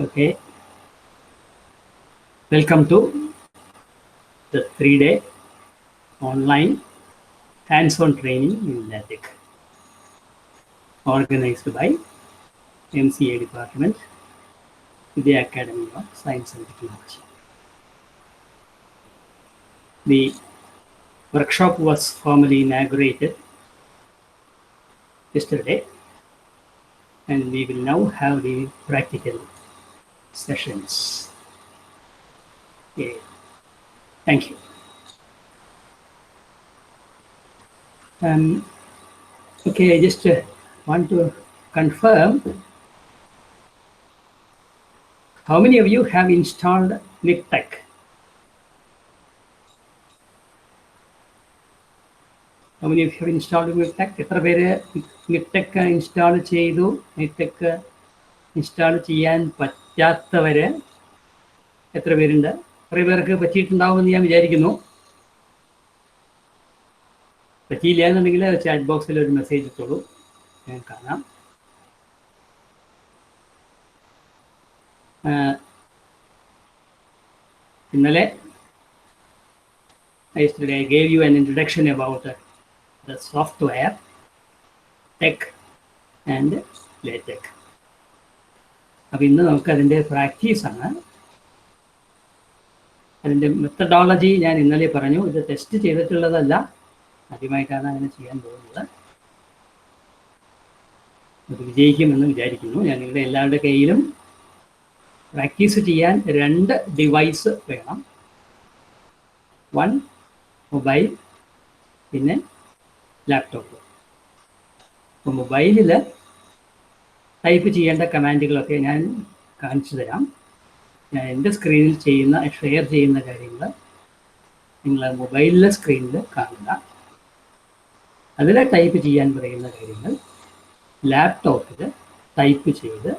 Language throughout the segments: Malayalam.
Okay, welcome to the 3-day online hands-on training in LaTeX, organized by MCA Department, the Academy of Science and Technology. The workshop was formally inaugurated yesterday, and we will now have the practical sessions. Okay. Thank you. Okay, I just want to confirm how many of you have installed NIPTEC? How many of you have installed NIPTEC? എത്ര പേര് NIPTEC ഇൻസ്റ്റാൾ ചെയ്തു? NIPTEC ഇൻസ്റ്റാൾ ചെയ്യാൻ പറ്റാത്തവര് എത്ര പേരുണ്ട്? കുറേ പേർക്ക് പറ്റിയിട്ടുണ്ടാവുമെന്ന് ഞാൻ വിചാരിക്കുന്നു. പറ്റിയില്ല എന്നുണ്ടെങ്കിൽ ചാറ്റ് ബോക്സിൽ ഒരു മെസ്സേജ് ഇട്ടോളൂ, ഞാൻ കാണാം. ഇന്നലെ yesterday I gave you an introduction about the software, tech and LaTeX. അപ്പോൾ ഇന്ന് നമുക്ക് അതിൻ്റെ പ്രാക്ടീസാണ്. അതിൻ്റെ മെത്തഡോളജി ഞാൻ ഇന്നലെ പറഞ്ഞു. ഇത് ടെസ്റ്റ് ചെയ്തിട്ടുള്ളതല്ല, ആദ്യമായിട്ടാണ് അങ്ങനെ ചെയ്യാൻ പോകുന്നത്. അത് വിജയിക്കുമെന്ന് വിചാരിക്കുന്നു. ഞാൻ നിങ്ങളുടെ എല്ലാവരുടെ കയ്യിലും പ്രാക്ടീസ് ചെയ്യാൻ 2 ഡിവൈസ് വേണം. 1 മൊബൈൽ, പിന്നെ ലാപ്ടോപ്പ്. അപ്പോൾ മൊബൈലിൽ ടൈപ്പ് ചെയ്യേണ്ട കമാൻഡുകളൊക്കെ ഞാൻ കാണിച്ചു തരാം. ഞാൻ എൻ്റെ സ്ക്രീനിൽ ഷെയർ ചെയ്യുന്ന കാര്യങ്ങൾ നിങ്ങൾ മൊബൈലിലെ സ്ക്രീനിൽ കാണുക. അതിൽ ടൈപ്പ് ചെയ്യാൻ പറയുന്ന കാര്യങ്ങൾ ലാപ്ടോപ്പിൽ ടൈപ്പ് ചെയ്ത്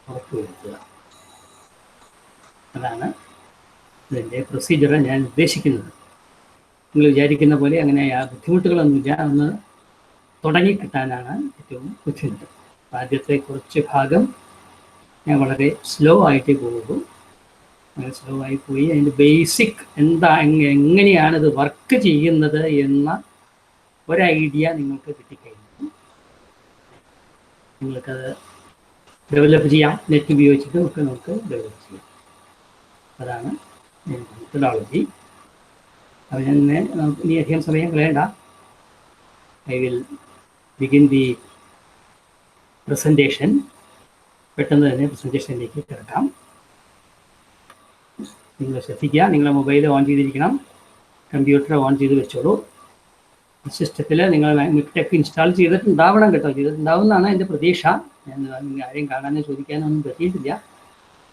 ഉറപ്പുവരുത്തുക. അതാണ് ഇതിൻ്റെ പ്രൊസീജിയർ ഞാൻ ഉദ്ദേശിക്കുന്നത്. നിങ്ങൾ വിചാരിക്കുന്ന പോലെ അങ്ങനെ ബുദ്ധിമുട്ടുകളൊന്നുമില്ല. ഒന്ന് തുടങ്ങിക്കിട്ടാനാണ് ഏറ്റവും ബുദ്ധിമുട്ട്. ആദ്യത്തെ കുറച്ച് ഭാഗം ഞാൻ വളരെ സ്ലോ ആയിട്ട് പോകും. അങ്ങനെ സ്ലോ ആയി പോയി അതിൻ്റെ ബേസിക് എങ്ങനെയാണിത് വർക്ക് ചെയ്യുന്നത് എന്ന ഒരു ഐഡിയ നിങ്ങൾക്ക് കിട്ടിക്കഴിഞ്ഞു നിങ്ങൾക്കത് ഡെവലപ്പ് ചെയ്യാം. നെറ്റ് ഉപയോഗിച്ചിട്ട് ഒക്കെ നമുക്ക് ഡെവലപ്പ് ചെയ്യാം. അതാണ് മെത്തഡോളജി. അപ്പോൾ ഞാൻ ഇനി അധികം സമയം കളയണ്ട. I will begin the presentation. പെട്ടെന്ന് തന്നെ പ്രസൻറ്റേഷനിലേക്ക് കിടക്കാം. നിങ്ങൾ ശ്രദ്ധിക്കുക, നിങ്ങളുടെ മൊബൈൽ ഓൺ ചെയ്തിരിക്കണം, കമ്പ്യൂട്ടർ ഓൺ ചെയ്ത് വെച്ചോളൂ. സിസ്റ്റത്തിൽ നിങ്ങൾ NIPTEC ഇൻസ്റ്റാൾ ചെയ്തിട്ടുണ്ടാവണം കേട്ടോ. ചെയ്തിട്ടുണ്ടാവുമെന്നാണ് എൻ്റെ പ്രതീക്ഷ. ഞാൻ ആരെയും കാണാനോ ചോദിക്കാനൊന്നും പറ്റിയിട്ടില്ല.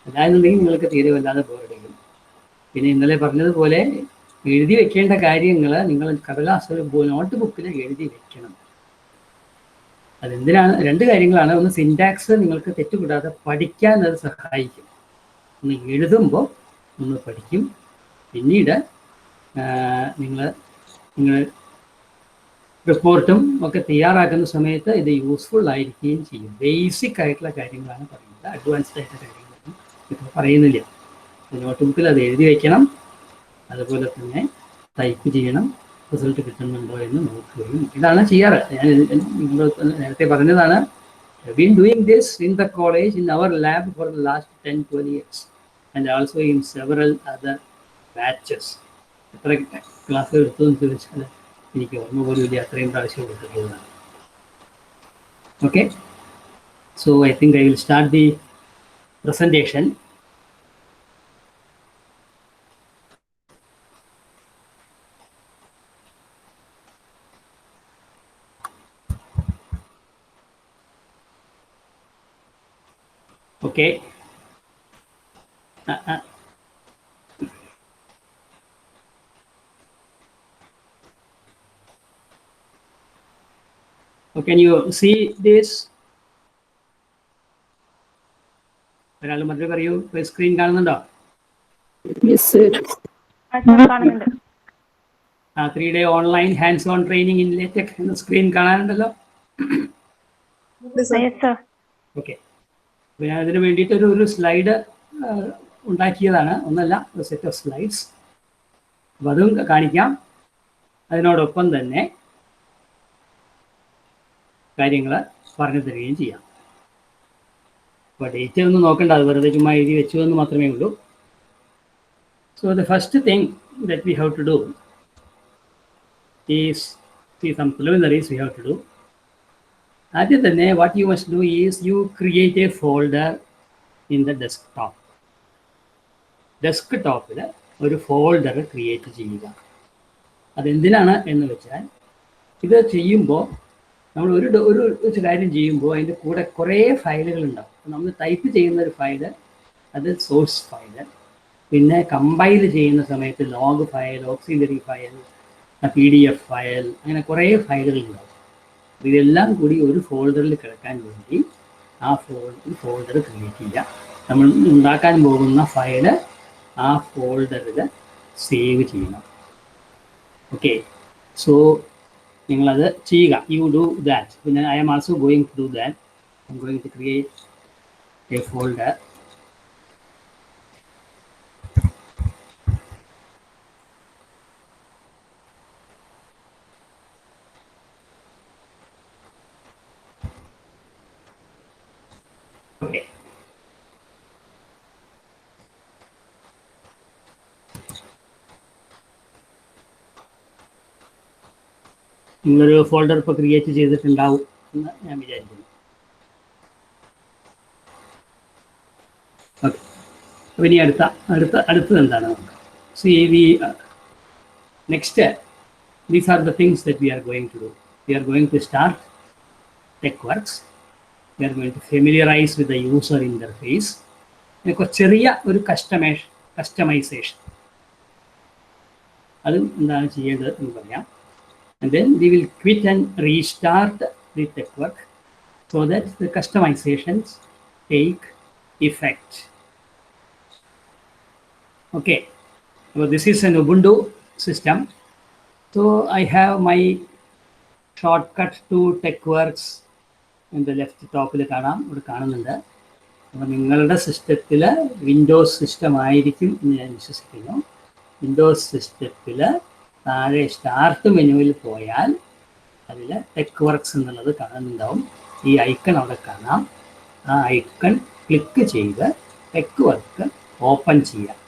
അല്ലാന്നുണ്ടെങ്കിൽ നിങ്ങൾക്ക് തീരെ വല്ലാതെ ബോറടിക്കും. പിന്നെ ഇന്നലെ പറഞ്ഞതുപോലെ എഴുതി വെക്കേണ്ട കാര്യങ്ങൾ നിങ്ങൾ കടലാസ് നോട്ട് ബുക്കിൽ എഴുതി വെക്കണം. അതെന്തിനാണ്? 2 കാര്യങ്ങളാണ്. ഒന്ന്, സിൻടാക്സ് നിങ്ങൾക്ക് തെറ്റുകൂടാതെ പഠിക്കാൻ അത് സഹായിക്കും. ഒന്ന് എഴുതുമ്പോൾ ഒന്ന് പഠിക്കും. പിന്നീട് നിങ്ങൾ റിപ്പോർട്ടും ഒക്കെ തയ്യാറാക്കുന്ന സമയത്ത് ഇത് യൂസ്ഫുൾ ആയിരിക്കുകയും ചെയ്യും. ബേസിക് ആയിട്ടുള്ള കാര്യങ്ങളാണ് പറയുന്നത്, അഡ്വാൻസ്ഡ് ആയിട്ടുള്ള കാര്യങ്ങളൊന്നും ഇപ്പോൾ പറയുന്നില്ല. നോട്ട് ബുക്കിൽ അത് എഴുതി വയ്ക്കണം. അതുപോലെ തന്നെ ടൈപ്പ് ചെയ്യണം. റിസൾട്ട് കിട്ടുന്നുണ്ടോ എന്ന് നോക്കുകയും ഇതാണ് ചെയ്യാറ്. ഞാൻ നിങ്ങൾ നേരത്തെ പറഞ്ഞതാണ്. Been doing this in the college, in our lab for the last 10-12 years and also in several other batches. എത്ര ക്ലാസ്സുകൾ എടുത്തു എന്ന് ചോദിച്ചാൽ എനിക്ക് ഓർമ്മ പോലും ഇല്ല. അത്രയും പ്രാവശ്യം കൊടുത്തിട്ടുള്ളതാണ്. Okay, so I think I will start the presentation. Okay. Can you see this? ഒരാൾ മറ്റേ പറയൂ. സ്ക്രീൻ കാണുന്നുണ്ടോ? Yes, sir. 3-day online hands on training in LaTeX എന്ന സ്ക്രീൻ കാണാനുണ്ടല്ലോ. ഓക്കെ, അപ്പോൾ ഞാൻ അതിന് വേണ്ടിയിട്ട് ഒരു സ്ലൈഡ് ഉണ്ടാക്കിയതാണ്, ഒന്നല്ല, ഒരു സെറ്റ് ഓഫ് സ്ലൈഡ്സ്. അപ്പം അതും കാണിക്കാം. അതിനോടൊപ്പം തന്നെ കാര്യങ്ങൾ പറഞ്ഞു തരികയും ചെയ്യാം. അപ്പോൾ ഡേറ്റ് ഒന്നും നോക്കണ്ട, അത് വെറുതെ ചുമ്മാ എഴുതി വെച്ചു എന്ന് മാത്രമേ ഉള്ളൂ. So the first thing that we have to do is, see, some preliminaries we have to do. ആദ്യം തന്നെ what you must do is you create a folder in the desktop. ഡെസ്ക്ടോപ്പിൽ ഒരു ഫോൾഡർ ക്രിയേറ്റ് ചെയ്യുക. അതെന്തിനാണ് എന്ന് വെച്ചാൽ, ഇത് ചെയ്യുമ്പോൾ നമ്മൾ ഒരു കാര്യം ചെയ്യുമ്പോൾ അതിൻ്റെ കൂടെ കുറേ ഫയലുകൾ ഉണ്ടാവും. നമ്മൾ ടൈപ്പ് ചെയ്യുന്ന ഒരു ഫയല്, അത് സോഴ്സ് ഫയല്. പിന്നെ കമ്പൈൽ ചെയ്യുന്ന സമയത്ത് log file, auxiliary file, PDF file, അങ്ങനെ കുറേ ഫയലുകൾ ഉണ്ടാവും. ഇതെല്ലാം കൂടി ഒരു ഫോൾഡറിൽ കിടക്കാൻ വേണ്ടി ആ ഫോൾഡർ ക്രിയേറ്റ് ചെയ്യുക. നമ്മൾ ഉണ്ടാക്കാൻ പോകുന്ന ഫയല് ആ ഫോൾഡറിൽ സേവ് ചെയ്യണം. ഓക്കെ, സോ നിങ്ങളത് ചെയ്യുക. You do that. പിന്നെ I am also going to do that. I am going to create a folder. Okay. നിങ്ങളൊരു ഫോൾഡർ ഇപ്പോൾ ക്രിയേറ്റ് ചെയ്തിട്ടുണ്ടാവും എന്ന് ഞാൻ വിചാരിക്കുന്നു. ഓക്കെ, അപ്പോൾ ഇനി അടുത്തത് എന്താണ് നമുക്ക്? See we next, these are the things that we are going to do. We are going to start TechWorks. We are going to familiarize with the user interface. ചെറിയ ഒരു കസ്റ്റമൈസേഷൻ, അതും എന്താണ് ചെയ്യേണ്ടത് എന്ന് പറയാം. And then we will quit and restart the TechWorks so that the customizations take effect. Okay, so this is an Ubuntu system. So I have my shortcut to TechWorks in the left top. ഇവിടെ കാണുന്നുണ്ട്. അപ്പോൾ നിങ്ങളുടെ സിസ്റ്റത്തിൽ വിൻഡോസ് സിസ്റ്റം ആയിരിക്കും എന്ന് ഞാൻ വിശ്വസിക്കുന്നു. വിൻഡോസ് സിസ്റ്റത്തിൽ താഴെ സ്റ്റാർട്ട് മെനുവിൽ പോയാൽ അതിൽ TechWorks എന്നുള്ളത് കാണുന്നുണ്ടാവും. ഈ ഐക്കൺ അവിടെ കാണാം. ആ ഐക്കൺ ക്ലിക്ക് ചെയ്ത് TechWorks ഓപ്പൺ ചെയ്യാം.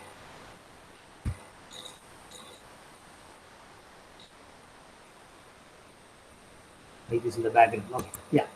It is in the background. Okay. Yeah.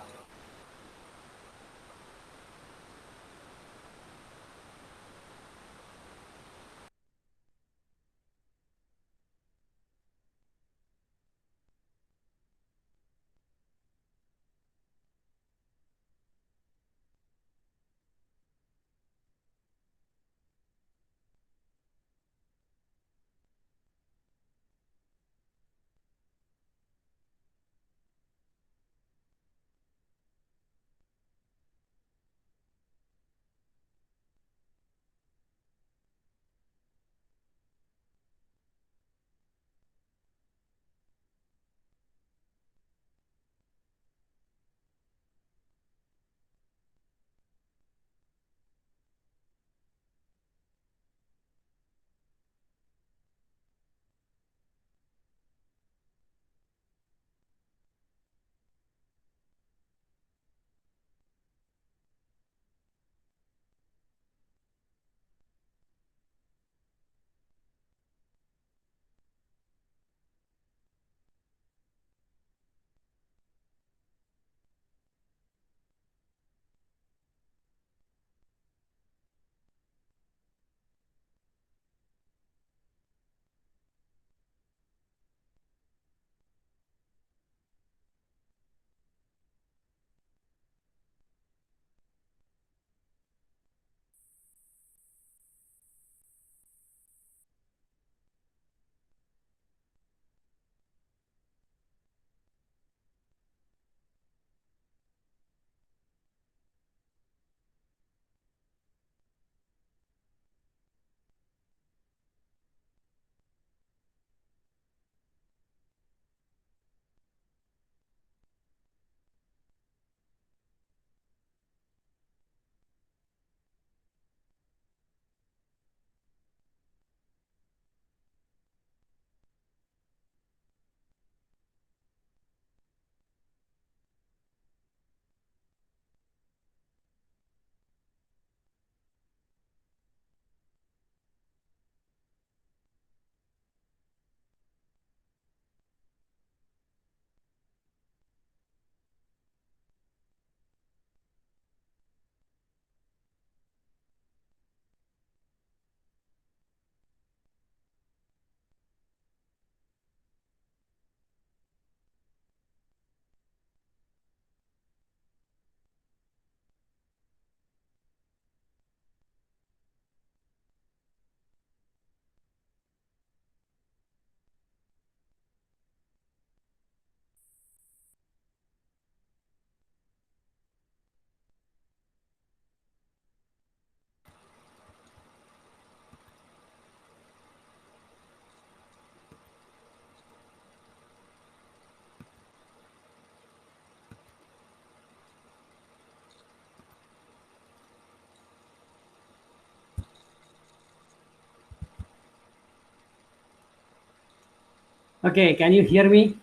Okay, can you hear me?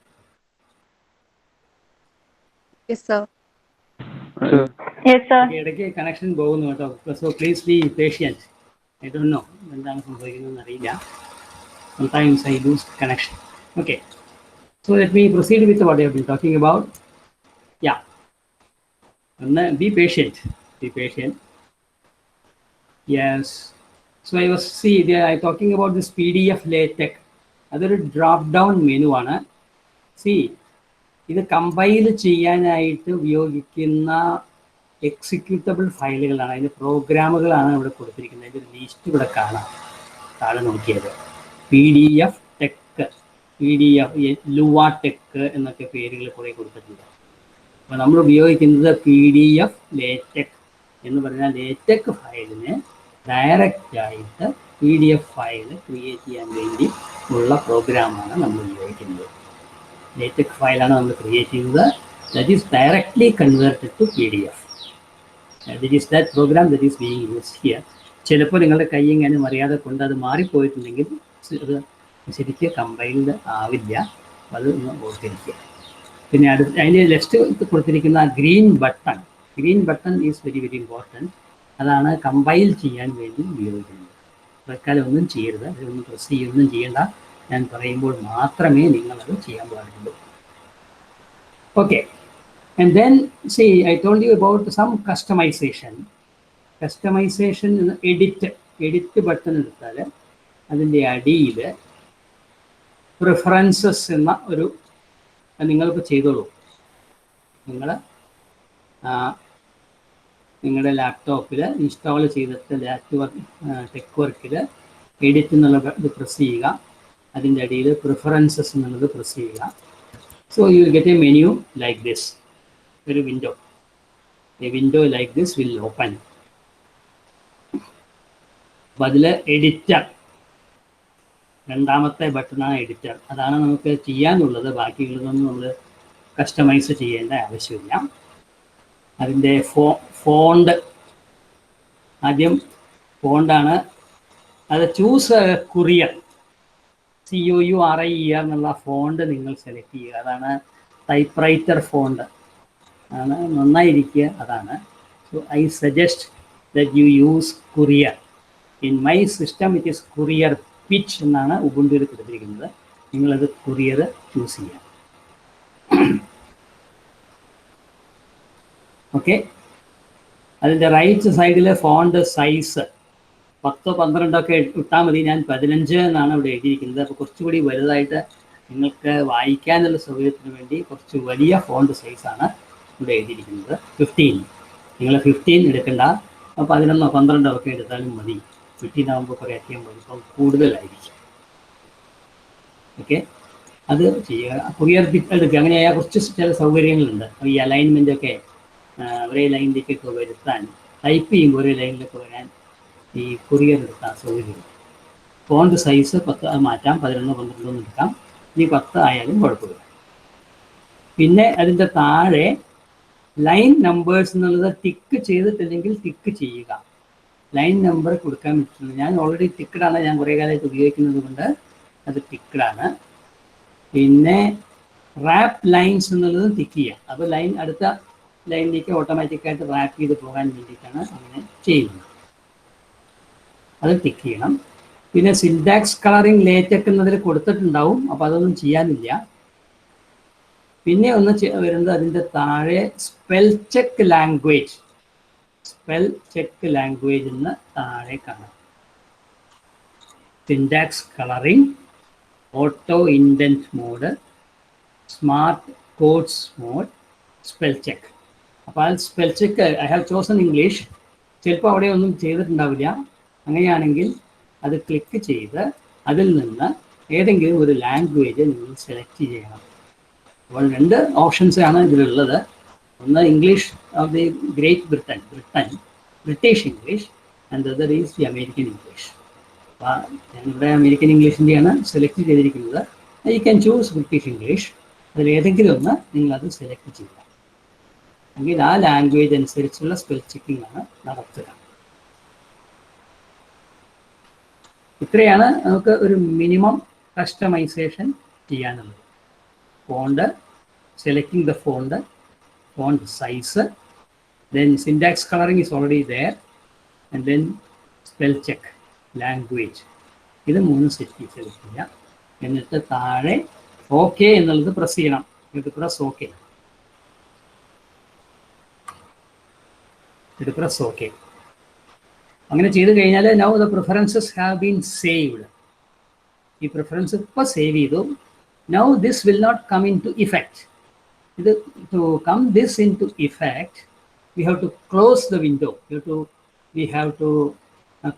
Yes, sir. Yes, sir. Okay, ഇടയ്ക്ക് കണക്ഷൻ പോകുന്നു കേട്ടോ. So please be patient. I don't know എന്താണ് സംഭവിക്കുന്നതെന്ന് അറിയില്ല. Sometimes I lose connection. Okay, so let me proceed with what I have been talking about. Yeah, be patient. Be patient. Yes. So I was talking about this PDF LaTeX. അതൊരു ഡ്രോപ്പ് ഡൗൺ മെനു ആണ്. ഇത് കമ്പൈൽ ചെയ്യാനായിട്ട് ഉപയോഗിക്കുന്ന എക്സിക്യൂട്ടബിൾ ഫയലുകളാണ്, അതിൻ്റെ പ്രോഗ്രാമുകളാണ് ഇവിടെ കൊടുത്തിരിക്കുന്നത്. അതിൻ്റെ ഒരു ലിസ്റ്റ് ഇവിടെ കാണാം. താഴെ നോക്കിയത് PDF ടെക്, PDF ലുവാടെക് എന്നൊക്കെ പേരുകൾ കുറേ കൊടുത്തിട്ടുണ്ട്. അപ്പോൾ നമ്മൾ ഉപയോഗിക്കുന്നത് PDF LaTeX എന്ന് പറഞ്ഞാൽ ലേറ്റക് ഫയലിന് ഡയറക്റ്റ് ആയിട്ട് PDF ഫയൽ ക്രിയേറ്റ് ചെയ്യാൻ വേണ്ടി ഉള്ള പ്രോഗ്രാമാണ് നമ്മൾ ഉപയോഗിക്കുന്നത്. ലേറ്റക് ഫയലാണ് നമ്മൾ ക്രിയേറ്റ് ചെയ്യുന്നത്. That is directly converted to PDF. That is that program that is being use here. ചിലപ്പോൾ നിങ്ങളുടെ കൈ എങ്ങനെ അറിയാതെ കൊണ്ട് അത് മാറിപ്പോയിട്ടുണ്ടെങ്കിൽ അത് ശരിക്കും കമ്പൈൽഡ് ആവില്ല. അത് ഒന്ന് ഓർത്തിരിക്കുക. പിന്നെ അതിൻ്റെ ലെഫ്റ്റ് കൊടുത്തിരിക്കുന്ന green button is very very important. അതാണ് കമ്പൈൽ ചെയ്യാൻ വേണ്ടി ഉപയോഗിക്കുന്നത്. തൽക്കാലം ഒന്നും ചെയ്യരുത്, അതൊന്നും പ്രസ് ചെയ്യൊന്നും ചെയ്യേണ്ട. ഞാൻ പറയുമ്പോൾ മാത്രമേ നിങ്ങളത് ചെയ്യാൻ പാടുള്ളൂ. Okay, and then I told you about some customization. Edit button എടുത്താൽ അതിൻ്റെ അടിയിൽ പ്രിഫറൻസസ് എന്ന ഒരു നിങ്ങൾക്ക് ചെയ്തോളൂ. നിങ്ങളുടെ ലാപ്ടോപ്പിൽ ഇൻസ്റ്റാൾ ചെയ്തിട്ട് ടെക് വർക്കിൽ എഡിറ്റ് എന്നുള്ള ഇത് പ്രസ് ചെയ്യുക. അതിൻ്റെ അടിയിൽ പ്രിഫറൻസസ് എന്നുള്ളത് പ്രസ് ചെയ്യുക. So you will get a menu like this. ഒരു window like this will open. അപ്പം അതിൽ എഡിറ്റർ, രണ്ടാമത്തെ ബട്ടണാണ് എഡിറ്റർ. അതാണ് നമുക്ക് ചെയ്യാനുള്ളത്. ബാക്കിയുള്ളതൊന്നും നമ്മൾ കസ്റ്റമൈസ് ചെയ്യേണ്ട ആവശ്യമില്ല. അതിൻ്റെ ഫോണ്ട്, ആദ്യം ഫോണ്ടാണ്. അത് ചൂസ് കുറിയർ, COURIER എന്നുള്ള ഫോണ്ട് നിങ്ങൾ സെലക്ട് ചെയ്യുക. അതാണ് ടൈപ്പ് റൈറ്റർ ഫോണ്ട്, ആണ് നന്നായിരിക്കുക. അതാണ്. So I suggest that you use കുറിയർ. In my system it is കുറിയർ pitch എന്നാണ് ഉബുണ്ടുവിൽ കൊടുത്തിരിക്കുന്നത്. നിങ്ങളത് കുറിയർ ചൂസ് ചെയ്യാം. ഓക്കെ, അതിൻ്റെ റൈറ്റ് സൈഡിൽ ഫോണ്ട് സൈസ് 10-12 ഇട്ടാൽ മതി. ഞാൻ 15 എന്നാണ് ഇവിടെ എഴുതിയിരിക്കുന്നത്. അപ്പോൾ കുറച്ചുകൂടി വലുതായിട്ട് നിങ്ങൾക്ക് വായിക്കാനുള്ള സൗകര്യത്തിന് വേണ്ടി കുറച്ച് വലിയ ഫോണ്ട് സൈസാണ് ഇവിടെ എഴുതിയിരിക്കുന്നത്. 15. നിങ്ങൾ 15 എടുക്കണ്ട, 11-12 ഒക്കെ എടുത്താലും മതി. 15 ആകുമ്പോൾ കുറേ അധികം വലിപ്പം കൂടുതലായിരിക്കും. ഓക്കെ, അത് ചെയ്യുക. കുറിയർ എടുക്കുക. അങ്ങനെയായ കുറച്ച് ചില സൗകര്യങ്ങളുണ്ട്. ഈ അലൈൻമെൻറ്റൊക്കെ ഒരേ ലൈനിലേക്കൊക്കെ വരുത്താൻ, ടൈപ്പ് ചെയ്യുമ്പോൾ ഒരേ ലൈനിലൊക്കെ വരാൻ ഈ കുറിയർ എടുക്കാൻ സൗകര്യം. ഫോണ്ട് സൈസ് 10 മാറ്റാം, 11-12 എടുക്കാം. ഇനി 10 ആയാലും കുഴപ്പമില്ല. പിന്നെ അതിൻ്റെ താഴെ ലൈൻ നമ്പേഴ്സ് എന്നുള്ളത് ടിക്ക് ചെയ്തിട്ടില്ലെങ്കിൽ ടിക്ക് ചെയ്യുക. ലൈൻ നമ്പർ കൊടുക്കാൻ പറ്റുന്നത് ഞാൻ ഓൾറെഡി ടിക്കഡാണ്, ഞാൻ കുറേ കാലമായിട്ട് ഉപയോഗിക്കുന്നത് കൊണ്ട് അത് ടിക്കഡാണ്. പിന്നെ റാപ്പ് ലൈൻസ് എന്നുള്ളത് ടിക്ക് ചെയ്യാം. അപ്പോൾ ലൈൻ അടുത്ത ലൈനിലേക്ക് ഓട്ടോമാറ്റിക്കായിട്ട് റാപ്പ് ചെയ്ത് പോകാൻ വേണ്ടിയിട്ടാണ് അങ്ങനെ ചെയ്യുന്നത്. അത് ടിക്ക് ചെയ്യണം. പിന്നെ സിൻടാക്സ് കളറിംഗ് ലേറ്റക് എന്നതിൽ കൊടുത്തിട്ടുണ്ടാവും, അപ്പോൾ അതൊന്നും ചെയ്യാനില്ല. പിന്നെ ഒന്ന് വരുന്നത് അതിൻ്റെ താഴെ സ്പെൽ ചെക്ക് ലാംഗ്വേജ് എന്ന് താഴെ കാണാം. Syntax colouring, auto indent mode, smart codes mode, spell check. അപ്പോൾ ആ spell check I have chosen English. ചിലപ്പോൾ അവിടെ ഒന്നും ചെയ്തിട്ടുണ്ടാവില്ല. അങ്ങനെയാണെങ്കിൽ അത് ക്ലിക്ക് ചെയ്ത് അതിൽ നിന്ന് ഏതെങ്കിലും ഒരു ലാംഗ്വേജ് നിങ്ങൾ സെലക്ട് ചെയ്യണം. അപ്പോൾ 2 ഓപ്ഷൻസ് ആണ് ഇതിലുള്ളത്. ഒന്ന് English of the great British English, and other is the American English. അപ്പോൾ ഞാനിവിടെ അമേരിക്കൻ ഇംഗ്ലീഷിൻ്റെയാണ് സെലക്ട് ചെയ്തിരിക്കുന്നത്. You can choose British English. അതിലേതെങ്കിലും ഒന്ന് നിങ്ങളത് സെലക്ട് ചെയ്യുക. എങ്കിൽ ആ ലാംഗ്വേജ് അനുസരിച്ചുള്ള സ്പെൽ ചെക്കിംഗ് ആണ് നടത്തുക. ഇത്രയാണ് നമുക്ക് ഒരു മിനിമം കസ്റ്റമൈസേഷൻ ചെയ്യാനുള്ളത്. Font, selecting the font size, then syntax coloring is already there, and then spell check, language. ഇത് 3 സെലക്ട് ചെയ്യുക. എന്നിട്ട് താഴെ ഓക്കെ എന്നുള്ളത് പ്രസ് ചെയ്യണം. ഇത് പ്രസ് ഓക്കെ. ഇത് പ്രസ് ഓക്കെ. അങ്ങനെ ചെയ്ത് കഴിഞ്ഞാൽ now the preferences have been saved. ഈ പ്രിഫറൻസ് ഇപ്പോൾ സേവ് ചെയ്തു. Now this will not come into effect. To come this into effect, we have to close the window. We have to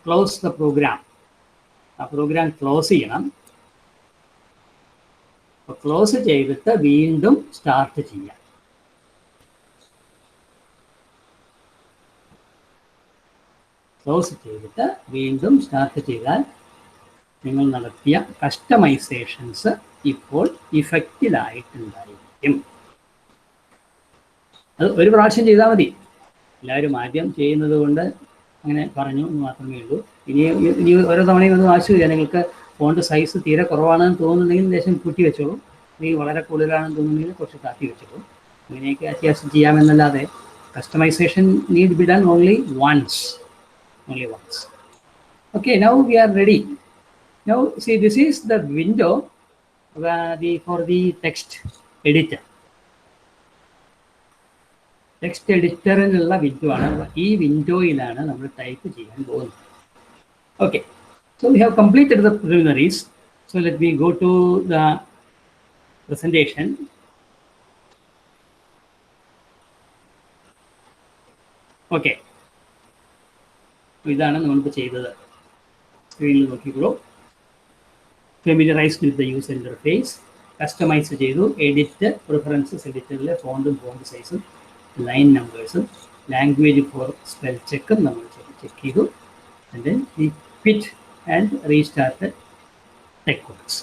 close the program. A program close ചെയ്യണം. അപ്പോൾ ക്ലോസ് ചെയ്തിട്ട് വീണ്ടും സ്റ്റാർട്ട് ചെയ്യാം. ക്ലോസ് ചെയ്തിട്ട് വീണ്ടും സ്റ്റാർട്ട് ചെയ്താൽ നിങ്ങൾ നടത്തിയ കസ്റ്റമൈസേഷൻസ് ഇപ്പോൾ ഇഫക്റ്റിലായിട്ടുണ്ടായിരിക്കും. അത് ഒരു പ്രാവശ്യം ചെയ്താൽ മതി. എല്ലാവരും ആദ്യം ചെയ്യുന്നത് കൊണ്ട് അങ്ങനെ പറഞ്ഞു എന്ന് മാത്രമേ ഉള്ളൂ. ഇനി ഓരോ തവണയും ഒന്നും ആവശ്യമില്ല. നിങ്ങൾക്ക് ഫോണ്ട് സൈസ് തീരെ കുറവാണെന്ന് തോന്നുന്നുണ്ടെങ്കിൽ ലേശം കൂട്ടി വെച്ചോളൂ. ഇനി വളരെ കൂടുതലാണെന്ന് തോന്നുന്നുണ്ടെങ്കിൽ കുറച്ച് താത്തി വെച്ചോളൂ. അങ്ങനെയൊക്കെ അത്യാവശ്യം ചെയ്യാമെന്നല്ലാതെ customisation need be done only once. Okay, now we are ready. Now see, this is the window for the text editor. Text എഡിറ്ററിനുള്ള വിൻഡോ ആണ്. ഈ വിൻഡോയിലാണ് നമ്മൾ ടൈപ്പ് ചെയ്യാൻ പോകുന്നത്. Okay, so we have completed the preliminaries. So let me go to the presentation. Okay, ഇതാണ് നമ്മളിപ്പോൾ ചെയ്തത്. സ്ക്രീനിൽ നോക്കിക്കോളൂ. Familiarised with the user interface, customise ചെയ്തു, എഡിറ്റ്, പ്രിഫറൻസസ് എഡിറ്ററിലെ ഫോണ്ടും ഫോണ്ട് സൈസും ലൈൻ നമ്പേഴ്സും ലാംഗ്വേജ് ഫോർ സ്പെൽ ചെക്കും നമ്മൾ ചെക്ക് ചെയ്തു. And then we quit and restart TeXworks.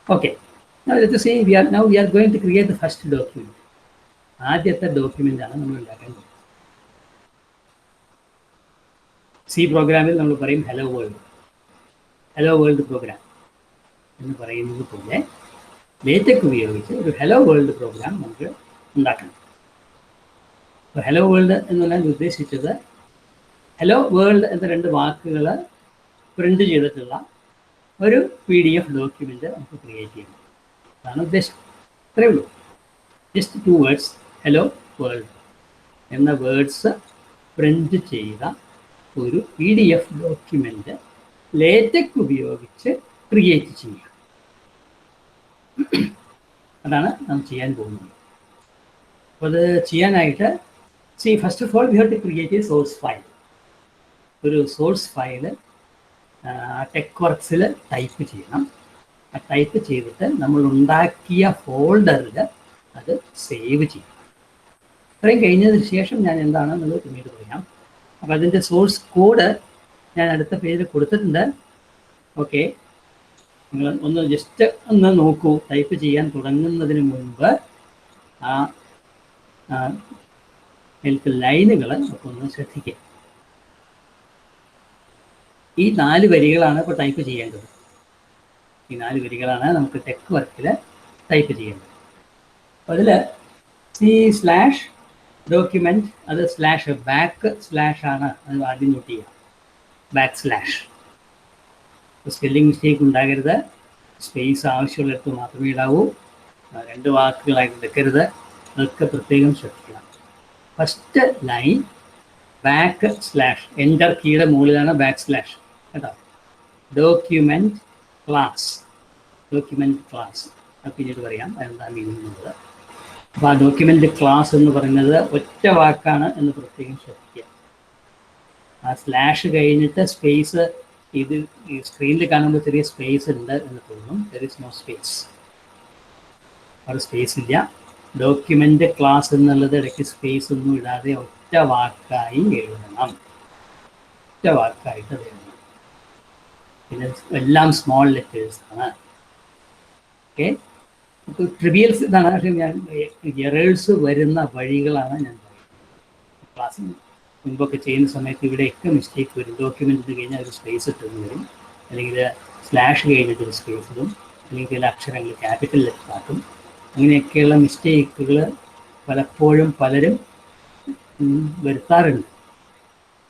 Okay, now let us see, we are going to create the first document. ആദ്യത്തെ ഡോക്യുമെൻ്റ് ആണ് നമ്മൾ ഉണ്ടാക്കാൻ പോകുന്നത്. സി പ്രോഗ്രാമിൽ നമ്മൾ പറയും ഹലോ വേൾഡ് പ്രോഗ്രാം എന്ന് പറയുന്നത് പോലെ ലേറ്റെക് ഉപയോഗിച്ച് ഒരു ഹലോ വേൾഡ് പ്രോഗ്രാം നമുക്ക് ഉണ്ടാക്കണം. അപ്പോൾ ഹലോ വേൾഡ് എന്നുള്ളത് ഉദ്ദേശിച്ചത് ഹലോ വേൾഡ് എന്ന 2 വാക്കുകൾ പ്രിൻ്റ് ചെയ്തിട്ടുള്ള ഒരു PDF ഡോക്യുമെൻ്റ് നമുക്ക് ക്രിയേറ്റ് ചെയ്യണം. അതാണ് ഉദ്ദേശം. അത്രയേ ഉള്ളൂ. ജസ്റ്റ് 2 words, ഹലോ വേൾഡ് എന്ന വേർഡ്സ് പ്രിൻ്റ് ചെയ്ത ഒരു PDF ഡോക്യുമെൻ്റ് ലേറ്റെക് ഉപയോഗിച്ച് ക്രിയേറ്റ് ചെയ്യുക. അതാണ് നാം ചെയ്യാൻ പോകുന്നത്. അപ്പോൾ അത് ചെയ്യാനായിട്ട് first of all we have to create a source file. ഒരു സോഴ്സ് ഫയൽ TeXworksൽ ടൈപ്പ് ചെയ്യണം. ആ ടൈപ്പ് ചെയ്തിട്ട് നമ്മൾ ഉണ്ടാക്കിയ ഫോൾഡറിൽ അത് സേവ് ചെയ്യണം. ഇത്രയും കഴിഞ്ഞതിന് ശേഷം ഞാൻ എന്താണെന്നുള്ളത് പിന്നീട് പറയാം. അപ്പോൾ അതിൻ്റെ സോഴ്സ് കോഡ് ഞാൻ അടുത്ത പേജിൽ കൊടുത്തിട്ടുണ്ട്. ഓക്കെ, നിങ്ങൾ ഒന്ന് ജസ്റ്റ് ഒന്ന് നോക്കൂ. ടൈപ്പ് ചെയ്യാൻ തുടങ്ങുന്നതിന് മുൻപ് ആ ലൈനുകൾ ഒക്കെ ഒന്ന് ശ്രദ്ധിക്കുക. ഈ 4 വരികളാണ് ഇപ്പോൾ ടൈപ്പ് ചെയ്യേണ്ടത്. ഈ 4 വരികളാണ് നമുക്ക് TeXworksൽ ടൈപ്പ് ചെയ്യേണ്ടത്. അപ്പോൾ അതിൽ / ഡോക്യുമെൻറ്റ്, അത് // ആണ്. അത് ആദ്യം നോട്ട് ചെയ്യാം. // സ്പെല്ലിംഗ് മിസ്റ്റേക്ക് ഉണ്ടാകരുത്. സ്പേസ് ആവശ്യമുള്ളിടത്ത് മാത്രമേ ഇടാവൂ. 2 വാക്കുകളായിട്ട് എടുക്കരുത്. അതൊക്കെ പ്രത്യേകം ശ്രദ്ധിക്കണം. ഫസ്റ്റ് ലൈൻ /, എൻ്റർ കീയുടെ മുകളിലാണ് /, കേട്ടോ. ഡോക്യുമെൻറ്റ് ക്ലാസ് അത് പിന്നീട് പറയാം എന്താ മീനിങ് എന്നുള്ളത്. അപ്പോൾ ആ ഡോക്യുമെൻ്റ് ക്ലാസ് എന്ന് പറയുന്നത് ഒറ്റ വാക്കാണ് എന്ന് പ്രത്യേകം ശ്രദ്ധിക്കുക. ആ / കഴിഞ്ഞിട്ട് സ്പേസ്, ഇത് ഈ സ്ക്രീനിൽ കാണുമ്പോൾ ചെറിയ സ്പേസ് ഉണ്ട് എന്ന് തോന്നും. There is no space. അവിടെ സ്പേസ് ഇല്ല. ഡോക്യുമെൻ്റ് ക്ലാസ് എന്നുള്ളത് ഇടയ്ക്ക് സ്പേസ് ഒന്നും ഇടാതെ ഒറ്റ വാക്കായി എഴുതണം. പിന്നെ എല്ലാം സ്മോൾ ലെറ്റേഴ്സാണ്. ഓക്കെ, ഇപ്പോൾ ട്രിവിയൽസ് ഇതാണ്. പക്ഷേ ഞാൻ എറേഴ്സ് വരുന്ന വഴികളാണ് ഞാൻ പറയുന്നത്. ക്ലാസ്സിൽ മുൻപൊക്കെ ചെയ്യുന്ന സമയത്ത് ഇവിടെയൊക്കെ മിസ്റ്റേക്ക് വരും. ഡോക്യുമെൻറ്റിന് കഴിഞ്ഞാൽ ഒരു സ്പേസ് ഇട്ടെന്ന് വരും, അല്ലെങ്കിൽ / കഴിഞ്ഞിട്ടൊരു സ്പേസ് ഇടും. അല്ലെങ്കിൽ ചില അക്ഷരങ്ങൾ ക്യാപിറ്റൽ ലെറ്റർ ആക്കും. അങ്ങനെയൊക്കെയുള്ള മിസ്റ്റേക്കുകൾ പലപ്പോഴും പലരും വരുത്താറുണ്ട്.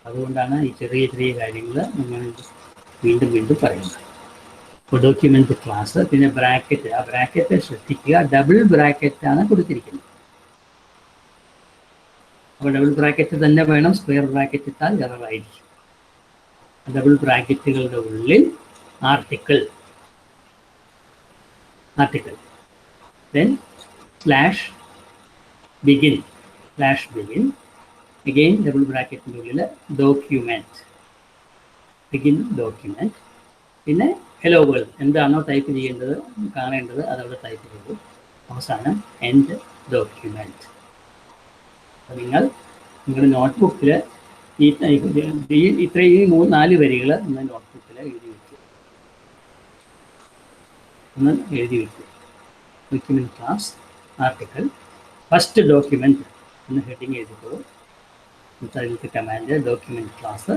അതുകൊണ്ടാണ് ഈ ചെറിയ ചെറിയ കാര്യങ്ങൾ നമ്മൾ വീണ്ടും വീണ്ടും പറയുന്നത്. ഇപ്പോൾ ഡോക്യുമെൻ്റ് ക്ലാസ്, പിന്നെ ബ്രാക്കറ്റ്, ആ ബ്രാക്കറ്റ് ശ്രദ്ധിക്കുക, ഡബിൾ ബ്രാക്കറ്റാണ് കൊടുത്തിരിക്കുന്നത്. അപ്പോൾ ഡബിൾ ബ്രാക്കറ്റ് തന്നെ വേണം, സ്ക്വയർ ബ്രാക്കറ്റ് ഇട്ടാൽ എററായിരിക്കും. ഡബിൾ ബ്രാക്കറ്റുകളുടെ ഉള്ളിൽ article, then slash begin, again double ബ്രാക്കറ്റിൻ്റെ ഉള്ളിൽ ഡോക്യുമെൻറ്റ്, ബിഗിൻ ഡോക്യുമെൻറ്റ്, പിന്നെ ഹലോ വേൾഡ് എന്താണോ ടൈപ്പ് ചെയ്യേണ്ടത് കാണേണ്ടത് അതവിടെ ടൈപ്പ് ചെയ്തു, അവസാനം എൻഡ് ഡോക്യുമെൻറ്റ്. അപ്പോൾ നിങ്ങളുടെ നോട്ട്ബുക്കിൽ ഇത്രയും 4 വരികൾ നിങ്ങൾ നോട്ട്ബുക്കിൽ എഴുതി വയ്ക്കുക. Document class, article, first document എന്ന് ഹെഡിങ് എഴുതിക്കോളൂ. അതിലേക്ക് command document class,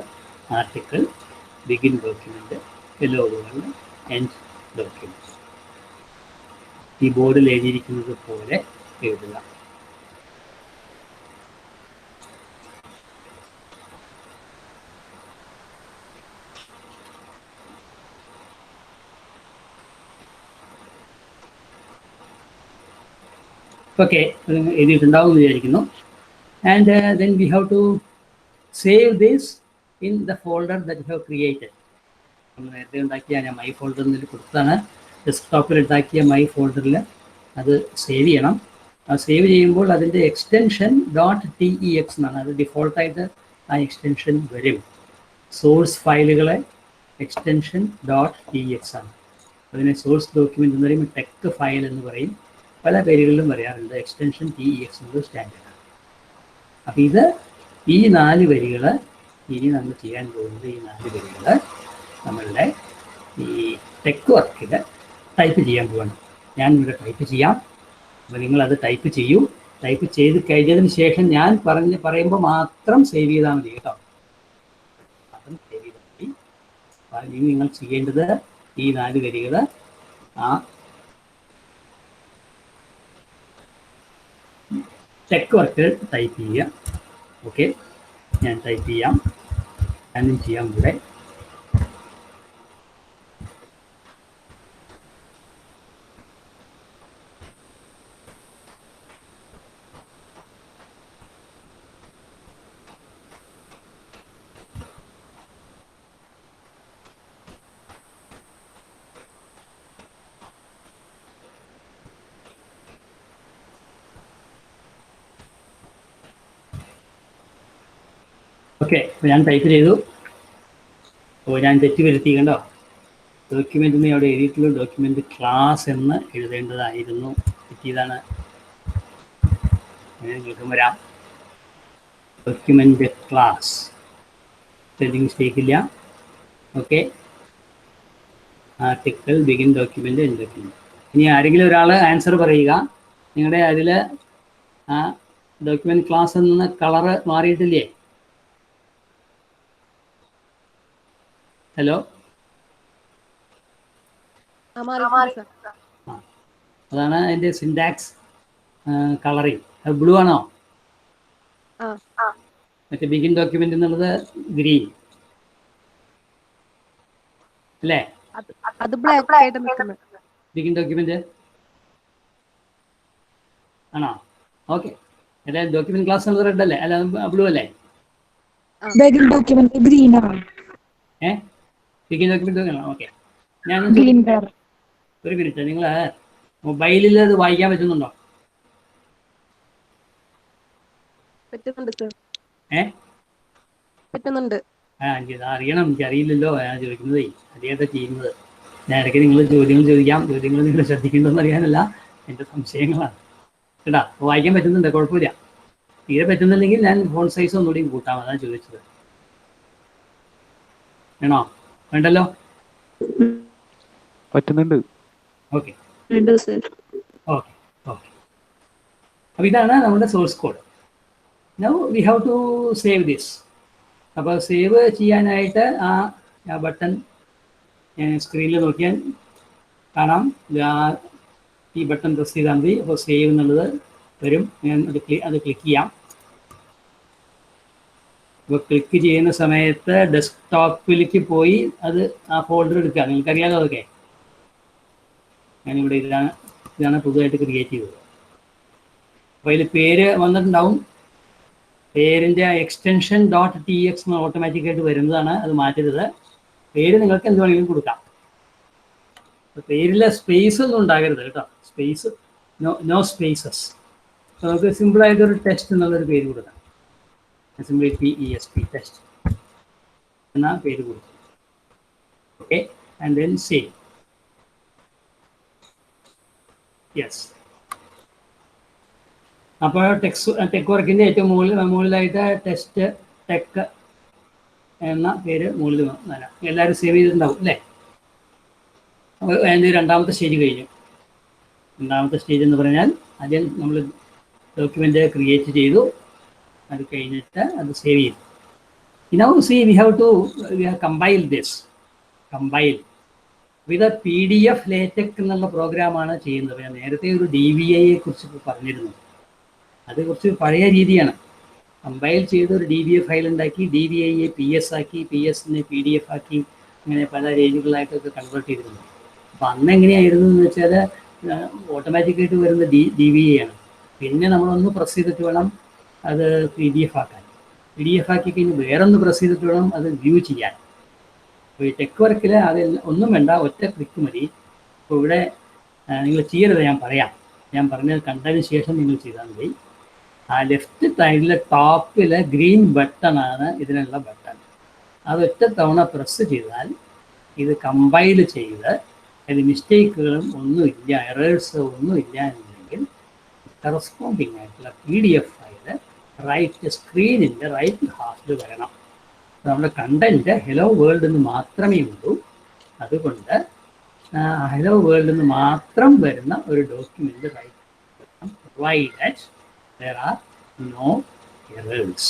article, begin document, hello world, end document. ഈ ബോർഡിൽ എഴുതിയിരിക്കുന്നത് പോലെ എഴുതുക. ഓക്കെ, എഴുതിയിട്ടുണ്ടാവും വിചാരിക്കുന്നു. And then we have to save this in the folder that you have created. നമ്മൾ നേരത്തെ ഉണ്ടാക്കിയ ഞാൻ മൈ ഫോൾഡറിൽ കൊടുത്താണ്, ഡെസ്ക്ടോപ്പിൽ ഉണ്ടാക്കിയ മൈ ഫോൾഡറിൽ അത് സേവ് ചെയ്യണം. ആ സേവ് ചെയ്യുമ്പോൾ അതിൻ്റെ എക്സ്റ്റൻഷൻ .tex എന്നാണ്. അത് ഡിഫോൾട്ടായിട്ട് ആ എക്സ്റ്റൻഷൻ വരും. സോഴ്സ് ഫയലുകളെ എക്സ്റ്റൻഷൻ .tex ആണ്. അതിനെ സോഴ്സ് ഡോക്യുമെൻ്റ് എന്ന് പറയും, ടെക് ഫയൽ എന്ന് പറയും, പല പേരുകളിലും പറയാറുണ്ട്. എക്സ്റ്റൻഷൻ TEX എന്നത് സ്റ്റാൻഡേർഡാണ്. അപ്പം ഈ 4 വരികൾ ഇനി നമ്മൾ ചെയ്യാൻ പോകുന്നത്, ഈ 4 വരികൾ നമ്മളുടെ ഈ ടെക് വർക്കിൽ ടൈപ്പ് ചെയ്യാൻ പോകണം. ഞാൻ ഇവിടെ ടൈപ്പ് ചെയ്യാം, അപ്പോൾ നിങ്ങളത് ടൈപ്പ് ചെയ്യൂ. ടൈപ്പ് ചെയ്ത് കഴിഞ്ഞതിന് ശേഷം ഞാൻ പറയുമ്പോൾ മാത്രം സേവ് ചെയ്താൽ മതി കേട്ടോ. മാത്രം സേവ് ചെയ്താൽ മതി. ഇനി നിങ്ങൾ ചെയ്യേണ്ടത് ഈ 4 വരികൾ ആ ടെക് വർക്കിൽ ടൈപ്പ് ചെയ്യുക. ഓക്കെ, ഞാൻ ടൈപ്പ് ചെയ്യാം, ഞാനും ചെയ്യാം ഇവിടെ. ഓക്കെ, അപ്പോൾ ഞാൻ ടൈപ്പ് ചെയ്തു. അപ്പോൾ ഞാൻ തെറ്റ് വരുത്തി കണ്ടോ, ഡോക്യുമെൻ്റ് എന്ന് അവിടെ എഴുതിയിട്ടുള്ളൂ, ഡോക്യുമെൻ്റ് ക്ലാസ് എന്ന് എഴുതേണ്ടതായിരുന്നു, തെറ്റിയതാണ്. അങ്ങനെ നിങ്ങൾക്കും വരാം. ഡോക്യുമെൻ്റ് ക്ലാസ്, സ്പെല്ലിംഗ് മിസ്റ്റേക്ക് ഇല്ല. Okay, article, begin document, end document. ഇനി ആരെങ്കിലും ഒരാൾ ആൻസർ പറയുക. നിങ്ങളുടെ അതിൽ ആ ഡോക്യുമെൻ്റ് ക്ലാസ് എന്ന കളറ് മാറിയിട്ടില്ലേ? ഹലോ, അതാണ് അതിൻ്റെ സിൻടാക്സ് കളറിങ്. അത് ബ്ലൂ ആണോ? മറ്റേ ബിഗിൻ ഡോക്യുമെന്റ് എന്നുള്ളത് ഗ്രീൻ അല്ലേ? ബിഗിൻ ഡോക്യുമെന്റ് ആണോ? ഓക്കെ, അല്ലെ ഡോക്യുമെന്റ് ക്ലാസ് എന്നുള്ളത് റെഡ് അല്ലേ? അല്ല ബ്ലൂ അല്ലേ? ബിഗിൻ ഡോക്യുമെന്റ് ഗ്രീൻ ആണ്. Begin document okay. ഞാൻ ഒരു മിനിറ്റ്, നിങ്ങൾ മൊബൈലിൽ അത് വായിക്കാൻ പറ്റുന്നുണ്ടോ? പറ്റുന്നുണ്ട്. എനിക്കത് അറിയണം, എനിക്കറിയില്ലല്ലോ, ഞാൻ ചോദിക്കുന്നതേ, അറിയാതെ ചെയ്യുന്നത്. ഞാൻ ഇടയ്ക്ക് നിങ്ങൾ ചോദ്യങ്ങൾ ചോദിക്കാം, ചോദ്യങ്ങൾ നിങ്ങൾ ശ്രദ്ധിക്കേണ്ടതെന്ന് അറിയാനല്ല, എൻ്റെ സംശയങ്ങളാണ് കേട്ടാ. വായിക്കാൻ പറ്റുന്നുണ്ട്, കുഴപ്പമില്ല. തീരെ പറ്റുന്നില്ലെങ്കിൽ ഞാൻ ഫോൺ സൈസ് ഒന്നുകൂടി കൂട്ടാം, അതാണ് ചോദിച്ചത്. വേണോ? വേണ്ടല്ലോ? പറ്റുന്നുണ്ട്. Okay okay okay. അപ്പോൾ ഇതാണ് നമ്മുടെ source code. Now we have to save this. അപ്പോൾ സേവ് ചെയ്യാനായിട്ട് ആ ബട്ടൺ സ്ക്രീനിൽ നോക്കിയാൽ കാണാം. ഈ ബട്ടൺ പ്രസ് ചെയ്താൽ മതി. അപ്പോൾ സേവ് എന്നുള്ളത് വരും. ഞാൻ അത് ക്ലിക്ക് ചെയ്യാം. അപ്പോൾ ക്ലിക്ക് ചെയ്യുന്ന സമയത്ത് ഡെസ്ക്ടോപ്പിലേക്ക് പോയി അത് ആ ഫോൾഡർ എടുക്കുക. നിങ്ങൾക്കറിയാലോ അതൊക്കെ. ഞാനിവിടെ ഇതാണ് പുതുതായിട്ട് ക്രിയേറ്റ് ചെയ്തത്. അപ്പോൾ അതിൽ പേര് വന്നിട്ടുണ്ടാവും. പേരിൻ്റെ എക്സ്റ്റൻഷൻ .tx ഓട്ടോമാറ്റിക്കായിട്ട് വരുന്നതാണ്. അത് മാറ്റരുത്. പേര് നിങ്ങൾക്ക് എന്ത് വേണമെങ്കിലും കൊടുക്കാം. പേരിലെ സ്പേസ് ഒന്നും ഉണ്ടാകരുത് കേട്ടോ. Space no spaces. നമുക്ക് സിമ്പിളായിട്ടൊരു ടെസ്റ്റ് എന്നുള്ളൊരു പേര് കൊടുക്കാം. സിമ്പിളി TEST ടെസ്റ്റ് എന്ന പേര് കൊടുക്കും. Okay, and then save. Yes. അപ്പോൾ ടെക് വർക്കിൻ്റെ ഏറ്റവും മുകളിലായിട്ട് ടെസ്റ്റ് ടെക് എന്ന പേര് മുകളിൽ വരാം. എല്ലാവരും സേവ് ചെയ്തിട്ടുണ്ടാവും അല്ലേ? അപ്പോൾ അതിൻ്റെ രണ്ടാമത്തെ സ്റ്റേജ് കഴിഞ്ഞു. രണ്ടാമത്തെ സ്റ്റേജ് എന്ന് പറഞ്ഞാൽ ആദ്യം നമ്മൾ ഡോക്യുമെൻ്റ് ക്രിയേറ്റ് ചെയ്തു. അത് കഴിഞ്ഞിട്ട് അത് സേവ് ചെയ്തു. Now see, we have compiled this. Compile with a PDF LaTeX എന്നുള്ള പ്രോഗ്രാമാണ് ചെയ്യുന്നത്. ഞാൻ നേരത്തെ ഒരു DVI കുറിച്ച് പറഞ്ഞിരുന്നു. അത് കുറച്ച് പഴയ രീതിയാണ്. കമ്പൈൽ ചെയ്ത് ഒരു DVI ഫയൽ ഉണ്ടാക്കി, DVI PS ആക്കി, PSനെ PDF ആക്കി, അങ്ങനെ പല രീതികളായിട്ടൊക്കെ കൺവേർട്ട് ചെയ്തിരുന്നു. അപ്പോൾ അന്ന് എങ്ങനെയായിരുന്നു എന്ന് വെച്ചാൽ ഓട്ടോമാറ്റിക്കായിട്ട് വരുന്ന DVI ആണ്. പിന്നെ നമ്മളൊന്ന് പ്രസ് ചെയ്തിട്ട് വേണം അത് PDF ആക്കാൻ. PDF ആക്കി കഴിഞ്ഞ് വേറൊന്ന് പ്രസ് ചെയ്തിട്ട് വേണം അത് വ്യൂ ചെയ്യാൻ. അപ്പോൾ ഈ ടെക് വർക്കിൽ അത് ഒന്നും വേണ്ട, ഒറ്റ ക്ലിക്ക് മതി. അപ്പോൾ ഇവിടെ നിങ്ങൾ ചെയ്യരുത്, ഞാൻ പറയാം. ഞാൻ പറഞ്ഞത് കണ്ടതിന് ശേഷം നിങ്ങൾ ചെയ്താൽ മതി. ആ ലെഫ്റ്റ് സൈഡിലെ ടോപ്പിലെ ഗ്രീൻ ബട്ടണാണ് ഇതിനുള്ള ബട്ടൺ. അത് ഒറ്റ തവണ പ്രസ് ചെയ്താൽ ഇത് കമ്പൈൽ ചെയ്ത് അതിൽ മിസ്റ്റേക്കുകളും ഒന്നുമില്ല, എറേഴ്സ് ഒന്നുമില്ല എന്നുണ്ടെങ്കിൽ കറസ്പോണ്ടിങ് ആയിട്ടുള്ള PDF ഫയല് റൈറ്റ് സ്ക്രീനിൻ്റെ റൈറ്റ് ഹാഫിൽ വരണം. നമ്മുടെ കണ്ടൻറ്റ് ഹലോ വേൾഡ് എന്ന് മാത്രമേ ഉള്ളൂ. അതുകൊണ്ട് ഹലോ വേൾഡ് എന്ന് മാത്രം വരുന്ന ഒരു document right provided there are no errors.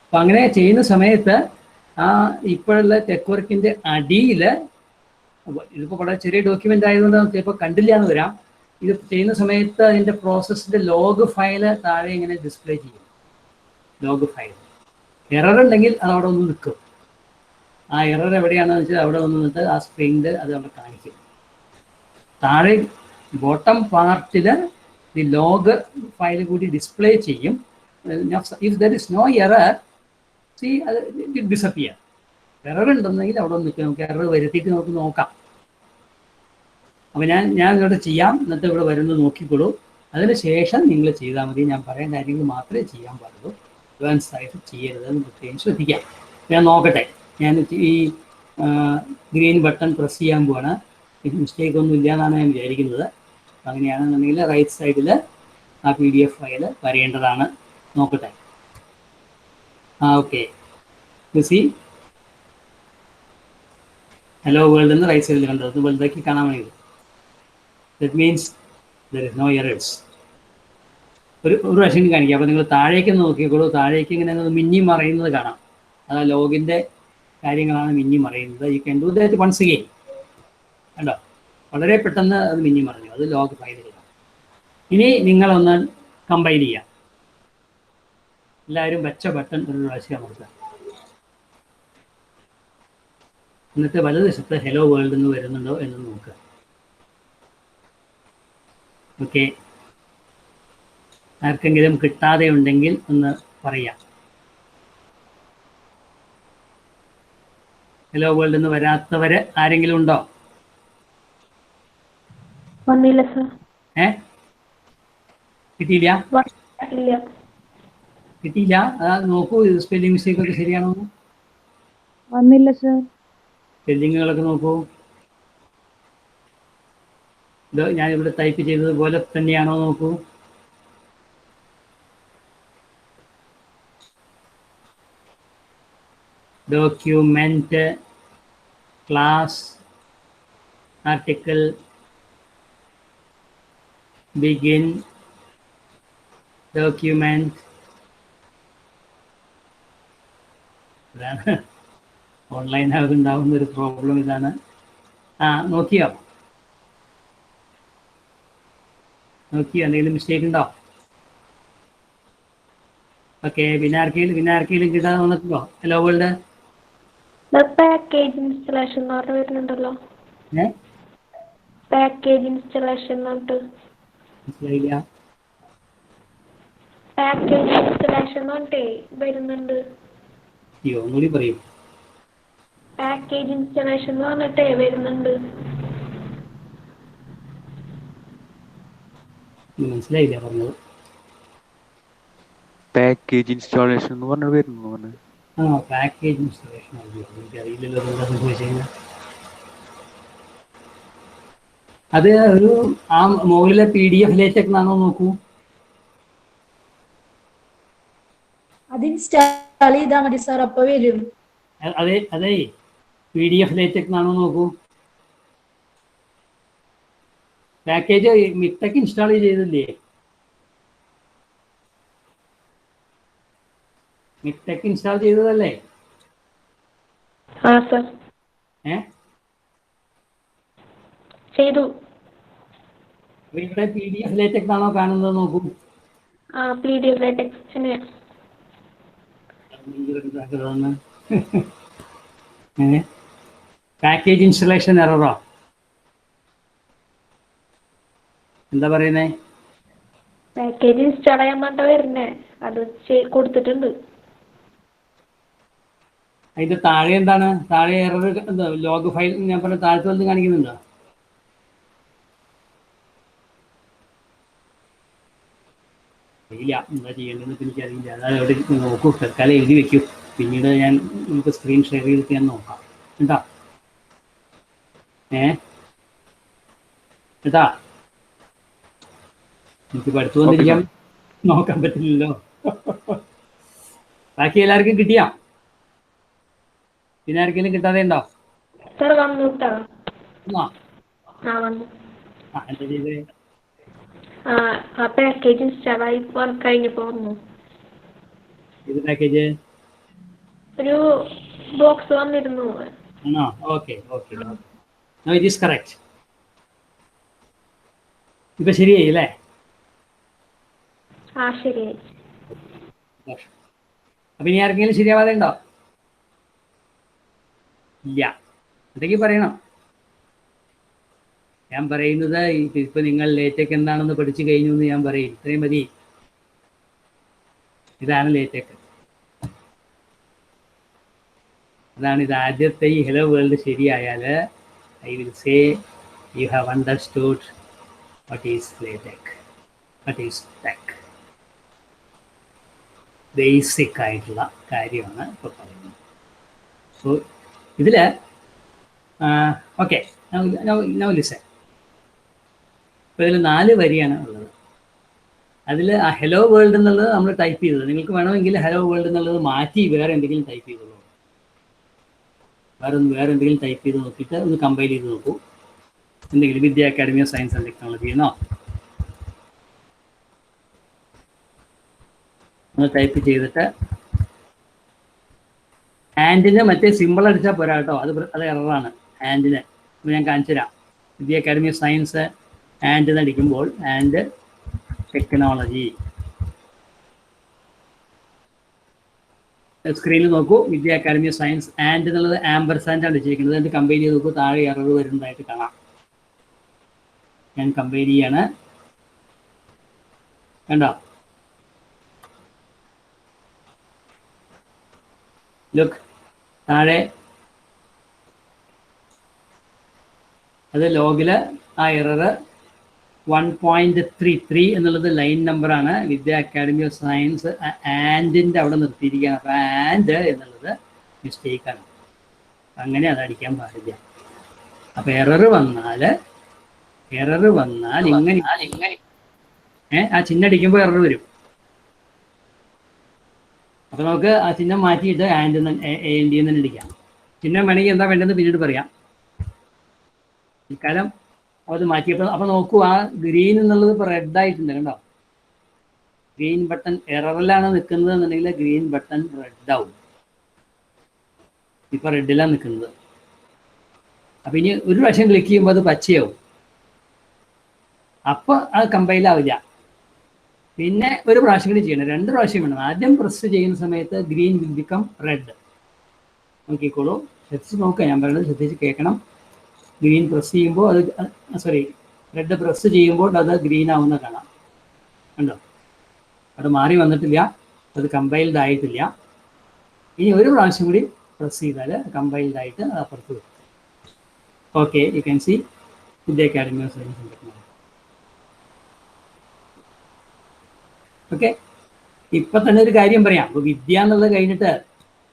അപ്പം അങ്ങനെ ചെയ്യുന്ന സമയത്ത് ഇപ്പോഴുള്ള ടെക് വർക്കിൻ്റെ അടിയിൽ, ഇതിപ്പോൾ വളരെ ചെറിയ ഡോക്യുമെൻ്റ് ആയതുകൊണ്ട് ചിലപ്പോൾ കണ്ടില്ല എന്ന് വരാം. ഇത് ചെയ്യുന്ന സമയത്ത് അതിൻ്റെ പ്രോസസ്സിൻ്റെ ലോഗ് ഫയല് താഴെ ഇങ്ങനെ ഡിസ്പ്ലേ ചെയ്യും. ലോഗ് ഫയൽ എറർ ഉണ്ടെങ്കിൽ അത് അവിടെ ഒന്ന് നിൽക്കും. ആ എറർ എവിടെയാണെന്ന് വെച്ചാൽ അവിടെ ഒന്ന് നിന്നിട്ട് ആ സ്ക്രീനിൽ അത് അവിടെ കാണിക്കും. താഴെ ബോട്ടം പാർട്ടിൽ ഈ ലോഗ് ഫയൽ കൂടി ഡിസ്പ്ലേ ചെയ്യും. If there is no error, see അത് ഡിസപ്പിയർ. എറർ ഉണ്ടെന്നെങ്കിൽ അവിടെ ഒന്ന് നിൽക്കും. നമുക്ക് എറർ വരുത്തിയിട്ട് നമുക്ക് നോക്കാം. അപ്പോൾ ഞാൻ ഇവിടെ ചെയ്യാം, എന്നിട്ട് ഇവിടെ വരുന്നത് നോക്കിക്കോളൂ. അതിന് ശേഷം നിങ്ങൾ ചെയ്താൽ മതി. ഞാൻ പറയുന്ന കാര്യങ്ങൾ മാത്രമേ ചെയ്യാൻ പാടുള്ളൂ. അഡ്വാൻസ് ആയിട്ട് ചെയ്യരുതെന്ന് പ്രത്യേകം ശ്രദ്ധിക്കാം. ഞാൻ നോക്കട്ടെ. ഞാൻ ഈ ഗ്രീൻ ബട്ടൺ പ്രസ് ചെയ്യാൻ പോവാണ്. ഇത് മിസ്റ്റേക്ക് ഒന്നും ഇല്ല എന്നാണ് ഞാൻ വിചാരിക്കുന്നത്. അങ്ങനെയാണെന്നുണ്ടെങ്കിൽ റൈറ്റ് സൈഡിൽ ആ PDF ഫയൽ വരേണ്ടതാണ്. നോക്കട്ടെ. ഓക്കെ, സി ഹലോ വേൾഡ് എന്ന് റൈറ്റ് സൈഡിൽ കണ്ടത്. അത് വലുതാക്കി കാണാൻ വേണ്ടി. That means there is no errors. ഒരു പ്രാവശ്യം കാണിക്കാം. അപ്പോൾ നിങ്ങൾ താഴേക്ക് നോക്കിക്കോളൂ. താഴേക്ക് ഇങ്ങനെ മിന്നി മറയുന്നത് കാണാം. അത് ലോഗിൻ്റെ കാര്യങ്ങളാണ് മിന്നി മറയുന്നത്. You can do that once again. കണ്ടോ, വളരെ പെട്ടെന്ന് അത് മിന്നി മറഞ്ഞു. അത് ലോഗ് ഫയലുകളാണ്. ഇനി നിങ്ങളൊന്ന് കമ്പൈൽ ചെയ്യാം. എല്ലാവരും വെച്ച ബട്ടൺ ഒരു പ്രാവശ്യം അമർത്തുക. എന്നിട്ട് വലതുവശത്ത് ഹലോ വേൾഡ് എന്ന് വരുന്നുണ്ടോ എന്ന് നോക്കുക. ഓക്കെ, ആർക്കെങ്കിലും കിട്ടാതെ ഉണ്ടെങ്കിൽ ഒന്ന് പറയാം. ഹലോ വേൾഡ് എന്ന് വരാത്തവർ ആരെങ്കിലും ഉണ്ടോ? വന്നില്ല സർ. കിട്ടിയില്ല? ഇല്ല, കിട്ടിയില്ല. നോക്കൂ, സ്പെല്ലിംഗ് മിസ്റ്റേക്ക് ഒക്കെ ശരിയാണോ? വന്നില്ല സർ. സ്പെല്ലിങ്ങുകളൊക്കെ നോക്കൂ. ഇത് ഞാനിവിടെ ടൈപ്പ് ചെയ്തതുപോലെ തന്നെയാണോ നോക്കൂ. Document, class, article, begin, document. ഇതാണ് ഓൺലൈൻ ആകുന്നുണ്ടാവുന്ന ഒരു പ്രോബ്ലം. ഇതാണ്. നോക്കിയോ? നോക്കി എന്തെങ്കിലും മിസ്റ്റേക്ക് ഉണ്ടോ? ഓക്കെ, പിന്നെ ആർക്കെങ്കിലും കിട്ടാതെ വന്നിട്ടുണ്ടോ? ഹലോ വേൾഡ് പാക്കേജ് ഇൻസ്റ്റലേഷൻ എന്ന് പറഞ്ഞ് വരുന്നുണ്ടല്ലോ. പാക്കേജ് ഇൻസ്റ്റലേഷൻ എന്ന് പറഞ്ഞിട്ട്. മനസ്സിലായില്ല. പാക്കേജ് ഇൻസ്റ്റലേഷൻ എന്ന് പറഞ്ഞിട്ടേ വരുന്നുണ്ട്. അയ്യോ, ഒന്നുകൂടി പറയൂ. പാക്കേജ് ഇൻസ്റ്റലേഷൻ എന്ന് പറഞ്ഞിട്ടേ വരുന്നുണ്ട്. മനസ്സിലായില്ല പറഞ്ഞത്. പാക്കേജ് ഇൻസ്റ്റാളേഷൻ എന്ന് പറഞ്ഞ വരുന്നു. ആ, പാക്കേജ് ഇൻസ്റ്റലേഷൻ എനിക്കറിയില്ലല്ലോ എന്താ സംഭവിച്ചത്. അത് ഒരു ആ മുകളിലെ PDF ലേറ്റക് എന്നാണോ നോക്കൂ. അത് ഇൻസ്റ്റാൾ ചെയ്താൽ മതി സാർ, അപ്പൊ വരും. അതെ PDF ലേറ്റക് എന്നാണോ നോക്കൂ. പാക്കേജ് മിക്ടെക് ഇൻസ്റ്റാൾ ചെയ്തില്ലേ? മിക്ടെക് ഇൻസ്റ്റാൾ ചെയ്തതല്ലേ? ആ സർ, ചെയ്തു. ഇവിടെ PDF ലേറ്റക് ആണോ കാണുന്നത് നോക്കൂ. ആ, PDF ലേറ്റക്സ് തന്നെ. പാക്കേജ് ഇൻസ്റ്റലേഷൻ എററോ? എന്താ പറയുന്നേ? പാക്കേജ് ഇൻസ്റ്റാൾ ചെയ്യാൻ വേണ്ട വരുന്നേ, അത് കൊടുത്തിട്ടുണ്ട്. അതിന്റെ താഴെ എന്താണ്? താഴെ എറർ എന്താ? ലോഗ് ഫയൽ ഞാൻ പറഞ്ഞ താഴത്ത് വന്ന് കാണിക്കുന്നുണ്ടോ? അറിയില്ല എന്താ ചെയ്യേണ്ടതെന്ന് എനിക്കറിയില്ല. അതായത് അവിടെ നോക്കൂ, തൽക്കാലം എഴുതി വെക്കൂ. പിന്നീട് നമുക്ക് സ്ക്രീൻ ഷെയർ ചെയ്തിട്ട് ഞാൻ നോക്കാം കേട്ടാ. കേട്ടാ, എനിക്ക് പഠിച്ചു വന്നിരിക്കാൻ നോക്കാൻ പറ്റില്ലല്ലോ. ബാക്കി എല്ലാവർക്കും കിട്ടിയാ? പിന്നെ ആർക്കെങ്കിലും കിട്ടാതെ ഉണ്ടോ? സർ വന്നു. വന്നു. എന്താ ചെയ്തേ? ആ പാക്കേജ് ഇൻസ്റ്റാൾ ആയി കഴിഞ്ഞപ്പോ വന്നു. ഇത് പാക്കേജ് ഒരു ബോക്സ് വന്നിരുന്നു. ആണോ? Okay. No, it is correct. ഇപ്പൊ ശരിയായി അല്ലേ? ആ, ശരിയായി. അപ്പൊ ഇനി ആർക്കെങ്കിലും ശരിയാവാതെ ഉണ്ടോ? ഇല്ല. എന്തെങ്കിലും പറയണം. ഞാൻ പറയുന്നത് ഇപ്പൊ നിങ്ങൾ ലേറ്റക് എന്താണെന്ന് പഠിച്ചു കഴിഞ്ഞു എന്ന് ഞാൻ പറയും. ഇത്രയും മതി. ഇതാണ് ലേറ്റക്. അതാണ് ഇത്. ആദ്യത്തെ ഈ ഹലോ വേൾഡ് ശരിയായാൽ I will say you have understood what is LaTeX, what is TeX. Basic ആയിട്ടുള്ള കാര്യമാണ് ഇപ്പോൾ പറയുന്നത്. സോ ഇതിൽ ഓക്കെ, നൗ ലിസൺ. ഇപ്പോൾ ഇതിൽ 4 വരിയാണ് ഉള്ളത്. അതിൽ ആ ഹലോ വേൾഡ് എന്നുള്ളത് നമ്മൾ ടൈപ്പ് ചെയ്തത്. നിങ്ങൾക്ക് വേണമെങ്കിൽ ഹലോ വേൾഡ് എന്നുള്ളത് മാറ്റി വേറെ എന്തെങ്കിലും ടൈപ്പ് ചെയ്തോളൂ. വേറെ എന്തെങ്കിലും ടൈപ്പ് ചെയ്ത് നോക്കിയിട്ട് ഒന്ന് കമ്പൈൽ ചെയ്ത് നോക്കൂ. എന്തെങ്കിലും Vidya academy of science and technology എന്നോ ഒന്ന് ടൈപ്പ് ചെയ്തിട്ട് ആൻഡിന് മറ്റേ സിമ്പിൾ അടിച്ചാൽ പോരാ കേട്ടോ. അത് എററാണ്. ആൻഡിന് ഞാൻ കാണിച്ചു തരാം. വിദ്യ അക്കാഡമി ഓഫ് സയൻസ് ആൻഡ് അടിക്കുമ്പോൾ ആൻഡ് ടെക്നോളജി സ്ക്രീനിൽ നോക്കൂ. വിദ്യ അക്കാഡമി ഓഫ് സയൻസ് ആൻഡ് എന്നുള്ളത് ആംബർസാൻഡ് അടിച്ചിരിക്കുന്നത്. എന്നിട്ട് കമ്പയർ ചെയ്ത് നോക്കൂ. താഴെ എറർ വരുന്നതായിട്ട് കാണാം. ഞാൻ കമ്പയർ ചെയ്യാണ്. കണ്ടോ? ലുക്ക്, താഴെ അത് ലോഗിൽ ആ എറർ 1.33 എന്നുള്ളത് ലൈൻ നമ്പറാണ്. വിദ്യ അക്കാഡമി ഓഫ് സയൻസ് ആൻഡിൻ്റെ അവിടെ നിർത്തിയിരിക്കുകയാണ്. അപ്പോൾ ആൻഡ് എന്നുള്ളത് മിസ്റ്റേക്കാണ്. അങ്ങനെ അത് അടിക്കാൻ പാടില്ല. അപ്പോൾ എറർ വന്നാൽ ഇങ്ങനെ ആ ചിഹ്നം അടിക്കുമ്പോൾ എറർ വരും. അപ്പോൾ നമുക്ക് ആ ചിഹ്നം മാറ്റിയിട്ട് ആൻഡ് AND എന്ന് അടിക്കാം. ചിഹ്നം വേണമെങ്കിൽ എന്താ വേണ്ടതെന്ന് പിന്നീട് പറയാം. ഇക്കാലം അത് മാറ്റിയപ്പോൾ അപ്പോൾ നോക്കൂ, ആ ഗ്രീൻ എന്നുള്ളത് ഇപ്പോൾ റെഡ് ആയിട്ടുണ്ട്. കണ്ടോ? ഗ്രീൻ ബട്ടൺ എററിലാണ് നിൽക്കുന്നത് എന്നുണ്ടെങ്കിൽ ഗ്രീൻ ബട്ടൺ റെഡ് ആവും. ഇപ്പോൾ റെഡിലാണ് നിൽക്കുന്നത്. അപ്പോൾ ഇനി ഒരു പ്രാവശ്യം ക്ലിക്ക് ചെയ്യുമ്പോൾ അത് പച്ചയാവും. അപ്പോൾ അത് കമ്പൈൽ ആവില്ല. പിന്നെ ഒരു പ്രാവശ്യം കൂടി ചെയ്യണം, 2 പ്രാവശ്യം വേണം. ആദ്യം പ്രസ് ചെയ്യുന്ന സമയത്ത് ഗ്രീൻ വിൽ ബിക്കം റെഡ്. നോക്കിക്കോളൂ, ശ്രദ്ധിച്ച് നോക്കുക, ഞാൻ പറയുന്നത് ശ്രദ്ധിച്ച് കേൾക്കണം. ഗ്രീൻ പ്രസ് ചെയ്യുമ്പോൾ റെഡ് പ്രസ് ചെയ്യുമ്പോൾ അത് ഗ്രീൻ ആവുന്ന കാണാം. കണ്ടോ, അവിടെ മാറി വന്നിട്ടില്ല, അത് കമ്പൈൽഡ് ആയിട്ടില്ല. ഇനി ഒരു പ്രാവശ്യം കൂടി പ്രസ് ചെയ്താൽ കമ്പൈൽഡ് ആയിട്ട് അത് അപ്പുറത്ത് വരും. Okay, you can see India academy of science ഉണ്ടെന്ന്. ഓക്കെ, ഇപ്പം തന്നെ ഒരു കാര്യം പറയാം. അപ്പോൾ വിദ്യ എന്നുള്ളത് കഴിഞ്ഞിട്ട്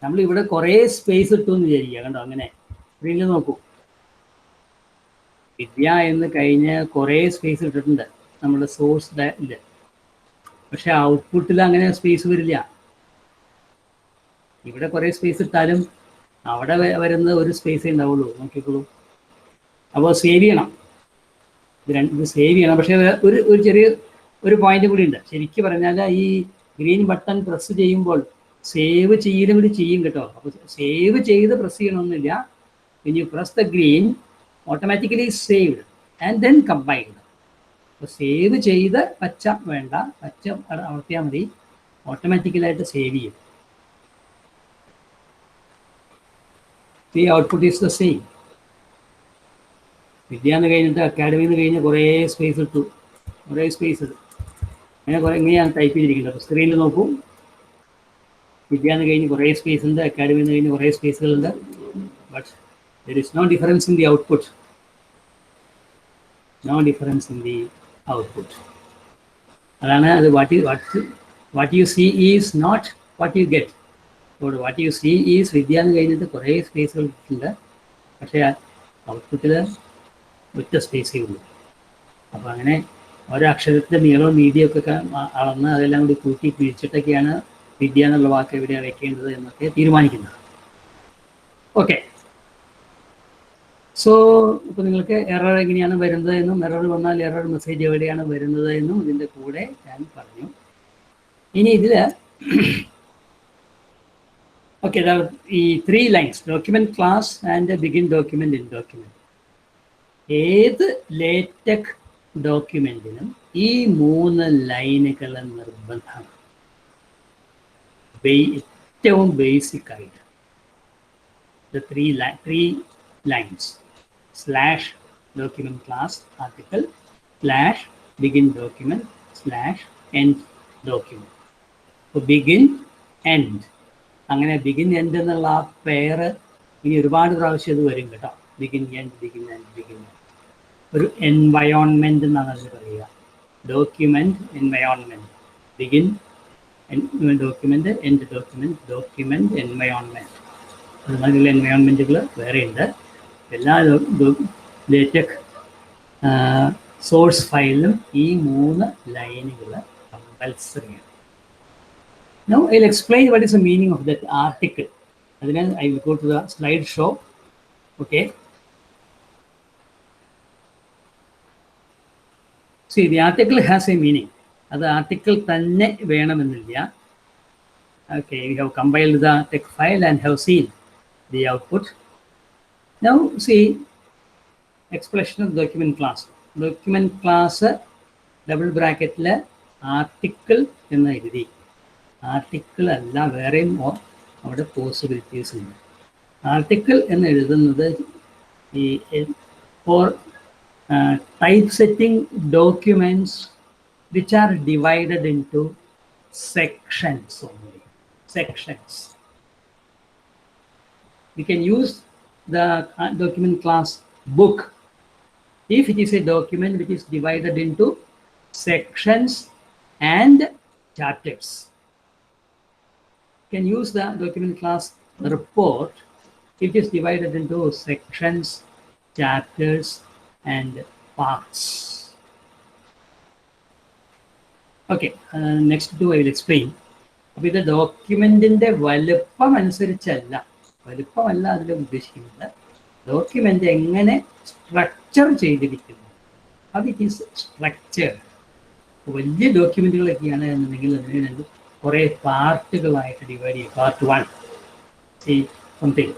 നമ്മൾ ഇവിടെ കുറേ സ്പേസ് ഇട്ടു എന്ന് വിചാരിക്കുക. കണ്ടോ, അങ്ങനെ സ്ക്രീനിൽ നോക്കൂ, വിദ്യ എന്ന് കഴിഞ്ഞ് കുറേ സ്പേസ് ഇട്ടിട്ടുണ്ട് നമ്മുടെ സോഴ്സ് ഇല്ല. പക്ഷെ ഔട്ട്പുട്ടിൽ അങ്ങനെ സ്പേസ് വരില്ല. ഇവിടെ കുറേ സ്പേസ് ഇട്ടാലും അവിടെ വരുന്ന ഒരു സ്പേസേ ഉണ്ടാവുള്ളൂ. നോക്കിക്കോളൂ. അപ്പോൾ സേവ് ചെയ്യണം, ഇത് സേവ് ചെയ്യണം. പക്ഷേ ഒരു ചെറിയ ഒരു പോയിന്റ് കൂടി ഉണ്ട്. ശരിക്കും പറഞ്ഞാൽ ഈ ഗ്രീൻ ബട്ടൺ പ്രസ് ചെയ്യുമ്പോൾ സേവ് ചെയ്യലും കൂടി ചെയ്യും കേട്ടോ. അപ്പോൾ സേവ് ചെയ്ത് പ്രസ് ചെയ്യണമെന്നില്ല. when you press the green, automatically saved and then combined. അപ്പോൾ സേവ് ചെയ്ത് പച്ച വേണ്ട, പച്ച അമർത്തിയാൽ മതി, ഓട്ടോമാറ്റിക്കലായിട്ട് സേവ് ചെയ്യും. ഈ ഔട്ട്പുട്ട് ഈസ് ദ സെയിം. വിദ്യ എന്ന് കഴിഞ്ഞിട്ട് അക്കാഡമിയിൽ നിന്ന് കഴിഞ്ഞ് കുറേ സ്പേസ് ഇട്ടു, കുറേ സ്പേസ് ഇങ്ങനെയാണ് ടൈപ്പ് ചെയ്തിരിക്കുന്നത്. അപ്പോൾ സ്ക്രീനിൽ നോക്കൂ, വിദ്യ എന്ന് കഴിഞ്ഞ് കുറേ സ്പേസ് ഉണ്ട്, അക്കാഡമിയിൽ നിന്ന് കഴിഞ്ഞ് കുറേ സ്പേസുകളുണ്ട്. But there is no difference in the output. No difference in the output. അതാണ് അത്. what you see is not what you get. So what you see is വിദ്യ എന്ന് കഴിഞ്ഞിട്ട് കുറേ സ്പേസുകൾ ഉണ്ട്, പക്ഷേ ഔട്ട്പുട്ടിൽ ഒറ്റ സ്പേസേ ഉള്ളൂ. അപ്പോൾ അങ്ങനെ ഓരോ അക്ഷരത്തിൻ്റെ നീളവും വീതിയൊക്കെ അളന്ന് അതെല്ലാം കൂടി കൂട്ടി പിരിച്ചിട്ടൊക്കെയാണ് വിദ്യ എന്നുള്ള വാക്ക് എവിടെയാണ് വെക്കേണ്ടത് എന്നൊക്കെ തീരുമാനിക്കുന്നത്. ഓക്കെ, സോ ഇപ്പോൾ നിങ്ങൾക്ക് എറർ എങ്ങനെയാണ് വരുന്നത് എന്നും എറർ വന്നാൽ എറർ മെസ്സേജ് എവിടെയാണ് വരുന്നത് എന്നും ഇതിൻ്റെ കൂടെ ഞാൻ പറഞ്ഞു. ഇനി ഇതിൽ ഓക്കെ, ഈ 3 lines, document class and begin document in document. ഏത് ലേറ്റക് ഡോക്യുമെന്റിനും ഈ 3 ലൈനുകൾ നിർബന്ധമാണ്. ഏറ്റവും ബേസിക് ആയിട്ട് three lines / document class article / begin document / end document. അപ്പോൾ begin end, അങ്ങനെ begin end എന്നുള്ള ആ പേര് ഇനി ഒരുപാട് പ്രാവശ്യം ഇത് വരും കേട്ടോ. begin end, begin end, begin end. ഒരു എൻവയോൺമെന്റ് എന്നാണ് അതിന് പറയുക. Document environment, begin document, end document, document environment. അതുമാതിരിയുള്ള എൻവയോൺമെന്റുകൾ വേറെ ഉണ്ട്. എല്ലാ ലേറ്റക് സോഴ്സ് ഫയലിലും ഈ 3 ലൈനുകൾ കമ്പൽസറിയാണ്. Now I'll explain what is the meaning of that article. അതിനാൽ I will go to the slide show. Okay. See, the article has a meaning. അത് ആർട്ടിക്കിൾ തന്നെ വേണമെന്നില്ല. Okay, we have compiled the text file and have seen the output. Now see, expression of document class. Document class double ബ്രാക്കറ്റിൽ ആർട്ടിക്കിൾ എന്ന് എഴുതി. ആർട്ടിക്കിൾ അല്ല, വേറെയും അവിടെ പോസിബിലിറ്റീസ് ഉണ്ട്. ആർട്ടിക്കിൾ എന്ന് എഴുതുന്നത് ഈ four typesetting documents which are divided into sections only. Sections. We can use the document class book if it is a document which is divided into sections and chapters. You can use the document class report if it is divided into sections, chapters and parts. Okay, next two I will explain. അപ്പോൾ ഇത് ഡോക്യുമെന്റിന്റെ വലുപ്പം അനുസരിച്ചല്ല, വലുപ്പമല്ല അതിൽ ഉദ്ദേശിക്കുന്നത്. ഡോക്യുമെന്റ് എങ്ങനെ സ്ട്രക്ചർ ചെയ്തിരിക്കുന്നു, അത് ഇറ്റ് ഈസ് സ്ട്രക്ചർ. വലിയ ഡോക്യുമെന്റുകളൊക്കെയാണ് എന്നുണ്ടെങ്കിൽ അതിന് കുറേ പാർട്ടുകളായിട്ട് ഡിവൈഡ് ചെയ്യും. Part 1 see something,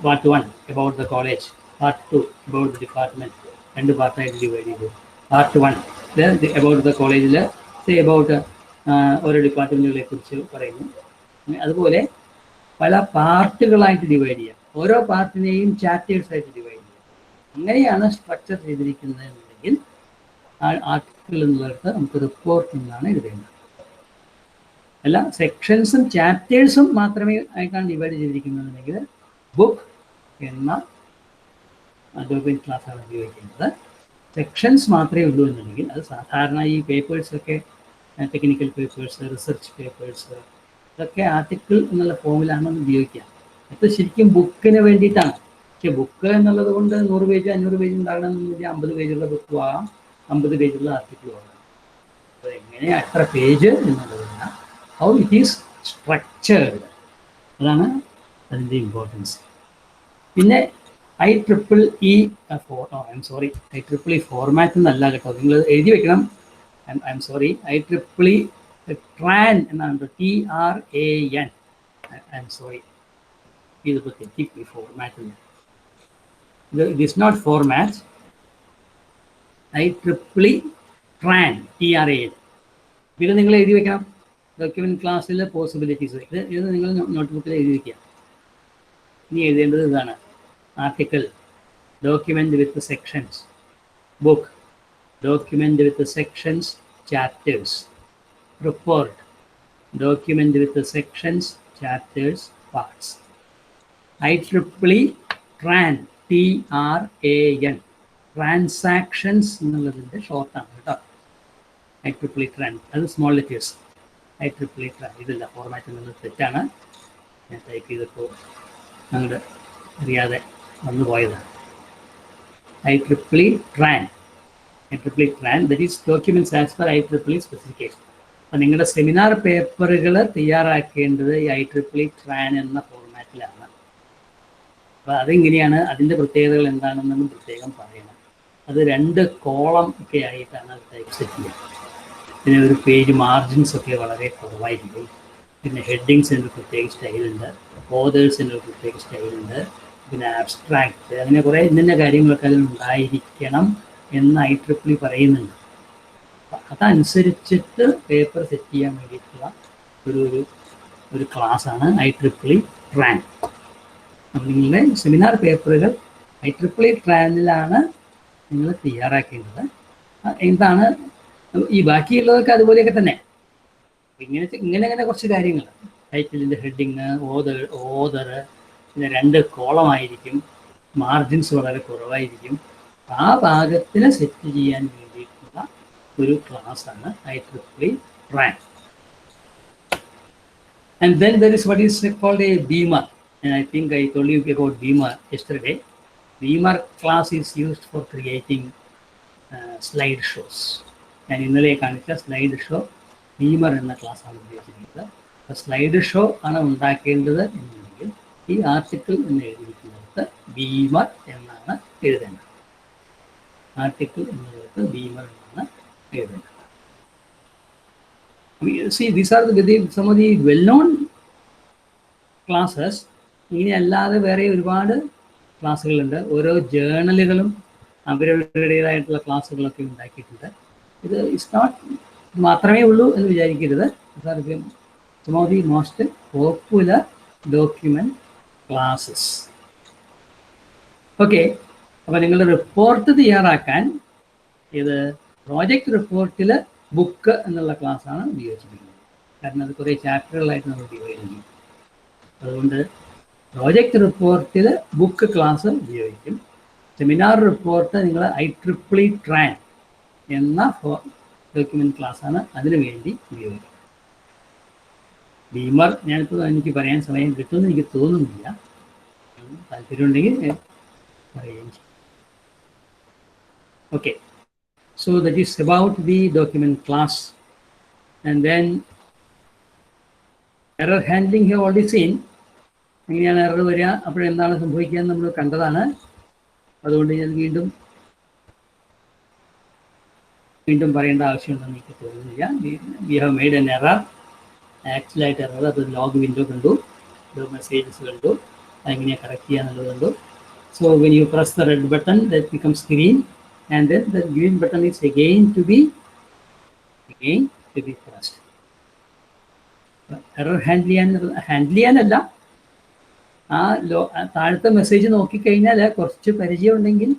part 1 about the college, part 2 about the department, 2 പാർട്ടായിട്ട് ഡിവൈഡ് ചെയ്തു. പാർട്ട് 1 അബൌട്ട് ദ കോളേജിൽ അബൌട്ട് ഓരോ ഡിപ്പാർട്ട്മെൻറ്റുകളെ കുറിച്ച് പറയുന്നു. അതുപോലെ പല പാർട്ടുകളായിട്ട് ഡിവൈഡ് ചെയ്യാം, ഓരോ പാർട്ടിനെയും ചാപ്റ്റേഴ്സ് ആയിട്ട് ഡിവൈഡ് ചെയ്യാം. അങ്ങനെയാണ് സ്ട്രക്ചർ ചെയ്തിരിക്കുന്നത് എന്നുണ്ടെങ്കിൽ ആ ആർട്ടിക്കിൾ എന്നുള്ളത് നമുക്ക് റിപ്പോർട്ട് എന്നാണ് എഴുതേണ്ടത്. അല്ല സെക്ഷൻസും ചാപ്റ്റേഴ്സും മാത്രമേ ആയിട്ടാണ് ഡിവൈഡ് ചെയ്തിരിക്കുന്നതെങ്കിൽ ബുക്ക് എന്ന ഡോക്യുമെന്റ് ക്ലാസ്സാണ് ഉപയോഗിക്കുന്നത്. സെക്ഷൻസ് മാത്രമേ ഉള്ളൂ എന്നുണ്ടെങ്കിൽ അത് സാധാരണ ഈ പേപ്പേഴ്സൊക്കെ ടെക്നിക്കൽ പേപ്പേഴ്സ്, റിസർച്ച് പേപ്പേഴ്സ്, ഇതൊക്കെ ആർട്ടിക്കിൾ എന്നുള്ള ഫോമിലാണ് ഉപയോഗിക്കുക. അത് ശരിക്കും ബുക്കിന് വേണ്ടിയിട്ടാണ്. പക്ഷെ ബുക്ക് എന്നുള്ളത് കൊണ്ട് 100 പേജ് 500 പേജ് ഉണ്ടാകണമെന്നില്ല. 50 പേജുള്ള ബുക്ക് ആകാം, 50 പേജുള്ള ആർട്ടിക്കിൾ ആകാം. അപ്പോൾ എങ്ങനെ എത്ര പേജ് എന്നുള്ളതല്ല, ഹൗ ഇറ്റ് ഈസ് സ്ട്രക്ചേർഡ്, അതാണ് അതിൻ്റെ ഇമ്പോർട്ടൻസ്. പിന്നെ IEEE ഫോർമാറ്റ് എന്നല്ല കേട്ടോ, നിങ്ങൾ എഴുതി വെക്കണം. IEEE TRAN എന്നാണ്, TRAN. ഇതിപ്പോൾ തെറ്റിപ്പോയി format. It is not format. IEEE TRAN, TRAN. ഇത് നിങ്ങൾ എഴുതി വെക്കണം. ഡോക്യുമെന്റ് ക്ലാസ്സിലെ പോസിബിലിറ്റീസ് ഇത് നിങ്ങൾ നോട്ട്ബുക്കിൽ എഴുതി വയ്ക്കുക. ഇനി എഴുതേണ്ടത് ഇതാണ്: article, document with sections; book, document with sections, chapters; report, document with sections, chapters, parts. IEEE TRAN, TRAN, transactions എന്നുള്ളതിൻ്റെ ഷോർട്ടാണ് കേട്ടോ. IEEE TRAN, അത് സ്മോൾ ലെറ്റേഴ്സ്. IEEE TRAN ഇതല്ല, ഫോർമാറ്റ് എന്നുള്ളത് തെറ്റാണ്. ഞാൻ ടൈപ്പ് ചെയ്തപ്പോൾ ഞങ്ങളുടെ അറിയാതെ വന്നു പോയതാണ്. IEEE TRAN, that is documents as per IEEE specification. അപ്പം നിങ്ങളുടെ സെമിനാർ പേപ്പറുകൾ തയ്യാറാക്കേണ്ടത് ഈ IEEE TRAN എന്ന ഫോർമാറ്റിലാണ്. അപ്പോൾ അതെങ്ങനെയാണ്, അതിൻ്റെ പ്രത്യേകതകൾ എന്താണെന്നും പ്രത്യേകം പറയണം. അത് 2 കോളം ഒക്കെ ആയിട്ടാണ് അത് ടൈപ്പ് സെറ്റ് ചെയ്യുക. പിന്നെ ഒരു പേജ് മാർജിൻസ് ഒക്കെ വളരെ കുറവായിരിക്കും. പിന്നെ ഹെഡിങ്സിൻ്റെ ഒരു പ്രത്യേക സ്റ്റൈലുണ്ട്, ഓതേഴ്സിൻ്റെ ഒരു പ്രത്യേക സ്റ്റൈലുണ്ട്, പിന്നെ ആബ്സ്ട്രാക്റ്റ്, അങ്ങനെ കുറേ ഇന്ന കാര്യങ്ങളൊക്കെ അതിലുണ്ടായിരിക്കണം എന്ന് IEEE പറയുന്നുണ്ട്. അതനുസരിച്ചിട്ട് പേപ്പർ സെറ്റ് ചെയ്യാൻ വേണ്ടിയിട്ടുള്ള ഒരു ക്ലാസ്സാണ് IEEE TRAN. നിങ്ങളുടെ സെമിനാർ പേപ്പറുകൾ IEEE TRANിലാണ് നിങ്ങൾ തയ്യാറാക്കേണ്ടത്. എന്താണ് ഈ ബാക്കിയുള്ളതൊക്കെ അതുപോലെയൊക്കെ തന്നെ. ഇങ്ങനെ കുറച്ച് കാര്യങ്ങൾ, ടൈറ്റിലിൻ്റെ ഹെഡിങ്, ഓതർ, പിന്നെ 2 കോളമായിരിക്കും, മാർജിൻസ് വളരെ കുറവായിരിക്കും. ആ ഭാഗത്തിന് സെറ്റ് ചെയ്യാൻ വേണ്ടിയിട്ടുള്ള ഒരു ക്ലാസ്സാണ് IEEE TRAN. And then there is what is called a beamer, and I think I told you about beamer yesterday. Beamer class is used for creating slide shows. ഞാൻ ഇന്നലെ കാണിച്ച സ്ലൈഡ് ഷോ ബീമർ എന്ന ക്ലാസ്സാണ് ഉപയോഗിച്ചിരിക്കുന്നത്. അപ്പോൾ സ്ലൈഡ് ഷോ ആണ് ഉണ്ടാക്കേണ്ടത് എന്നുണ്ടെങ്കിൽ ഈ ആർട്ടിക്കിൾ എന്ന് എഴുതിയിരിക്കുന്നത് ബീമർ എന്നാണ് എഴുതേണ്ടത്. ആർട്ടിക്കിൾ എന്നുള്ളത് ബീമർ എന്നാണ് എഴുതേണ്ടത്. See, these are some of the well-known classes. ഇങ്ങനെ അല്ലാതെ വേറെ ഒരുപാട് ക്ലാസ്സുകളുണ്ട്. ഓരോ ജേർണലുകളും അവരുടേതായിട്ടുള്ള ക്ലാസ്സുകളൊക്കെ ഉണ്ടാക്കിയിട്ടുണ്ട്. ഇത് ഇറ്റ്സ് നോട്ട് മാത്രമേ ഉള്ളൂ എന്ന് വിചാരിക്കരുത്. Some of the most popular document classes. Okay, അപ്പോൾ നിങ്ങളുടെ റിപ്പോർട്ട് തയ്യാറാക്കാൻ ഇത് പ്രോജക്റ്റ് റിപ്പോർട്ടിൽ ബുക്ക് എന്നുള്ള ക്ലാസ്സാണ് ഉപയോഗിച്ചിരിക്കുന്നത്. കാരണം അത് കുറേ ചാപ്റ്ററുകളായിട്ട് നമ്മൾ ഡിവൈഡ് ചെയ്യും. അതുകൊണ്ട് പ്രോജക്റ്റ് റിപ്പോർട്ടിൽ ബുക്ക് ക്ലാസ് ഉപയോഗിക്കും. സെമിനാർ റിപ്പോർട്ട് നിങ്ങൾ IEEE TRAN എന്ന ഡോക്യുമെന്റ് ക്ലാസ്സാണ് അതിനു വേണ്ടി ഉപയോഗിക്കുന്നത്. ബീമർ ഞാനിപ്പോൾ എനിക്ക് പറയാൻ സമയം കിട്ടുമെന്ന് എനിക്ക് തോന്നുന്നില്ല. താല്പര്യമുണ്ടെങ്കിൽ പറയുകയും ചെയ്യും. Okay, so that is about the document class. And then error handling you have already seen. എങ്ങനെയാണ് എറർ വരിക, അപ്പോഴെന്താണ് സംഭവിക്കുക എന്ന് നമ്മൾ കണ്ടതാണ്. അതുകൊണ്ട് ഞാൻ വീണ്ടും പറയേണ്ട ആവശ്യമുണ്ടെന്ന് എനിക്ക് തോന്നുന്നില്ല. We have made an error, ആക്ച്വലായിട്ട് എറർ. അത് ലോഗ് വിൻഡോ കണ്ടു, മെസ്സേജസ് കണ്ടു, അതെങ്ങനെയാണ് കറക്റ്റ് ചെയ്യുക എന്നുള്ളത് കണ്ടു. So when you press the red button that becomes green, and then the green button is again to be pressed. Error handle ചെയ്യാനല്ല, ആ താഴത്തെ മെസ്സേജ് നോക്കിക്കഴിഞ്ഞാൽ കുറച്ച് പരിചയം ഉണ്ടെങ്കിൽ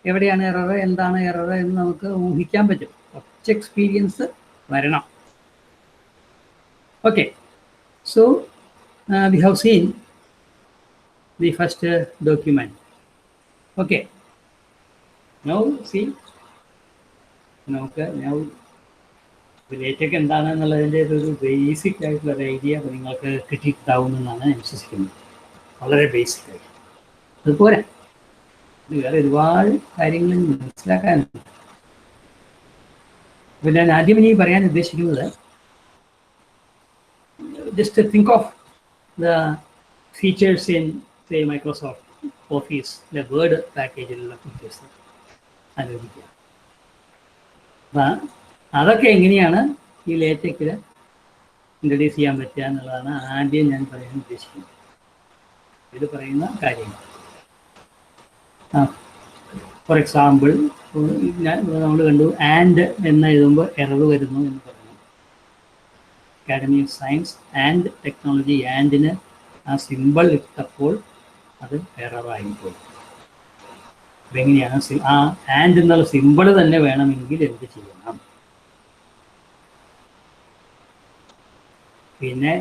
എവിടെയാണ് എറർ, എന്താണ് എറർ എന്ന് നമുക്ക് ഊഹിക്കാൻ പറ്റും. കുറച്ച് എക്സ്പീരിയൻസ് വരണം. Okay, so we have seen the first document. Okay, now see, നമുക്ക് ലേറ്റക്ക് എന്താണെന്നുള്ളതിൻ്റെ ഒരു ബേസിക് ആയിട്ടുള്ള ഒരു ഐഡിയ നിങ്ങൾക്ക് കിട്ടിയിട്ടുണ്ടാവുമെന്നാണ് ഞാൻ വിശ്വസിക്കുന്നത്. വളരെ ബേസിക് ആയിട്ട് അതുപോലെ ഇത് വേറെ ഒരുപാട് കാര്യങ്ങൾ മനസ്സിലാക്കാനുണ്ട്. അപ്പോൾ ഞാൻ ആദ്യം ഇനി പറയാൻ ഉദ്ദേശിക്കുന്നത്, just think of the features in say Microsoft ഓഫീസിലെ വേർഡ് പാക്കേജിലുള്ള ഫീച്ചേഴ്സ് ആലോചിക്കുക. അപ്പം അതൊക്കെ എങ്ങനെയാണ് ഈ ലേറ്റക്കിൽ ഇൻട്രൊഡ്യൂസ് ചെയ്യാൻ പറ്റുക എന്നുള്ളതാണ് ആദ്യം ഞാൻ പറയാൻ ഉദ്ദേശിക്കുന്നത്. ഇത് പറയുന്ന കാര്യങ്ങൾ, ഫോർ എക്സാമ്പിൾ നമ്മൾ കണ്ടു ആൻഡ് എന്ന് എഴുതുമ്പോൾ എറർ വരുന്നു എന്ന് പറഞ്ഞു. Academy of science and technology, ആൻഡിന് ആ സിമ്പിൾ ഇട്ടപ്പോൾ അത് എററായിപ്പോയി. അപ്പം എങ്ങനെയാണ് ആ ആൻഡ് എന്നുള്ള സിമ്പിൾ തന്നെ വേണമെങ്കിൽ എന്ത് ചെയ്യണം? പിന്നെ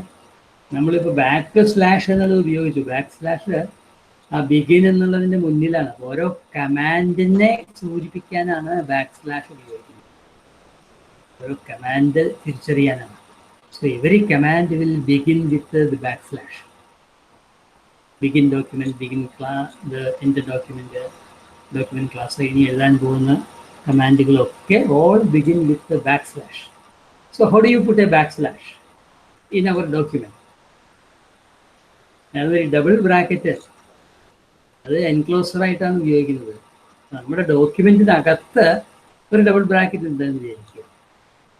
നമ്മളിപ്പോൾ ബാക്ക് സ്ലാഷ് എന്നുള്ളത് ഉപയോഗിച്ചു. ബാക്ക് സ്ലാഷ് ആ ബിഗിൻ എന്നുള്ളതിൻ്റെ മുന്നിലാണ്. ഓരോ കമാൻഡിനെ സൂചിപ്പിക്കാനാണ് ബാക്ക് സ്ലാഷ് ഉപയോഗിക്കുന്നത്. ഓരോ കമാൻഡ് തിരിച്ചറിയാനാണ്. So every command will begin with the backslash. Begin document, begin എൻ്റെ ഡോക്യുമെൻറ്റ് ക്ലാസ്, ഇനി എഴുതാൻ പോകുന്ന കമാൻഡുകളൊക്കെ all begin with backslash. So how do you put a backslash in our document? അതൊരു ഡബിൾ ബ്രാക്കറ്റ്, അത് എൻക്ലോസർ ആയിട്ടാണ് ഉപയോഗിക്കുന്നത്. നമ്മുടെ ഡോക്യുമെൻറ്റിനകത്ത് ഒരു ഡബിൾ ബ്രാക്കറ്റ് ഉണ്ടെന്ന് വിചാരിക്കുക.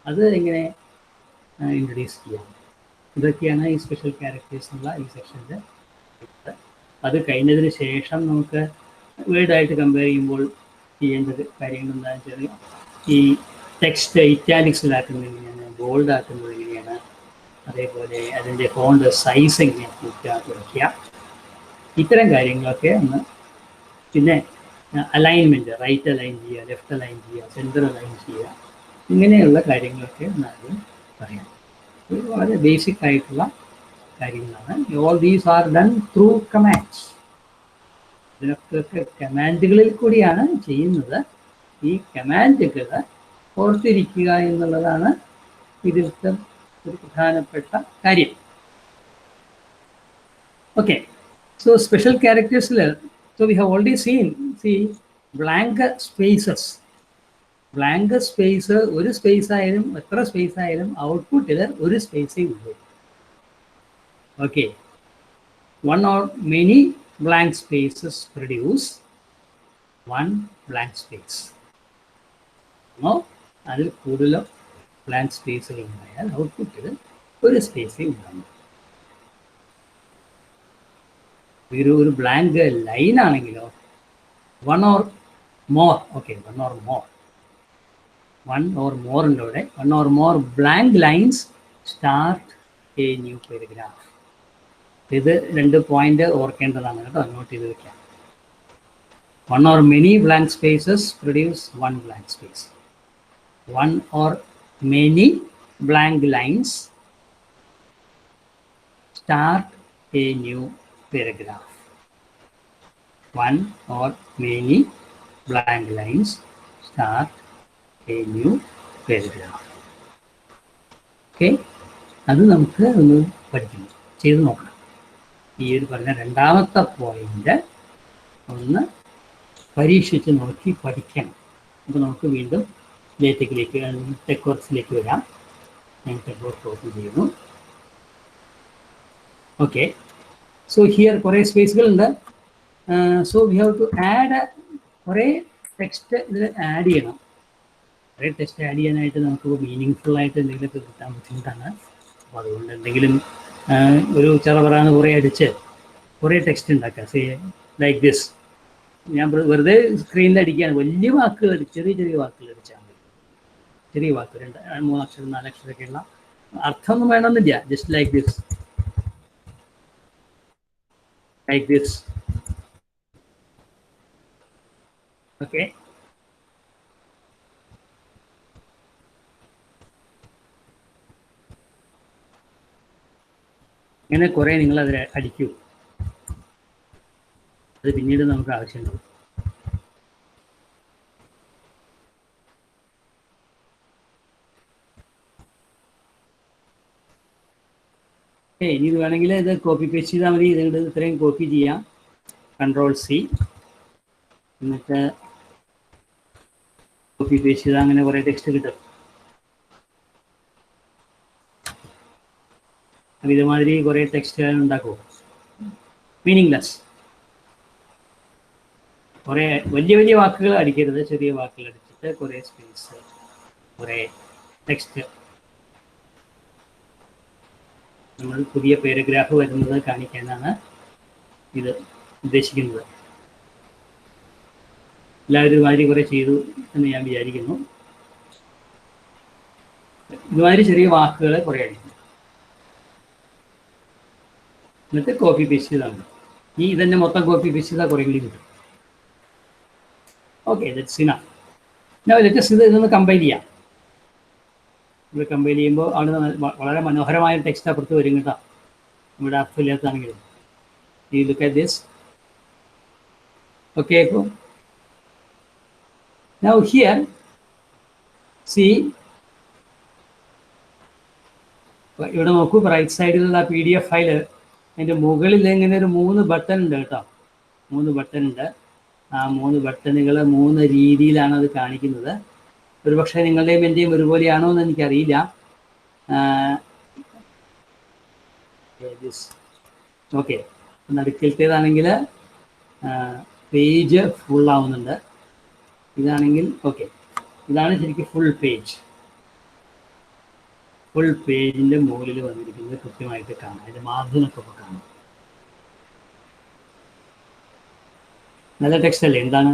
അത് എങ്ങനെ ഇൻട്രൊഡ്യൂസ് ചെയ്യാം? ഇതൊക്കെയാണ് ഈ സ്പെഷ്യൽ ക്യാരക്ടേഴ്സ് എന്നുള്ള ഈ സെക്ഷൻ്റെ. അത് കഴിഞ്ഞതിന് ശേഷം നമുക്ക് വേർഡായിട്ട് കമ്പയർ ചെയ്യുമ്പോൾ ചെയ്യേണ്ടത് കാര്യങ്ങൾ എന്താണെന്ന് വെച്ചാൽ, ഈ ടെക്സ്റ്റ് ഇറ്റാലിക്സിലാക്കുന്നത് എങ്ങനെയാണ്, ബോൾഡ് ആക്കുന്നത് എങ്ങനെയാണ്, അതേപോലെ അതിൻ്റെ ഫോണ്ട് സൈസ് എങ്ങനെ കൂട്ടുക, കുറയ്ക്കുക, ഇത്തരം കാര്യങ്ങളൊക്കെ ഒന്ന്. പിന്നെ അലൈൻമെൻറ്റ്, റൈറ്റ് അലൈൻ ചെയ്യുക, ലെഫ്റ്റ് അലൈൻ ചെയ്യുക, സെൻറ്റർ അലൈൻ ചെയ്യുക, ഇങ്ങനെയുള്ള കാര്യങ്ങളൊക്കെ എന്നാലും പറയാം. ഇത് വളരെ ബേസിക് ആയിട്ടുള്ള കാര്യങ്ങളാണ്. All these are done through commands. ഇതിനൊക്കെ കമാൻഡുകളിൽ കൂടിയാണ് ചെയ്യുന്നത്. ഈ കമാൻഡുകൾ ഓർത്തിരിക്കുക എന്നുള്ളതാണ് ഇതിലത്തെ ഒരു പ്രധാനപ്പെട്ട കാര്യം. ഓക്കെ, സോ സ്പെഷ്യൽ ക്യാരക്ടേഴ്സിൽ so we have already seen blank spaces. Blank space, ഒരു സ്പേസ് ആയാലും എത്ര സ്പേസ് ആയാലും ഔട്ട്പുട്ടിൽ ഒരു സ്പേസേ ഉള്ളൂ. Okay, one or many blank spaces produce one blank space. അതിൽ കൂടുതലോ ബ്ലാങ്ക് സ്പേസുകൾ ഉണ്ടായാൽ ഔട്ട്പുട്ടിൽ ഒരു സ്പേസേ ഉണ്ടാകും. ഒരു ബ്ലാങ്ക് ലൈൻ ആണെങ്കിലോ one or more, okay, one or മോറിൻ്റെ കൂടെ one or more blank lines start a new paragraph. ഇത് 2 പോയിന്റ് ഓർക്കേണ്ടതാണ് കേട്ടോ, നോട്ട് ചെയ്ത് വെക്കാം. One or many blank spaces produce one blank space. One or many blank lines start a new paragraph. One or many blank lines start a new paragraph. Okay, അത് നമുക്ക് ഒന്ന് പഠിക്കണം, ചെയ്ത് നോക്കണം. ഈ ഒരു പറഞ്ഞ രണ്ടാമത്തെ പോയിന്റ് ഒന്ന് പരീക്ഷിച്ച് നോക്കി പഠിക്കണം. അപ്പോൾ നമുക്ക് വീണ്ടും ലേറ്റക്കിലേക്ക്, ടെക്വർക്സിലേക്ക് വരാം. ഞാൻ ടെക്വർക്ക് ഓപ്പൺ ചെയ്യുന്നു. ഓക്കെ, സോ ഹിയർ കുറേ സ്പേസുകളുണ്ട്. So we have to add കുറേ ടെക്സ്റ്റ് ഇതിൽ ആഡ് ചെയ്യണം. കുറേ ടെക്സ്റ്റ് ആഡ് ചെയ്യാനായിട്ട് നമുക്ക് മീനിങ് ഫുള്ളായിട്ട് എന്തെങ്കിലുമൊക്കെ കിട്ടാൻ ബുദ്ധിമുട്ടാണ്. അപ്പോൾ അതുകൊണ്ട് എന്തെങ്കിലും ഒരു ചറപറാന്ന് കുറേ അടിച്ച് കുറേ ടെക്സ്റ്റ് ഉണ്ടാക്കുക. സേ ലൈക്ക് ദിസ്, ഞാൻ വെറുതെ സ്ക്രീനിൽ അടിക്കുകയാണ്. വലിയ വാക്കുകൾ, ചെറിയ ചെറിയ വാക്കുകൾ അടിച്ചാൽ മതി. ചെറിയ വാക്കുകൾ 2, 3 അക്ഷരം 4 അക്ഷരമൊക്കെയുള്ള അർത്ഥമൊന്നും വേണമെന്നില്ല. Just like this, like this. Okay, ഇങ്ങനെ കുറേ നിങ്ങൾ അതിൽ അടിക്കൂ. അത് പിന്നീട് നമുക്ക് ആവശ്യമുണ്ടാവും. ഇനി ഇത് വേണമെങ്കിൽ ഇത് കോപ്പി പേസ്റ്റ് ചെയ്താൽ മതി. ഇതുകൊണ്ട് ഇത്രയും കോപ്പി ചെയ്യാം. Ctrl+C, എന്നിട്ട് കോപ്പി പേസ്റ്റ് ചെയ്താൽ അങ്ങനെ കുറേ ടെക്സ്റ്റ് കിട്ടും. അപ്പം ഇതുമാതിരി കുറേ ടെക്സ്റ്റ് ഉണ്ടാക്കുമോ? മീനിങ്ലെസ്. കുറേ വലിയ വലിയ വാക്കുകൾ അടിക്കരുത്, ചെറിയ വാക്കുകൾ അടിച്ചിട്ട് കുറേ സ്പേസ്, കുറേ ടെക്സ്റ്റ്. നമ്മൾ പുതിയ പാരഗ്രാഫ് വരുന്നത് കാണിക്കാനാണ് ഇത് ഉദ്ദേശിക്കുന്നത്. എല്ലാവരും ഇതുമാതിരി കുറേ ചെയ്തു എന്ന് ഞാൻ വിചാരിക്കുന്നു. ഇതുമാതിരി ചെറിയ വാക്കുകൾ കുറേ അടിക്കും, എന്നിട്ട് കോപ്പി പേസ്റ്റ് ചെയ്താൽ മതി. ഈ ഇതന്നെ മൊത്തം കോപ്പി പേസ്റ്റ് ചെയ്താൽ കുറേ കൂടി കിട്ടും. Okay, that's enough. Now let us ഇതൊന്ന് കമ്പൈൽ ചെയ്യാം. ഇത് കമ്പൈൽ ചെയ്യുമ്പോൾ അവിടെ വളരെ മനോഹരമായ ടെക്സ്റ്റ് അപ്പുറത്ത് വരും കേട്ടോ. ഇവിടെ അർത്ഥമില്ലാത്തതാണെങ്കിലും. ഈ look at this. Okay, now here C, ഇവിടെ നോക്കൂ, റൈറ്റ് സൈഡിലുള്ള PDF ഫയൽ, അതിൻ്റെ മുകളിൽ ഇങ്ങനെ ഒരു 3 ബട്ടൺ ഉണ്ട് കേട്ടോ. 3 ബട്ടൺ ഉണ്ട്. ആ 3 ബട്ടണുകൾ 3 രീതിയിലാണ് അത് കാണിക്കുന്നത്. ഒരുപക്ഷെ നിങ്ങളുടെയും എൻ്റെയും ഒരുപോലെയാണോ എന്ന് എനിക്കറിയില്ല. ഓക്കെ, നടുക്കലത്തേതാണെങ്കിൽ പേജ് ഫുള്ളാവുന്നുണ്ട്. ഇതാണെങ്കിൽ ഓക്കെ, ഇതാണ് ശരിക്കും ഫുൾ പേജ്. ഫുൾ പേജിൻ്റെ മുകളിൽ വന്നിരിക്കുന്നത് കൃത്യമായിട്ട് കാണാം. അതിൻ്റെ മാർജിനൊക്കെ ഇപ്പോൾ കാണാം. നല്ല ടെക്സ്റ്റ് അല്ലേ? എന്താണ്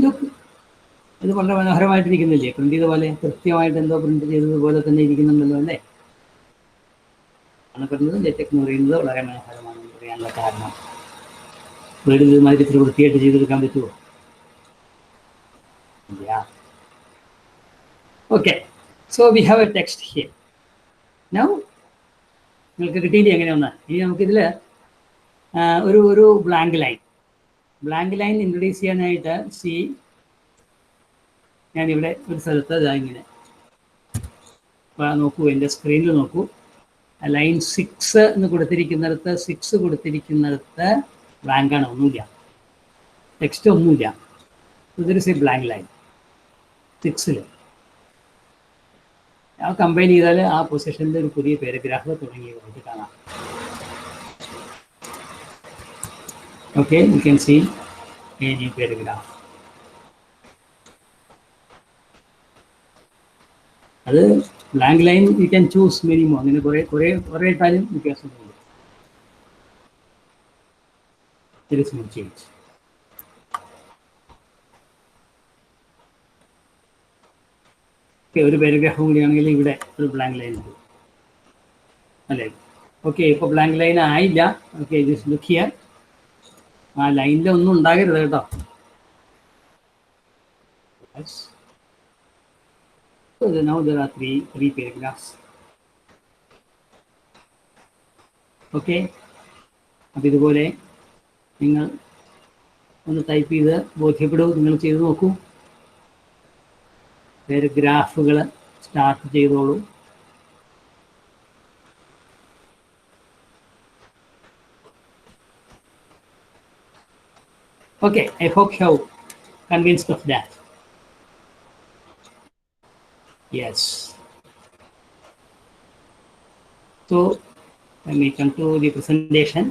ലുക്ക്, ഇത് വളരെ മനോഹരമായിട്ടിരിക്കുന്നില്ലേ? പ്രിന്റ് ചെയ്ത പോലെ, കൃത്യമായിട്ട് എന്തോ പ്രിന്റ് ചെയ്തതുപോലെ തന്നെ ഇരിക്കുന്നുണ്ടല്ലോ അല്ലേ? ആണ് പറഞ്ഞത്. ലേറ്റക്സ് എന്ന് പറയുന്നത് വളരെ മനോഹരമാണെന്ന് പറയാനുള്ള കാരണം വീട് ഇതുമാതിരി ഇത്തിരി വൃത്തിയായിട്ട് ചെയ്തെടുക്കാൻ പറ്റുമോ? ഇല്ല. Okay, so we have A text here. Now നിങ്ങൾക്ക് കിട്ടിയില്ല എങ്ങനെയൊന്ന്. ഇനി നമുക്കിതിൽ ഒരു ബ്ലാങ്ക് ലൈൻ ഇൻട്രൊഡ്യൂസ് ചെയ്യാനായിട്ട് ഞാനിവിടെ ഒരു സ്ഥലത്ത് ഇങ്ങനെ നോക്കൂ, എൻ്റെ സ്ക്രീനിൽ നോക്കൂ. ലൈൻ 6 എന്ന് കൊടുത്തിരിക്കുന്നിടത്ത് 6 കൊടുത്തിരിക്കുന്നിടത്ത് ബ്ലാങ്കാണ്, ഒന്നുമില്ല, ടെക്സ്റ്റ് ഒന്നുമില്ല. ഇതൊരു ബ്ലാങ്ക് ലൈൻ 6-ൽ. ആ കമ്പൈൻ ചെയ്താൽ ആ പൊസിഷനിൽ ഒരു പുതിയ പാരഗ്രാഫ് തുടങ്ങിയതായിട്ട് കാണാം. Okay, you can see a new paragraph. അത് blank line you can choose minimum. അങ്ങനെ കുറേ ഇട്ടാലും വ്യത്യാസമുണ്ട്. There is no change. Okay, ഒരു പാരഗ്രാഫ് കൂടിയാണെങ്കിൽ ഇവിടെ ഒരു ബ്ലാങ്ക് ലൈൻ ഉണ്ട് അല്ലേ? ഓക്കെ, ഇപ്പോൾ ബ്ലാങ്ക് ലൈൻ ആയില്ല. Okay, just look here. ആ ലൈനിൽ ഒന്നും ഉണ്ടാകരുത് കേട്ടോ. So now there are three paragraphs. Okay, അപ്പം ഇതുപോലെ നിങ്ങൾ ഒന്ന് ടൈപ്പ് ചെയ്ത് ബോധ്യപ്പെടൂ. നിങ്ങൾ ചെയ്ത് നോക്കൂ. പാരഗ്രാഫുകൾ സ്റ്റാർട്ട് ചെയ്തോളൂ. Okay, I hope you are convinced of that. Yes. So let me come to the presentation.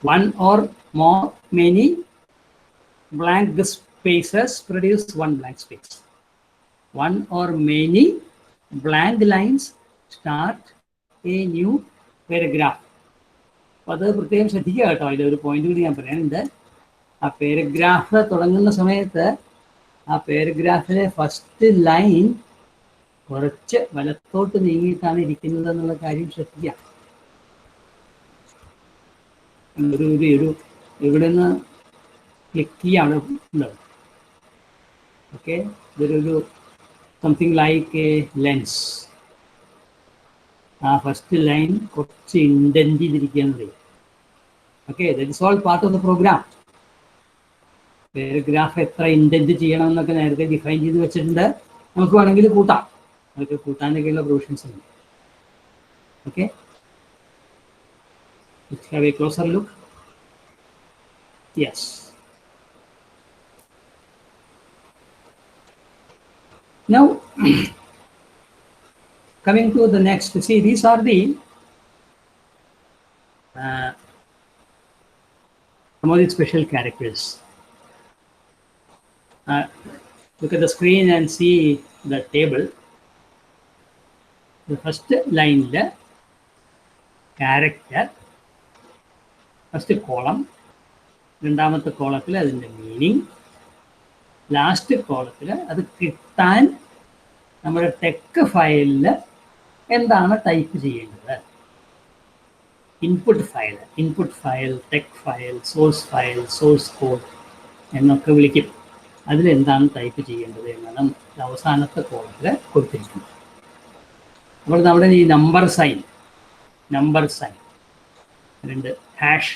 One or many blank spaces produce one blank space. One or many blank lines start a new paragraph. അപ്പോൾ അത് പ്രത്യേകം ശ്രദ്ധിക്കുക കേട്ടോ. അതിലൊരു പോയിന്റ് കൂടി ഞാൻ പറയാനുണ്ട്. ആ പാരഗ്രാഫ് തുടങ്ങുന്ന സമയത്ത് ആ പാരഗ്രാഫിലെ ഫസ്റ്റ് ലൈൻ കുറച്ച് വലത്തോട്ട് നീങ്ങിയിട്ടാണ് ഇരിക്കുന്നത് എന്നുള്ള കാര്യം ശ്രദ്ധിക്കുക. ഒരു ഇവിടെ നിന്ന് ക്ലിക്ക് ചെയ്യാണ് ഉണ്ടാവും. ഓക്കെ, ഇതൊരു സംതിങ് ലൈക്ക് എ ലെൻസ്. ആ ഫസ്റ്റ് ലൈൻ കുറച്ച് ഇൻഡന്റ് ചെയ്തിരിക്കുന്നത്. Okay, that is all part of the program. Paragraph എത്ര ഇൻഡന്റ് ചെയ്യണം എന്നൊക്കെ നേരത്തെ ഡിഫൈൻ ചെയ്ത് വെച്ചിട്ടുണ്ട്. നമുക്ക് വേണമെങ്കിൽ കൂട്ടാം. അതൊക്കെ കൂട്ടാനൊക്കെയുള്ള പ്രൊവിഷൻസ് ഉണ്ട്. Okay, have A closer look. Yes, now coming to the next, see these are the some of the special characters. Look at the screen and see the table. The first line, the character, first column, രണ്ടാമത്തെ കോളത്തിൽ അതിൻ്റെ മീനിങ്, ലാസ്റ്റ് കോളത്തിൽ അത് കിട്ടാൻ നമ്മുടെ ടെക്ക് ഫയലിൽ എന്താണ് ടൈപ്പ് ചെയ്യേണ്ടത്. Input file, tech file, source code എന്നൊക്കെ വിളിക്കും. അതിലെന്താണ് ടൈപ്പ് ചെയ്യേണ്ടത് എന്നാണ് അവസാനത്തെ കോളത്തിൽ കൊടുത്തിരിക്കുന്നത്. അപ്പോൾ നമ്മുടെ ഈ നമ്പർ സൈൻ രണ്ട് ഹാഷ്,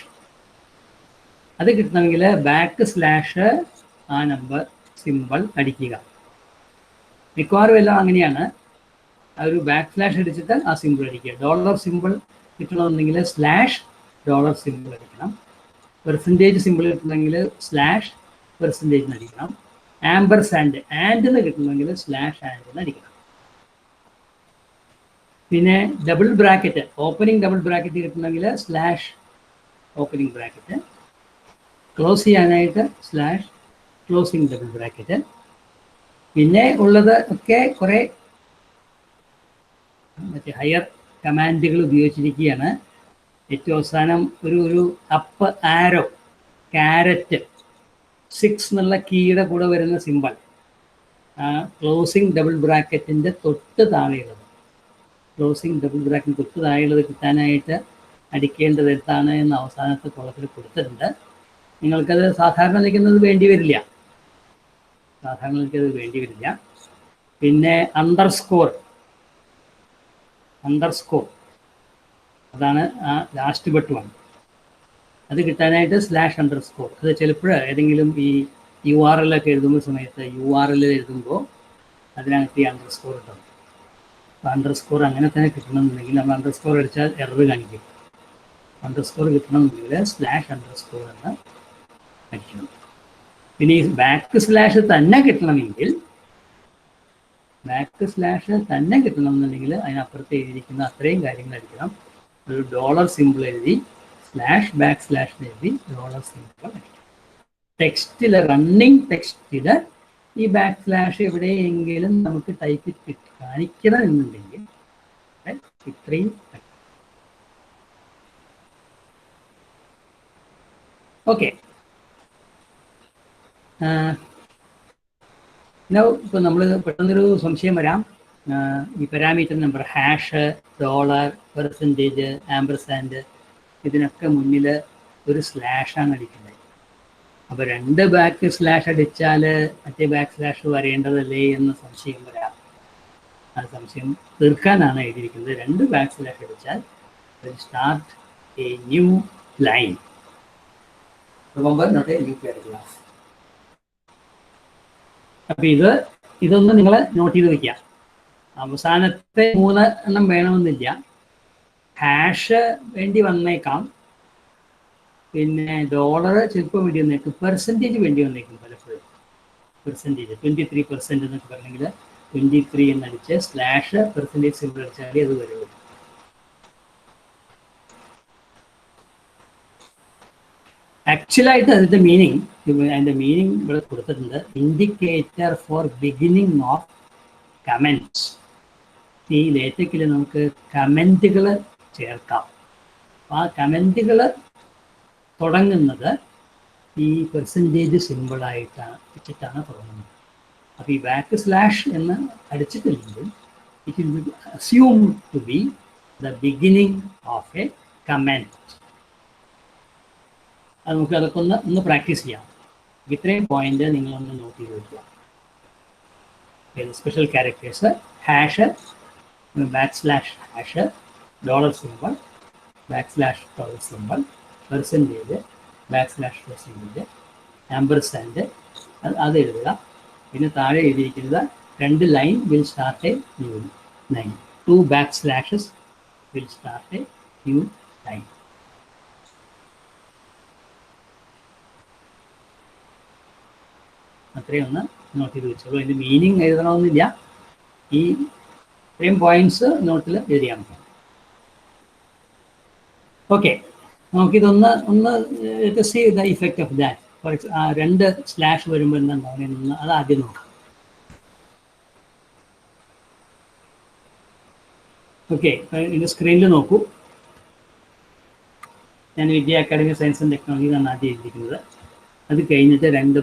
അത് കിട്ടണമെങ്കിൽ / ആ നമ്പർ സിമ്പിൾ അടിക്കുക. മിക്കവാറും എല്ലാം അങ്ങനെയാണ്. ഒരു / അടിച്ചിട്ട് ആ സിമ്പിൾ അടിക്കുക. ഡോളർ സിമ്പിൾ കിട്ടണമെന്നുണ്ടെങ്കിൽ $$ സിമ്പിൾ അടിക്കണം. പെർസെൻറ്റേജ് സിമ്പിൾ കിട്ടണമെങ്കിൽ %% അടിക്കണം. ആംബർസാൻഡ് എന്ന് കിട്ടണമെങ്കിൽ /and അടിക്കണം. പിന്നെ double bracket, opening double bracket കിട്ടണമെങ്കിൽ ഓപ്പണിംഗ് ബ്രാക്കറ്റ്, ക്ലോസ് ചെയ്യാനായിട്ട് ക്ലോസിംഗ് ഡബിൾ ബ്രാക്കറ്റ്. പിന്നെ ഉള്ളത് ഒക്കെ കുറേ മറ്റേ ഹയർ കമാൻഡുകൾ ഉപയോഗിച്ചിരിക്കുകയാണ്. ഏറ്റവും അവസാനം ഒരു അപ്പ് ആരോ, ക്യാരറ്റ്, 6 എന്നുള്ള കീയുടെ കൂടെ വരുന്ന സിമ്പിൾ ക്ലോസിംഗ് ഡബിൾ ബ്രാക്കറ്റിൻ്റെ തൊട്ട് താഴെയുള്ളത്, കിട്ടാനായിട്ട് അടിക്കേണ്ടത് എന്താണ് എന്ന് അവസാനത്തെ കോളത്തിൽ കൊടുത്തിട്ടുണ്ട്. നിങ്ങൾക്കത് സാധാരണ നിൽക്കുന്നത് വേണ്ടി വരില്ല. പിന്നെ അണ്ടർസ്കോർ അതാണ് ആ ലാസ്റ്റ് ബട്ടൺ. അത് കിട്ടാനായിട്ട് /_ അത് ചിലപ്പോൾ ഏതെങ്കിലും ഈ URL ഒക്കെ എഴുതുമ്പോൾ സമയത്ത് URL എഴുതുമ്പോൾ അതിനകത്ത് ഈ അണ്ടർസ്കോർ ഉണ്ടാവും. അപ്പോൾ അണ്ടർസ്കോർ അങ്ങനെ തന്നെ കിട്ടണമെന്നുണ്ടെങ്കിൽ നമ്മൾ അണ്ടർസ്കോർ അടിച്ചാൽ എറർ കാണിക്കും. അണ്ടർസ്കോർ കിട്ടണമെന്നുണ്ടെങ്കിൽ /_ എന്ന് അടിക്കണം. പിന്നെ ഈ / തന്നെ കിട്ടണമെങ്കിൽ അതിനപ്പുറത്ത് എഴുതിയിരിക്കുന്ന അത്രയും കാര്യങ്ങൾ അടിക്കണം. ഒരു ഡോളർ സിമ്പിൾ എഴുതി // എഴുതി ഡോളർ സിമ്പിൾ അടിക്കണം. ടെക്സ്റ്റിൽ, റണ്ണിങ് ടെക്സ്റ്റിൽ ഈ / എവിടെയെങ്കിലും നമുക്ക് ടൈപ്പ് കാണിക്കണം എന്നുണ്ടെങ്കിൽ ഇത്രയും. ഓക്കെ, ഇപ്പോൾ നമ്മൾ പെട്ടെന്നൊരു സംശയം വരാം. ഈ പാരാമീറ്റർ നമ്പർ #, $, ആംബർസാൻഡ് ഇതിനൊക്കെ മുന്നിൽ ഒരു /ആണ് അടിക്കുന്നത്. അപ്പോൾ 2 / അടിച്ചാൽ മറ്റേ / വരേണ്ടതല്ലേ എന്ന് സംശയം വരാം. ആ സംശയം തീർക്കാനാണ് എഴുതിയിരിക്കുന്നത്. 2 / അടിച്ചാൽ start a new line. Remember, not a new paragraph. അപ്പം ഇതൊന്ന് നിങ്ങൾ നോട്ട് ചെയ്ത് വയ്ക്കുക. അവസാനത്തെ 3 എണ്ണം വേണമെന്നില്ല. ഹാഷ് വേണ്ടി വന്നേക്കാം, പിന്നെ ഡോളർ ചിലപ്പോൾ വേണ്ടി വന്നേക്കും, പെർസെൻറ്റേജ് വേണ്ടി വന്നേക്കും. പലപ്പോഴും പെർസെൻറ്റേജ് 23% എന്നൊക്കെ പറഞ്ഞെങ്കിൽ 23 എന്നടിച്ച് /% സിമ്പിൾ അടിച്ചാലേ അത് വരുള്ളൂ. ആക്ച്വലായിട്ട് അതിൻ്റെ മീനിങ് ഇവിടെ കൊടുത്തിട്ടുണ്ട്. Indicator for beginning of comments. ഈ ലേറ്റക്കിൽ നമുക്ക് കമൻറ്റുകൾ ചേർക്കാം. ആ കമൻറ്റുകൾ തുടങ്ങുന്നത് ഈ പെർസെൻറ്റേജ് സിമ്പിളായിട്ടാണ് വെച്ചിട്ടാണ് തുടങ്ങുന്നത്. അപ്പോൾ ഈ ബാക്ക് സ്ലാഷ് എന്ന് അടിച്ചിട്ടില്ലെങ്കിൽ it will be assume to be the beginning of a comment. അത് നമുക്ക് അതൊക്കെ ഒന്ന് പ്രാക്ടീസ് ചെയ്യാം. ഇത്രയും പോയിന്റ് നിങ്ങളൊന്ന് നോട്ട് ചെയ്ത് വയ്ക്കുക. Special characters, hash, backslash hash, dollar simple, backslash dollar simple, percentage, backslash percentage, ampersand, അത് എഴുതുക. പിന്നെ താഴെ എഴുതിയിരിക്കുന്നത് 2 line will start a new line, 2 backslashes will start a new line. അത്രയും ഒന്ന് നോട്ട് ചെയ്ത് വെച്ചോളൂ. അതിൻ്റെ മീനിങ് എഴുതണമെന്നില്ല, ഈ ഇത്രയും പോയിന്റ്സ് നോട്ടിൽ എഴുതിയാൽ മതി. ഓക്കെ, നമുക്കിതൊന്ന് see the effect of that. For 2 slash വരുമ്പോൾ എന്തുണ്ടാവുന്ന അത് ആദ്യം നോക്കാം. ഓക്കെ, ഇതിൻ്റെ സ്ക്രീനിൽ നോക്കൂ. ഞാൻ വിദ്യ അക്കാഡമിക് സയൻസ് ആൻഡ് ടെക്നോളജി എന്നാണ് ആദ്യം എഴുതിയിരിക്കുന്നത്. അത് കഴിഞ്ഞിട്ട് 2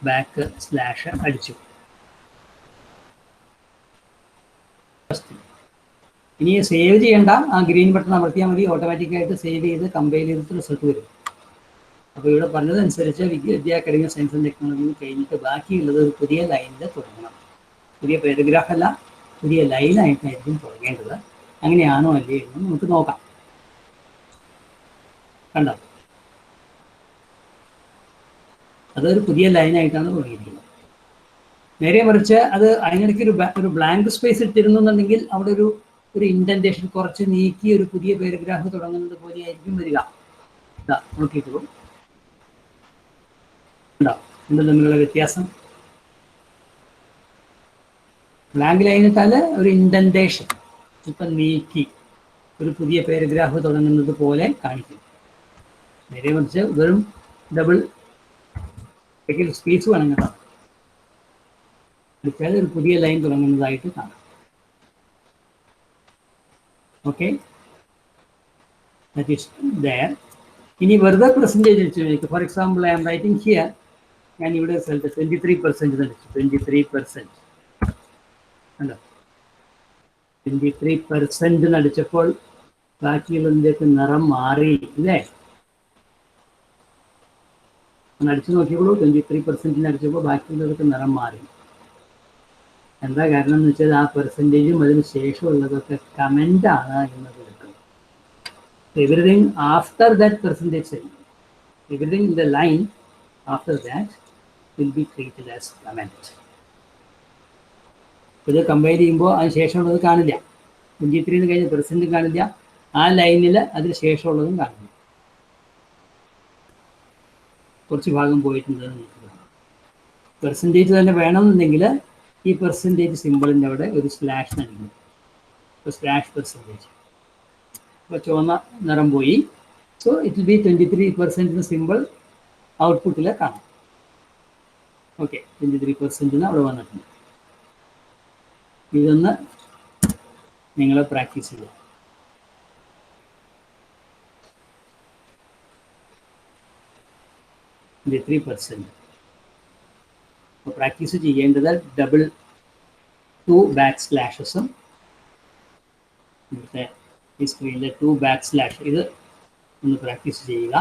ബാക്ക് സ്ലാഷ് അടിച്ചു. ഇനി സേവ് ചെയ്യേണ്ട, ആ ഗ്രീൻ ബട്ടൺ അമർത്തിയാൽ മതി, ഓട്ടോമാറ്റിക്കായിട്ട് സേവ് ചെയ്ത് കമ്പൈൽ ചെയ്തിട്ട് റിസൾട്ട് വരും. അപ്പോൾ ഇവിടെ പറഞ്ഞതനുസരിച്ച് വിദ്യ അക്കാഡമിക് സയൻസ് ആൻഡ് ടെക്നോളജി കഴിഞ്ഞിട്ട് ബാക്കിയുള്ളത് ഒരു പുതിയ ലൈനിൽ തുടങ്ങണം. പുതിയ പാരഗ്രാഫ് അല്ല, പുതിയ ലൈനായിട്ടായിരിക്കും തുടങ്ങേണ്ടത്. അങ്ങനെയാണോ അല്ലേ എന്ന് നമുക്ക് നോക്കാം. കണ്ടോ, അതൊരു പുതിയ ലൈനായിട്ടാണ് തുടങ്ങിയിരിക്കുന്നത്. നേരെ മറിച്ച് അത് അതിനിടയ്ക്ക് ഒരു ബ്ലാങ്ക് സ്പേസ് ഇട്ടിരുന്നുണ്ടെങ്കിൽ അവിടെ ഒരു ഇൻഡന്റേഷൻ കുറച്ച് നീക്കി ഒരു പുതിയ പാരഗ്രാഫ് തുടങ്ങുന്നത് പോലെയായിരിക്കും വരിക. നോക്കിയിട്ടുള്ളൂ, ഉണ്ടോ എന്ത് തമ്മിലുള്ള വ്യത്യാസം? ബ്ലാങ്ക് ലൈനിട്ടാൽ ഒരു ഇൻഡന്റേഷൻ ഇപ്പം നീക്കി ഒരു പുതിയ പാരഗ്രാഫ് തുടങ്ങുന്നത് പോലെ കാണിക്കും. നേരെ മറിച്ച് വെറും ഡബിൾ സ്പേസ് വേണം കേട്ടോ, എടുത്താൽ ഒരു പുതിയ ലൈൻ തുടങ്ങുന്നതായിട്ട് കാണാം. Okay, that is there. ഇനി വെറുതെ പെർസെൻറ്റേജ് വെച്ച് നോക്കുക. For example, I am writing here, ഞാൻ ഇവിടെ സ്ഥലത്ത് 23% അടിച്ചു. 23% കണ്ടോ, 23% അടിച്ചപ്പോൾ ബാക്കിയുള്ളതിൻ്റെയൊക്കെ നിറം മാറി ഇല്ലേ? അടിച്ചു നോക്കിയോളൂ. 23% അടിച്ചപ്പോൾ ബാക്കിയുള്ളതൊക്കെ നിറം മാറി. എന്താ കാരണം എന്ന് വെച്ചാൽ ആ പെർസെൻറ്റേജും അതിന് ശേഷമുള്ളതൊക്കെ കമൻ്റ് ആണ് എന്നത് എടുക്കുന്നത്. Everything after that percentage, everything in the line after that will be treated as comment. ഇത് കമ്പയർ ചെയ്യുമ്പോൾ അതിന് ശേഷമുള്ളത് കാണില്ല. 23 കഴിഞ്ഞ പെർസെൻറ്റും കാണില്ല, ആ ലൈനിൽ അതിന് ശേഷമുള്ളതും കാണില്ല. കുറച്ച് ഭാഗം പോയിട്ടുണ്ട്. പെർസെൻറ്റേജ് തന്നെ വേണമെന്നുണ്ടെങ്കിൽ ഈ പെർസെൻറ്റേജ് സിമ്പിളിൻ്റെ അവിടെ ഒരു സ്ലാഷ് നൽകും. ഇപ്പോൾ സ്ലാഷ് പെർസെൻറ്റേജ്, ഇപ്പോൾ ചുവന്ന നിറം പോയി. So it will B 23% simple ഔട്ട്പുട്ടിൽ കാണാം. ഓക്കെ, 23% അവിടെ വന്നിട്ടുണ്ട്. ഇതൊന്ന് നിങ്ങൾ പ്രാക്ടീസ് ചെയ്യുക. ഇത് 3%. അപ്പോൾ പ്രാക്ടീസ് ചെയ്യേണ്ടത് ഡബിൾ 2 ബാക്ക് സ്ലാഷസും ഇവിടുത്തെ ഈ സ്ക്രീനിലെ 2 ബാക്ക് സ്ലാഷ് ഇത് ഒന്ന് പ്രാക്ടീസ് ചെയ്യുക.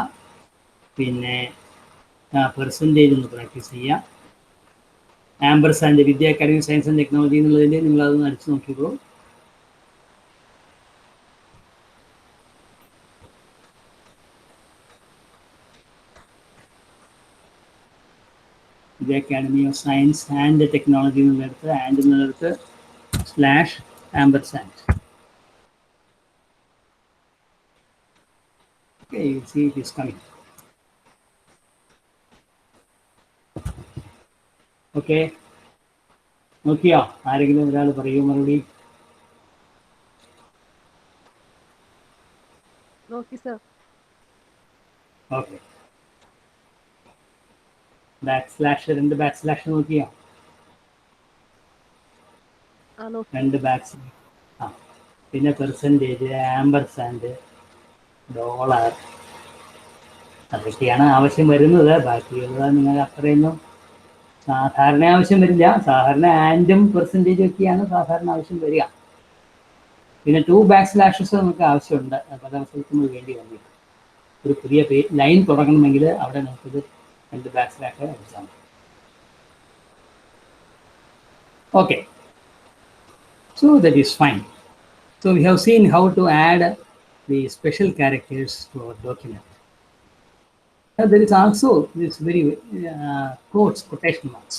പിന്നെ പെർസെൻറ്റേജ് ഒന്ന് പ്രാക്ടീസ് ചെയ്യുക. Ampersand, Vidya academic science and technology എന്നുള്ളതിൻ്റെ നിങ്ങളതൊന്ന് അടിച്ചു നോക്കിക്കോളൂ. Vidya academy of science and technology എന്നുള്ളിടത്ത് ആൻഡ് എന്നുള്ളിടത്ത് slash ampersand. Okay, you see it is coming. Okay, നോക്കിയോ? ആരെങ്കിലും ഒരാൾ പറയൂ മറുപടി. നോക്കി sir. Okay, back slash 2 back slash നോക്കിയോ? 2 ബാക്ക്. പിന്നെ പെർസെൻറ്റേജ്, ആമ്പർസാൻഡ്, ഡോളർ, അതൊക്കെയാണ് ആവശ്യം വരുന്നത്. ബാക്കിയുള്ളത് നിങ്ങൾ അത്രയൊന്നും സാധാരണ ആവശ്യം വരില്ല. സാധാരണ ആൻഡും പെർസെൻറ്റേജും ഒക്കെയാണ് സാധാരണ ആവശ്യം വരിക. പിന്നെ 2 ബാക്ക് സ്ലാഷസ് നമുക്ക് ആവശ്യമുണ്ട്, പല അവസരത്തിൽ വേണ്ടി വന്നിട്ട്. ഒരു പുതിയ ലൈൻ തുടങ്ങണമെങ്കിൽ അവിടെ നമുക്കിത് 2 ബാക്ക് സ്ലാഷ് അടിച്ചാൽ മതി. Okay, so that is fine. So we have seen how to add the special characters to our document. Now there is also this very quotes, quotation marks.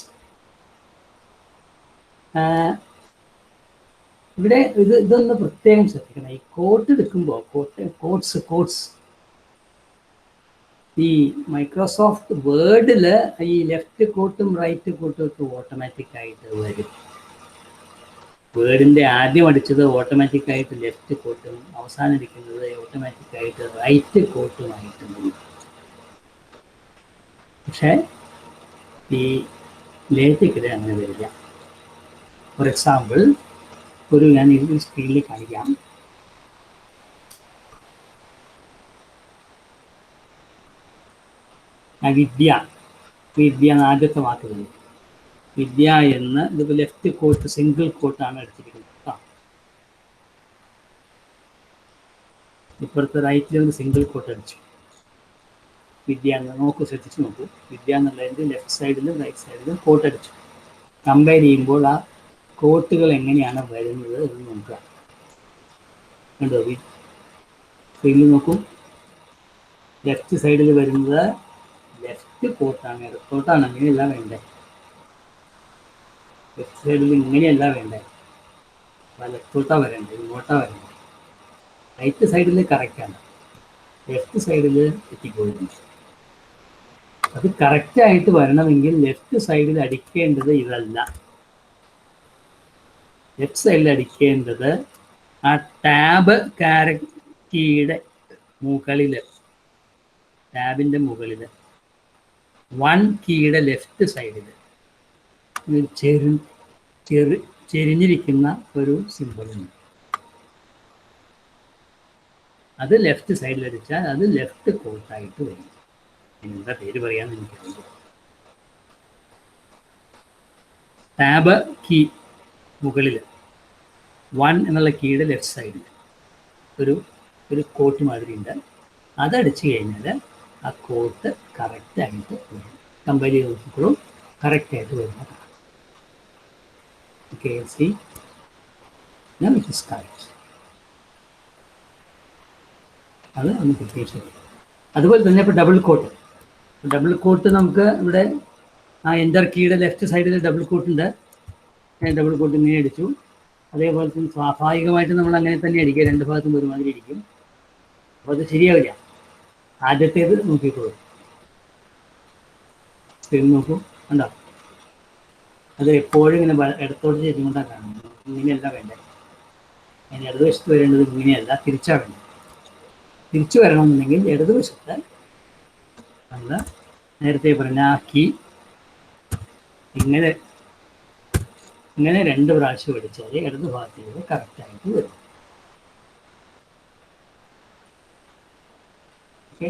ഇവിടെ ഇതൊന്ന് പ്രത്യേകം ശ്രദ്ധിക്കണം. ഈ കോട്ട് എടുക്കുമ്പോൾ കോട്ട്സ് ഈ മൈക്രോസോഫ്റ്റ് വേർഡിൽ ഈ ലെഫ്റ്റ് കോട്ടും റൈറ്റ് കോട്ടും ഒക്കെ ഓട്ടോമാറ്റിക് ആയിട്ട് വരും. വേർഡിൻ്റെ ആദ്യം അടിച്ചത് ഓട്ടോമാറ്റിക്കായിട്ട് ലെഫ്റ്റ് കോട്ടും അവസാനം ഇരിക്കുന്നത് ഓട്ടോമാറ്റിക്കായിട്ട് റൈറ്റ് കോട്ടുമായിട്ട് വരും. പക്ഷേ ഈ ലേറ്റക്കിൽ അങ്ങനെ വരില്ല. ഫോർ എക്സാമ്പിൾ, ഞാൻ ഈ സ്ക്രീനിൽ കാണിക്കാം. വിദ്യ ആദ്യത്തെ വാക്ക് വരും. വിദ്യ എന്ന് ഇതിപ്പോൾ ലെഫ്റ്റ് കോട്ട് സിംഗിൾ കോട്ടാണ് എടുത്തിരിക്കുന്നത്. ഇപ്പുറത്തെ റൈറ്റിൽ ഒരു സിംഗിൾ കോട്ട് അടിച്ചു. വിദ്യ എന്ന് നോക്കൂ, ശ്രദ്ധിച്ച് നോക്കൂ. വിദ്യ എന്നുള്ളതിൻ്റെ ലെഫ്റ്റ് സൈഡിലും റൈറ്റ് സൈഡിലും കോട്ട് അടിച്ചു. കമ്പയർ ചെയ്യുമ്പോൾ ആ കോട്ടുകൾ എങ്ങനെയാണ് വരുന്നത് എന്ന് നോക്കുക. കണ്ടോ, സ്ക്രീനിൽ നോക്കൂ. ലെഫ്റ്റ് സൈഡിൽ വരുന്നത് ലെഫ്റ്റ് കോട്ടാണ്. ഇടത്തോട്ടാണ് അങ്ങനെയല്ല വേണ്ടേ. ലെഫ്റ്റ് സൈഡിൽ ഇങ്ങനെയല്ല വേണ്ടേ, വലത്തോട്ടാ വരണ്ടേ, ഇങ്ങോട്ടാ വരണ്ടേ. റൈറ്റ് സൈഡിൽ കറക്റ്റാണ്, ലെഫ്റ്റ് സൈഡിൽ തെറ്റിപ്പോയിട്ടുണ്ട്. അത് കറക്റ്റായിട്ട് വരണമെങ്കിൽ ലെഫ്റ്റ് സൈഡിൽ അടിക്കേണ്ടത് ഇതല്ല. ലെഫ്റ്റ് സൈഡിൽ അടിക്കേണ്ടത് ആ ടാബ് കീയുടെ മുകളിൽ, ടാബിൻ്റെ മുകളിൽ 1 കീയുടെ ലെഫ്റ്റ് സൈഡിൽ ചെരിഞ്ഞിരിക്കുന്ന ഒരു സിമ്പിളുണ്ട്. അത് ലെഫ്റ്റ് സൈഡിൽ അടിച്ചാൽ അത് ലെഫ്റ്റ് കോട്ടായിട്ട് വരും. എന്താ പേര് പറയാമെന്ന് എനിക്കറിയില്ല. ടാബ് കീ മുകളിൽ 1 എന്നുള്ള കീയുടെ ലെഫ്റ്റ് സൈഡിൽ ഒരു കോട്ട് മാതിരി ഉണ്ട്. അതടിച്ചു കഴിഞ്ഞാൽ ആ കോട്ട് കറക്റ്റായിട്ട് വരും. കമ്പയർ ചെയ്ത് നോക്കിക്കോളും, കറക്റ്റായിട്ട് വരുന്നതാണ്. Okay, see, now it is correct. അത് ഒന്ന് പ്രത്യേകിച്ച്. അതുപോലെ തന്നെ ഇപ്പോൾ ഡബിൾ കോട്ട് നമുക്ക് ഇവിടെ ആ എൻ്റർ കീയുടെ ലെഫ്റ്റ് സൈഡിൽ ഡബിൾ കോട്ട് ഉണ്ട്. ഡബിൾ കോട്ട് ഇങ്ങനെ അടിച്ചു. അതേപോലെ തന്നെ സ്വാഭാവികമായിട്ട് നമ്മൾ അങ്ങനെ തന്നെ അടിക്കുക, 2 ഭാഗത്തും ഒരുമാതിരി അടിക്കും. അപ്പോൾ അത് ശരിയാവില്ല. ആദ്യത്തേത് നോക്കിക്കോളൂ, സ്ക്രീൻ നോക്കൂ, കണ്ടോ. അത് എപ്പോഴും ഇങ്ങനെ ഇടത്തോട്ട് ചെരിഞ്ഞുകൊണ്ടാണ് കാണുന്നത്. ഇങ്ങനെയല്ല വേണ്ടത്. അതിന് ഇടതുവശത്ത് വരേണ്ടത് ഇങ്ങനെയല്ല, തിരിച്ചാണ് വേണ്ടത്. തിരിച്ചു വരണമെന്നുണ്ടെങ്കിൽ ഇടതുവശത്ത് നമ്മൾ നേരത്തെ പറഞ്ഞ ആ കീ ഇങ്ങനെ 2 പ്രാവശ്യം അടിച്ചാൽ ഇടതു ഭാഗത്തേക്ക് കറക്റ്റായിട്ട് വരും. Okay,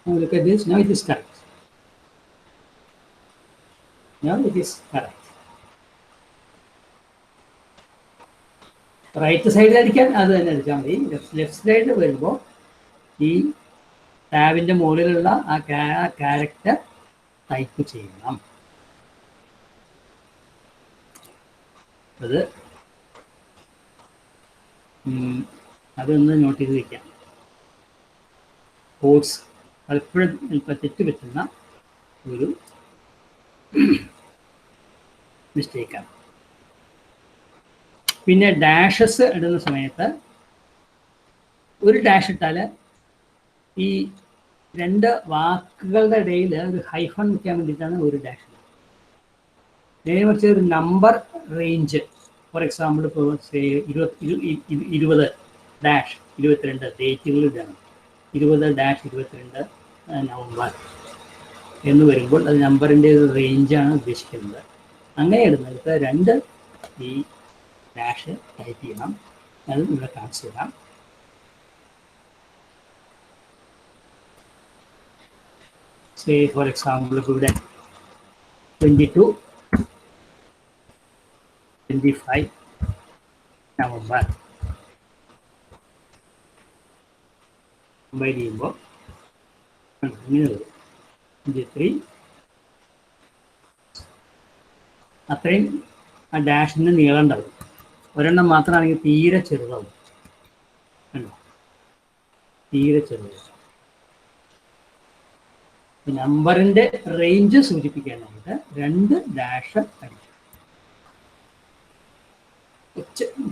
look at this. Now it is correct. Right സൈഡിൽ അടിക്കാൻ അത് തന്നെ അടിച്ചാൽ മതി. ലെഫ്റ്റ് സൈഡിൽ വരുമ്പോൾ ഈ ടാബിൻ്റെ മുകളിലുള്ള ആ ക്യാരക്ടർ ടൈപ്പ് ചെയ്യണം. അതൊന്ന് നോട്ട് ചെയ്ത് വയ്ക്കാം. കോഡ്സ് പലപ്പോഴും തെറ്റ് പറ്റുന്ന ഒരു മിസ്റ്റേക്കാണ്. പിന്നെ ഡാഷസ് ഇടുന്ന സമയത്ത് ഒരു ഡാഷ് ഇട്ടാൽ ഈ 2 വാക്കുകളുടെ ഇടയിൽ ഒരു ഹൈഫൺ വയ്ക്കാൻ വേണ്ടിയിട്ടാണ് ഒരു ഡാഷ്. നേരെ മറിച്ച് ഒരു നമ്പർ റേഞ്ച്, ഫോർ എക്സാമ്പിൾ ഇപ്പോൾ 20-22 ഡേറ്റുകൾ ഇടണം. 20-22 നവംബർ എന്ന് വരുമ്പോൾ അത് നമ്പറിൻ്റെ ഒരു റേഞ്ചാണ് ഉദ്ദേശിക്കുന്നത്. അങ്ങനെ ഇടുന്നിടത്ത് 2 ഈ ഡാഷ് ടൈപ്പ് ചെയ്യണം. അത് ഇവിടെ കാണിച്ചു തരാം. സേ ഫോർ എക്സാമ്പിൾ ഇപ്പോൾ ഇവിടെ 22, 25 നവംബർ കമ്പൈൻ ചെയ്യുമ്പോൾ ഇങ്ങനെ വരും 23. അത്രയും ആ ഡാഷിന് നീളം ഉണ്ടാവും. ഒരെണ്ണം മാത്രമാണെങ്കിൽ തീരെ ചെറുതാവും. കണ്ടോ, തീരെ ചെറുതാവും. നമ്പറിൻ്റെ റേഞ്ച് സൂചിപ്പിക്കാനായിട്ട് 2 ഡാഷ് അടിക്കും.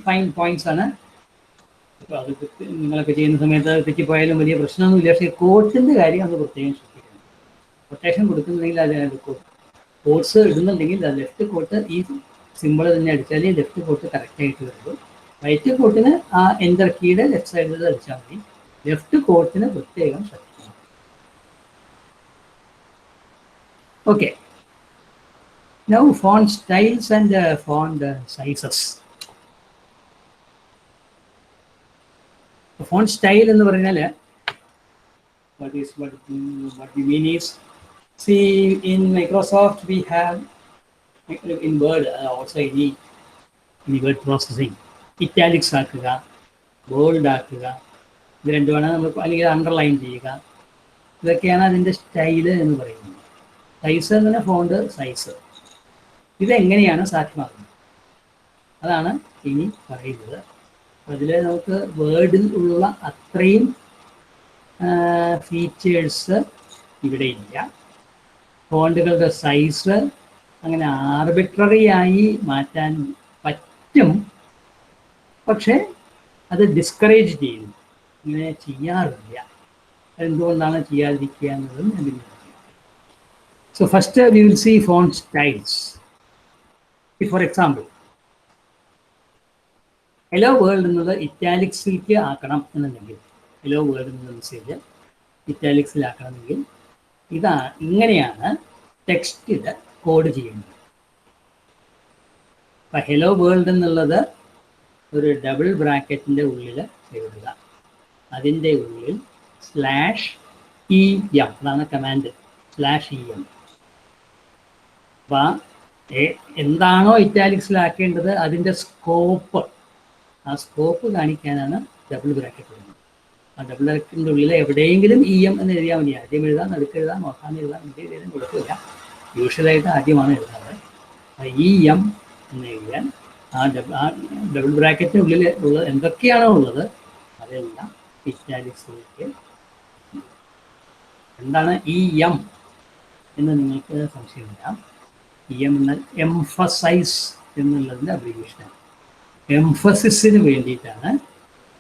ഫൈൻ പോയിന്റ്സ് ആണ്. അപ്പോൾ അത് നിങ്ങളൊക്കെ ചെയ്യുന്ന സമയത്ത് തെറ്റിപ്പോയാലും വലിയ പ്രശ്നമൊന്നുമില്ല. പക്ഷേ കോട്ടിൻ്റെ കാര്യം അത് പ്രത്യേകം ശ്രദ്ധിക്കണം. കൊട്ടേഷൻ കൊടുക്കുന്നുണ്ടെങ്കിൽ അത് കോട്ട്സ് ഇടുന്നുണ്ടെങ്കിൽ അത് ലെഫ്റ്റ് കോട്ട് ഈ സിമ്പിൾ തന്നെ അടിച്ചാൽ ഈ ലെഫ്റ്റ് കോട്ട് കറക്റ്റായിട്ട് വരുള്ളൂ. റൈറ്റ് കോട്ടിന് ആ എൻ്റർ കീയുടെ ലെഫ്റ്റ് സൈഡിൽ അടിച്ചാൽ മതി. ലെഫ്റ്റ് കോട്ടിന് പ്രത്യേകം ശ്രദ്ധിക്കണം. Okay, now font styles and font sizes. Font style എന്ന് പറഞ്ഞാൽ what we mean is, see, in Microsoft we have, in Word also any word processing, italics ആക്കുക, ബോൾഡ് ആക്കുക, ഇത് രണ്ടുമാണ് നമ്മൾ, അല്ലെങ്കിൽ അണ്ടർലൈൻ ചെയ്യുക. ഇതൊക്കെയാണ് അതിൻ്റെ സ്റ്റൈല് എന്ന് പറയുന്നത്. സൈസ് എന്ന് പറഞ്ഞാൽ ഫോണ്ട് സൈസ്. ഇതെങ്ങനെയാണ് സാധ്യമാകുന്നത് അതാണ് ഇനി പറയുന്നത്. അതിൽ നമുക്ക് വേർഡിൽ ഉള്ള അത്രയും ഫീച്ചേഴ്സ് ഇവിടെ ഇല്ല. ഫോണ്ടുകളുടെ സൈസ് അങ്ങനെ ആർബിട്രറി ആയി മാറ്റാൻ പറ്റും, പക്ഷേ അത് ഡിസ്കറേജ് ചെയ്യുന്നു. ഇങ്ങനെ ചെയ്യാറില്ല. എന്തുകൊണ്ടാണ് ചെയ്യാതിരിക്കുക എന്നതും ഞാൻ പിന്നെ പറയാം. So first we will see font styles. For example, hello world എന്നുള്ളത് ഇറ്റാലിക്സിലേക്ക് ആക്കണം എന്നുണ്ടെങ്കിൽ, ഹലോ വേൾഡ് എന്നുള്ള മെസ്സേജ് ഇറ്റാലിക്സിലാക്കണമെങ്കിൽ ഇങ്ങനെയാണ് ടെക്സ്റ്റിൽ കോഡ് ചെയ്യേണ്ടത്. അപ്പം ഹലോ വേൾഡ് എന്നുള്ളത് ഒരു ഡബിൾ ബ്രാക്കറ്റിൻ്റെ ഉള്ളിൽ എഴുതുക. അതിൻ്റെ ഉള്ളിൽ /EM, അതാണ് കമാൻഡ്, /EM. അപ്പം എന്താണോ ഇറ്റാലിക്സിലാക്കേണ്ടത് അതിൻ്റെ സ്കോപ്പ്, ആ സ്കോപ്പ് കാണിക്കാനാണ് ഡബിൾ ബ്രാക്കറ്റ് ഉള്ളത്. ആ ഡബിൾ ബ്രാക്കറ്റിൻ്റെ ഉള്ളിൽ എവിടെയെങ്കിലും EM എന്ന് എഴുതിയാൽ മതി. ആദ്യം എഴുതാം, നടുക്ക് എഴുതാം, അവസാനം എഴുതാം, എന്ത് എഴുതാനും കുഴപ്പമില്ല. യൂഷ്വലായിട്ട് ആദ്യമാണ് എഴുതാറ്. EM എന്ന് എഴുതിയാൽ ആ ഡബിൾ ബ്രാക്കറ്റിന് ഉള്ളിൽ ഉള്ളത് എന്തൊക്കെയാണോ ഉള്ളത് അതെല്ലാം ഇറ്റാലിക്സിലേക്ക്. എന്താണ് EM എന്ന് നിങ്ങൾക്ക് സംശയം വരാം. EM എന്നാൽ എംഫസൈസ് എന്നുള്ളതിൻ്റെ അബ്രിവിയേഷനാണ്. എംഫസിസിന് വേണ്ടിയിട്ടാണ്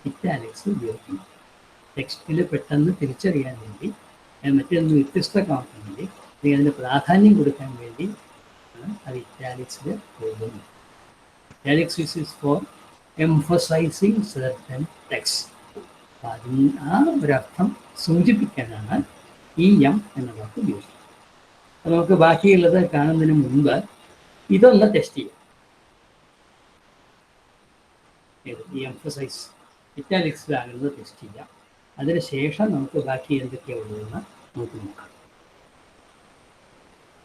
ഇറ്റാലിക്സ് ഉപയോഗിക്കുന്നത്. ടെക്സ്റ്റിൽ പെട്ടെന്ന് തിരിച്ചറിയാൻ വേണ്ടി, മറ്റൊന്ന് വ്യത്യസ്തമാക്കാൻ വേണ്ടി, അല്ലെങ്കിൽ അതിന് പ്രാധാന്യം കൊടുക്കാൻ വേണ്ടി ആണ് അത് ഇറ്റാലിക്സിൽ എഴുതുന്നത്. Italics is for emphasising certain text. അപ്പം അതിന് ആ ഒരർത്ഥം സൂചിപ്പിക്കാനാണ് EM എന്ന വാക്ക് ഉപയോഗിക്കുന്നത്. അപ്പോൾ നമുക്ക് ബാക്കിയുള്ളത് കാണുന്നതിന് മുൻപ് ഇതൊന്ന് ടെസ്റ്റ് ചെയ്യാം. ഈ എംഫസൈസ് ഇറ്റാലിക്സിലാകുന്നത് ടെസ്റ്റ് ചെയ്യാം. അതിനുശേഷം നമുക്ക് ബാക്കി എന്തൊക്കെയാണ് ഉള്ളതെന്ന് നമുക്ക് നോക്കാം.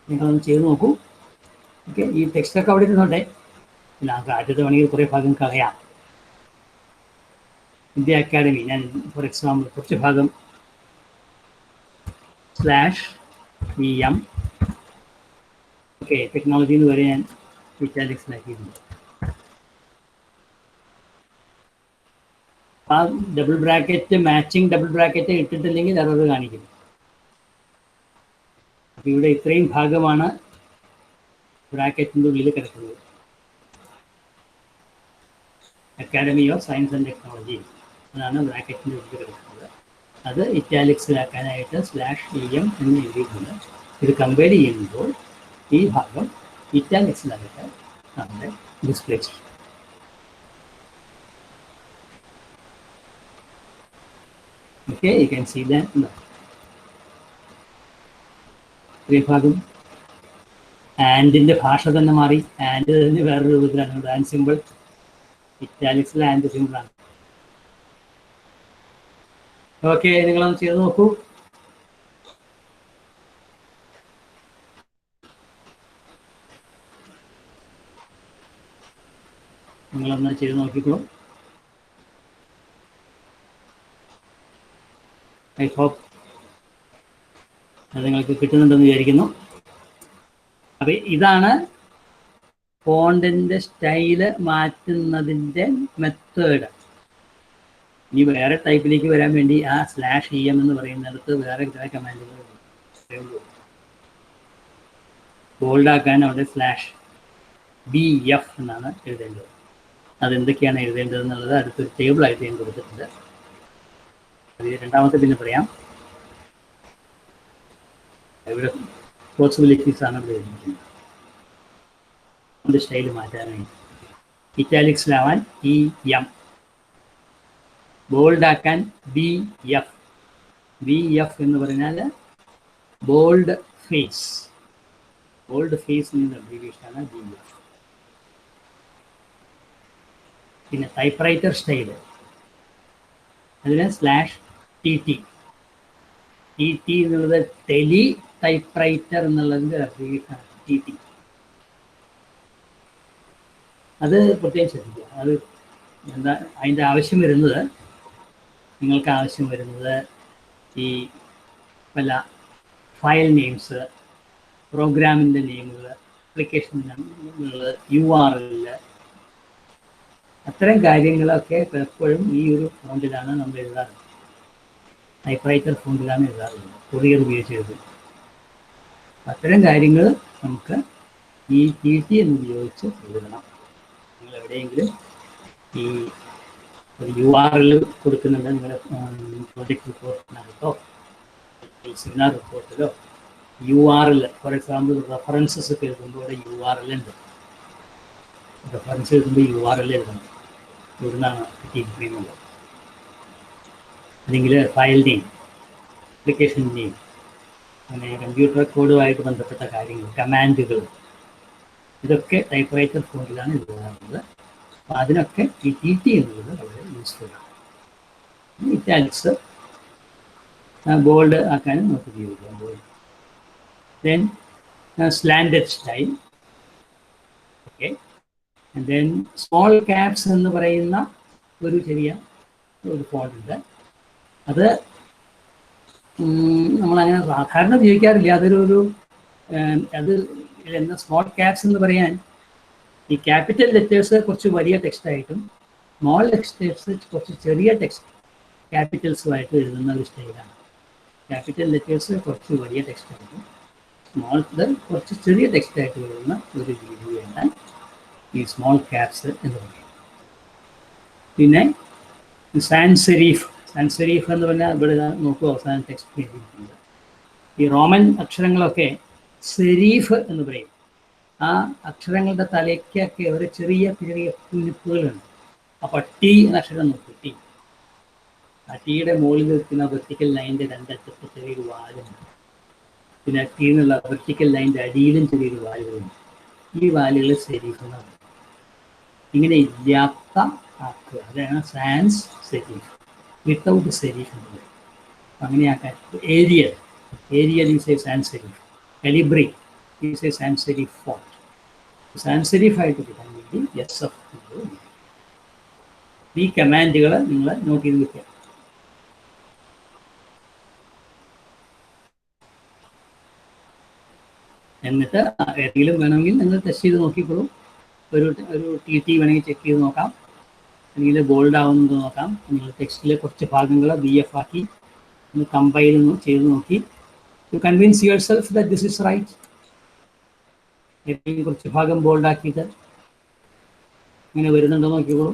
നിങ്ങളൊന്ന് ചെയ്ത് നോക്കൂ. ഓക്കെ, ഈ ടെക്സ്റ്റൊക്കെ അവിടെ ഇരുന്നോട്ടെ. പിന്നെ നമുക്ക് ആദ്യത്തെ വേണമെങ്കിൽ കുറേ ഭാഗം കളയാം. ഇന്ത്യ അക്കാഡമി, ഞാൻ ഫോർ എക്സാമ്പിൾ കുറച്ച് ഭാഗം /EM, ഓക്കെ, ടെക്നോളജി എന്ന് വരെ ഞാൻ ഇറ്റാലിക്സിലാക്കിയിട്ടുണ്ട്. ആ double bracket, matching double bracket ഇട്ടിട്ടില്ലെങ്കിൽ എറർ കാണിക്കും. അപ്പം ഇവിടെ ഇത്രയും ഭാഗമാണ് ബ്രാക്കറ്റിൻ്റെ ഉള്ളിൽ കിടക്കുന്നത്. Academy of science and technology അതാണ് ബ്രാക്കറ്റിൻ്റെ ഉള്ളിൽ കിടക്കുന്നത്. അത് ഇറ്റാലിക്സിലാക്കാനായിട്ട് /EM എന്ന് എഴുതിയിട്ടുണ്ട്. ഇത് കമ്പയർ ചെയ്യുമ്പോൾ ഈ ഭാഗം ഇറ്റാലിക്സിലായിട്ട് നമ്മുടെ ഡിസ്പ്ലേ ചെയ്യും. Okay, you can see that. ഈ ഭാഗം ആൻഡിൻ്റെ ഭാഷ തന്നെ മാറി. ആൻഡ് തന്നെ വേറൊരു രൂപത്തിലാണ്. ആൻഡ് സിമ്പിൾ ഇറ്റാലിക്സിൽ ആൻഡ് സിമ്പിളാണ്. ഓക്കെ, നിങ്ങളൊന്ന് ചെയ്ത് നോക്കൂ. നിങ്ങളൊന്ന് ചെയ്ത് നോക്കിക്കോളൂ. ഐ ഹോപ്പ് അത് നിങ്ങൾക്ക് കിട്ടുന്നുണ്ടെന്ന് വിചാരിക്കുന്നു. അപ്പം ഇതാണ് ഫോണ്ടിൻ്റെ സ്റ്റൈല് മാറ്റുന്നതിൻ്റെ മെത്തേഡ്. ഇനി വേറെ ടൈപ്പിലേക്ക് വരാൻ വേണ്ടി ആ /em എന്ന് പറയുന്നിടത്ത് വേറെ ചില കമാൻഡുകൾ ബോൾഡാക്കാൻ അവിടെ /bf എന്നാണ് എഴുതേണ്ടത്. അതെന്തൊക്കെയാണ് എഴുതേണ്ടത് എന്നുള്ളത് അടുത്തൊരു ടേബിളായിട്ട് ഞാൻ കൊടുത്തിട്ടുണ്ട്. അത് രണ്ടാമത്തെ പിന്നെ പറയാം. ഇവിടെ പോസിബിലിറ്റീസ് ആണ് ഇവിടെ എഴുതിയിരിക്കുന്നത്. സ്റ്റൈൽ മാറ്റാനായി ഇറ്റാലിക്സിലാവാൻ EM, ബോൾഡാക്കാൻ BF. BF എന്ന് പറഞ്ഞാൽ ബോൾഡ് ഫേസ്. ബോൾഡ് ഫേസിൻ്റെ അബ്രീവിയേഷനാണ് BF. പിന്നെ ടൈപ്പ് റൈറ്റർ സ്റ്റൈല് അതിന് /TT. TT എന്നുള്ളത് ടെലി ടൈപ്പ് റൈറ്റർ എന്നുള്ളതിൻ്റെ അബ്രീവിയേഷനാണ് TT. അത് പ്രത്യേകം ശ്രദ്ധിക്കുക. അത് എന്താ അതിൻ്റെ ആവശ്യം വരുന്നത്, നിങ്ങൾക്ക് ആവശ്യം വരുന്നത് ഈ പല ഫയൽ നെയിംസ്, പ്രോഗ്രാമിൻ്റെ നെയിമുകൾ, ആപ്ലിക്കേഷനുകൾ, URL, അത്തരം കാര്യങ്ങളൊക്കെ പലപ്പോഴും ഈ ഒരു ഫോണ്ടിലാണ് നമ്മൾ എഴുതാറുള്ളത്. ടൈപ്പ് റൈറ്റർ ഫോണ്ടിലാണ് എഴുതാറുള്ളത്, കൊറിയർ ഉപയോഗിച്ച് എഴുതും. അത്തരം കാര്യങ്ങൾ നമുക്ക് ഈ TT എന്ന് ഉപയോഗിച്ച് എഴുതണം. നിങ്ങൾ എവിടെയെങ്കിലും ഈ ഒരു URL കൊടുക്കുന്നുണ്ട് നിങ്ങളുടെ പ്രോജക്റ്റ് റിപ്പോർട്ടിനകത്തോ സെമിനാർ റിപ്പോർട്ടിലോ URL, ഫോർ എക്സാമ്പിൾ റെഫറൻസസ് ഒക്കെ എഴുതുമ്പോൾ ഇവിടെ URL ഉണ്ട്. റെഫറൻസ് എഴുതുമ്പോൾ URL എഴുതണം, ഇവിടുന്നാണ് കിട്ടിയിരിക്കുന്നത്. അല്ലെങ്കിൽ ഫയൽ നെയിം, ആപ്ലിക്കേഷൻ നെയിം, അങ്ങനെ കമ്പ്യൂട്ടർ കോഡുമായിട്ട് ബന്ധപ്പെട്ട കാര്യങ്ങൾ, കമാൻഡുകൾ, ഇതൊക്കെ ടൈപ്പ് റൈറ്റർ ഫോണ്ടിലാണ് എഴുതാറുള്ളത്. അപ്പോൾ അതിനൊക്കെ ഈ TT എന്നുള്ളത് വളരെ യൂസ്ഫുള്ളാണ്. ഇറ്റാലിക്സ് ബോൾഡ് ആക്കാനും നമുക്ക് ഉപയോഗിക്കാം. Bold then slanted style. Okay, then small caps എന്ന് പറയുന്ന ഒരു ചെറിയ ഒരു ഫോണ്ടുണ്ട്. അത് നമ്മളങ്ങനെ സാധാരണ ഉപയോഗിക്കാറില്ല. അതൊരു അത് എന്താ സ്മോൾ ക്യാപ്സ് എന്ന് പറയാൻ, ഈ ക്യാപിറ്റൽ ലെറ്റേഴ്സ് കുറച്ച് വലിയ ടെക്സ്റ്റായിട്ടും സ്മോൾ ലെറ്റേഴ്സ് കുറച്ച് ചെറിയ ടെക്സ്റ്റ് ക്യാപിറ്റൽസുമായിട്ട് എഴുതുന്ന ഒരു സ്റ്റൈലാണ്. ക്യാപിറ്റൽ ലെറ്റേഴ്സ് കുറച്ച് വലിയ ടെക്സ്റ്റായിട്ടും സ്മോൾ കുറച്ച് ചെറിയ ടെക്സ്റ്റായിട്ട് എഴുതുന്ന ഒരു രീതിയാണ് ഈ സ്മോൾ ക്യാപ്സ് എന്ന് പറയുന്നത്. പിന്നെ സാൻസ് സെരീഫ് എന്ന് പറഞ്ഞാൽ ഇവിടെ നോക്കുക, അവസാനം ടെക്സ്റ്റ് എഴുതിയിട്ടുണ്ട്. ഈ റോമൻ അക്ഷരങ്ങളൊക്കെ സെരീഫ് എന്ന് പറയും. ആ അക്ഷരങ്ങളുടെ തലയ്ക്കൊക്കെ ഒരു ചെറിയ ചെറിയ കുനിപ്പുകളുണ്ട്. അപ്പോൾ T എന്ന അക്ഷരം നോക്കൂ, T. ആ Tയുടെ മുകളിൽ നിൽക്കുന്ന വെർട്ടിക്കൽ ലൈനിൻ്റെ രണ്ടറ്റത്ത് ചെറിയൊരു വാലുണ്ട്. പിന്നെ T എന്നുള്ള വെർട്ടിക്കൽ ലൈനിൻ്റെ അടിയിലും ചെറിയൊരു വാലുകളുണ്ട്. ഈ വാലുകൾ സെരീഫ് എന്നാണ്. ഇങ്ങനെ ഇല്ലാത്ത ആക്കുക, അതാണ് സാൻസ് സെരീഫ്. വിത്തൗട്ട് സെരീഫ് എന്ന് പറയും. അങ്ങനെയാക്കാൻ ഏരിയൽ യൂസ് ചെയ്ത് സാൻസ് സെരീഫ്. കലിബ്രി യൂസ് ചെയ്ത് സാൻസ് സെരീഫ് ഫോണ്ട്. സാൻസ് സെരീഫ് ആയിട്ട് കിട്ടാൻ വേണ്ടി SF എന്നുള്ളത്. ഈ കമാൻഡുകൾ നിങ്ങൾ നോട്ട് ചെയ്ത് വെക്കുക. എന്നിട്ട് ഏതെങ്കിലും വേണമെങ്കിൽ നിങ്ങൾ ടെസ്റ്റ് ചെയ്ത് നോക്കിക്കോളൂ. ഒരു TT വേണമെങ്കിൽ ചെക്ക് ചെയ്ത് നോക്കാം, അല്ലെങ്കിൽ ബോൾഡ് ആവുന്നത് നോക്കാം. നിങ്ങൾ ടെക്സ്റ്റിലെ കുറച്ച് ഭാഗങ്ങൾ BF ആക്കി ഒന്ന് കമ്പൈൽ ചെയ്ത് നോക്കി to convince your self that this is right. ഏതെങ്കിലും കുറച്ച് ഭാഗം ബോൾഡ് ആക്കിയിട്ട് ഇങ്ങനെ വരുന്നുണ്ടോ നോക്കിക്കോളൂ.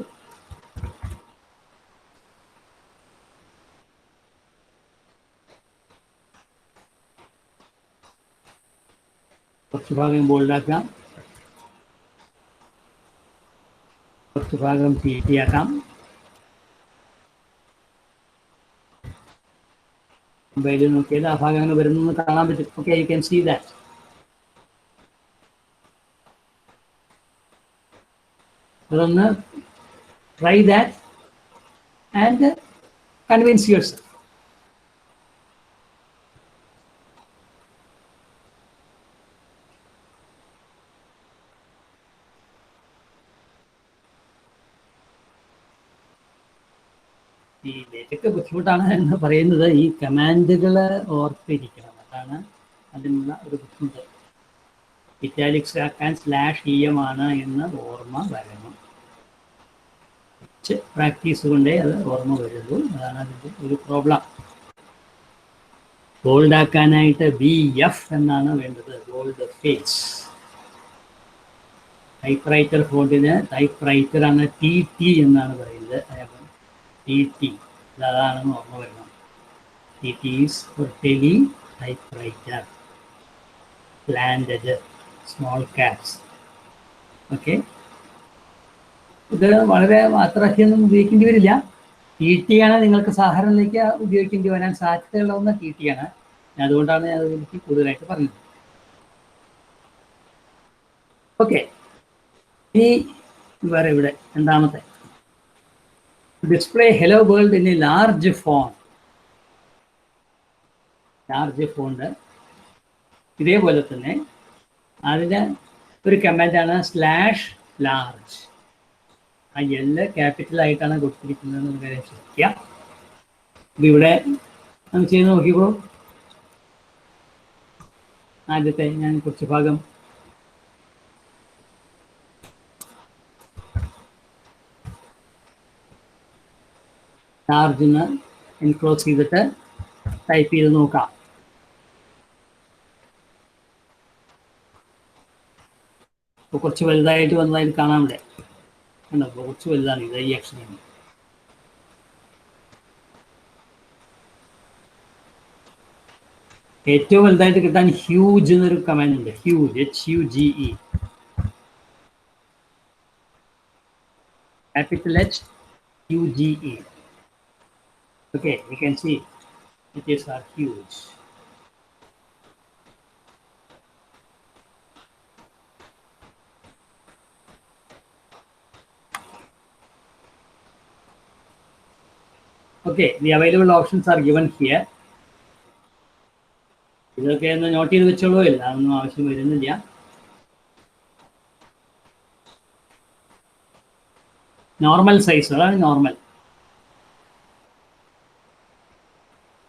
കുറച്ച് ഭാഗം ബോൾഡാക്കാം, കുറച്ച് ഭാഗം TT ആക്കാം. മൊബൈലിൽ നോക്കിയാൽ ആ ഭാഗം അങ്ങനെ വരുന്നു കാണാൻ പറ്റും. Okay, you can see that. അതൊന്ന് try that and convince your സെൽഫ്. ബുദ്ധിമുട്ടാണ് എന്ന് പറയുന്നത് ഈ കമാൻഡുകൾ ഓർത്തിരിക്കണം, അതാണ് അതിനുള്ള ഒരു ബുദ്ധിമുട്ട്. ഇറ്റാലിക്സ് ആക്കാൻ /em ആണ് എന്ന് ഓർമ്മ വരണം. പ്രാക്ടീസ് കൊണ്ടേ അത് ഓർമ്മ വരുള്ളൂ, അതാണ് അതിൻ്റെ ഒരു പ്രോബ്ലം. ബോൾഡ് ആക്കാനായിട്ട് BF എന്നാണ് വേണ്ടത്, ബോൾഡ് ഫേസ്. ടൈപ്പ് റൈറ്റർ ഫോണ്ടിന് ടൈപ്പ് റൈറ്റർ ആണ് TT എന്നാണ് പറയുന്നത്. TT അതാണെന്ന് ഓർമ്മ വരണം. TT is for teletypewriter, planted small caps. Okay, ഇത് വളരെ അത്രയ്ക്കൊന്നും ഉപയോഗിക്കേണ്ടി വരില്ല. TT ആണ് നിങ്ങൾക്ക് സാധാരണയിലേക്ക് ഉപയോഗിക്കേണ്ടി വരാൻ സാധ്യതയുള്ള TT ആണ്. അതുകൊണ്ടാണ് ഞാൻ അതിലേക്ക് കൂടുതലായിട്ട് പറഞ്ഞത്. ഓക്കെ, ഇനി വേറെ ഇവിടെ രണ്ടാമത്തെ display hello world in A large font. Large font ഇതേപോലെ തന്നെ അതിന് ഒരു കമാൻഡാണ് /large. ആ L ക്യാപിറ്റലായിട്ടാണ് കൊടുത്തിരിക്കുന്നതെന്ന് കാര്യം ശ്രദ്ധിക്കുക. ഇവിടെ നമുക്ക് ചെയ്ത് നോക്കിക്കോളൂ. ആദ്യത്തെ ഞാൻ കുറച്ച് ഭാഗം ലാർജിന് എൻക്ലോസ് ചെയ്തിട്ട് ടൈപ്പ് ചെയ്ത് നോക്കാം. ഇപ്പോൾ കുറച്ച് വലുതായിട്ട് വന്നതായിട്ട് കാണാൻ ഇവിടെ കണ്ടോ, കുറച്ച് വലുതാണ് ഇത് ഈ അക്ഷരം. ഏറ്റവും വലുതായിട്ട് കിട്ടാൻ ഹ്യൂജ് എന്നൊരു കമാൻഡ് ഉണ്ട്. Huge, HUGE, capital HUGE. Okay, you can see it is huge. Okay, the available options are given here. ഇതൊക്കെ ഒന്ന് നോട്ട് ചെയ്ത് വെച്ചോളൂ, ഇല്ല അതൊന്നും ആവശ്യം വരുന്നില്ല. നോർമൽ സൈസ്, അതാണ് നോർമൽ.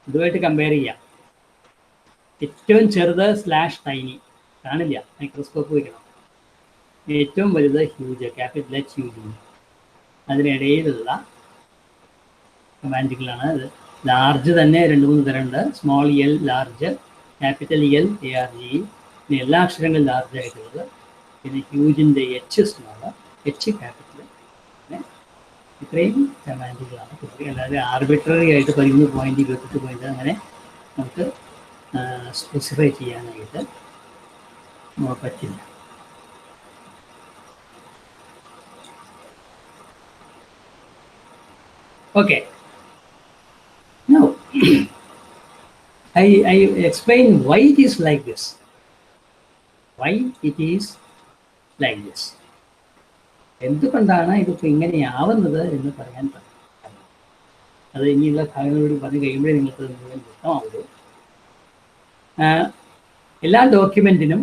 ഇതുമായിട്ട് കമ്പയർ ചെയ്യാം. ഏറ്റവും ചെറുത് /tiny കാണില്ല, മൈക്രോസ്കോപ്പ് വയ്ക്കണം. ഏറ്റവും വലുത് ഹ്യൂജ്, ക്യാപിറ്റൽ HUGE. അതിനിടയിലുള്ള കമാൻഡുകളാണ് ഇത്. ലാർജ് തന്നെ 2-3 തരമുണ്ട്. Small L large, capital L ARGE, പിന്നെ എല്ലാ അക്ഷരങ്ങളും ലാർജ് ആയിട്ടുള്ളത്. പിന്നെ ഹ്യൂജിൻ്റെ H സ്മോൾ, H ക്യാപിറ്റൽ. ഇത്രയും കമാൻഡുകളാണ്. അല്ലാതെ ആർബിട്രറി ആയിട്ട് 13 പോയിന്റ് 28 പോയിന്റ് അങ്ങനെ നമുക്ക് സ്പെസിഫൈ ചെയ്യാനായിട്ട് പറ്റില്ല. Okay, now I explain why it is like this. Why it is like this. എന്തുകൊണ്ടാണ് ഇതിപ്പോൾ ഇങ്ങനെയാവുന്നത് എന്ന് പറയാൻ പറ്റും. അത് ഇനിയുള്ള ഭാഗങ്ങളോട് പറഞ്ഞു കഴിയുമ്പോഴേ നിങ്ങൾക്ക് മുഴുവൻ വ്യക്തമാവുള്ളൂ. എല്ലാ ഡോക്യുമെൻറ്റിനും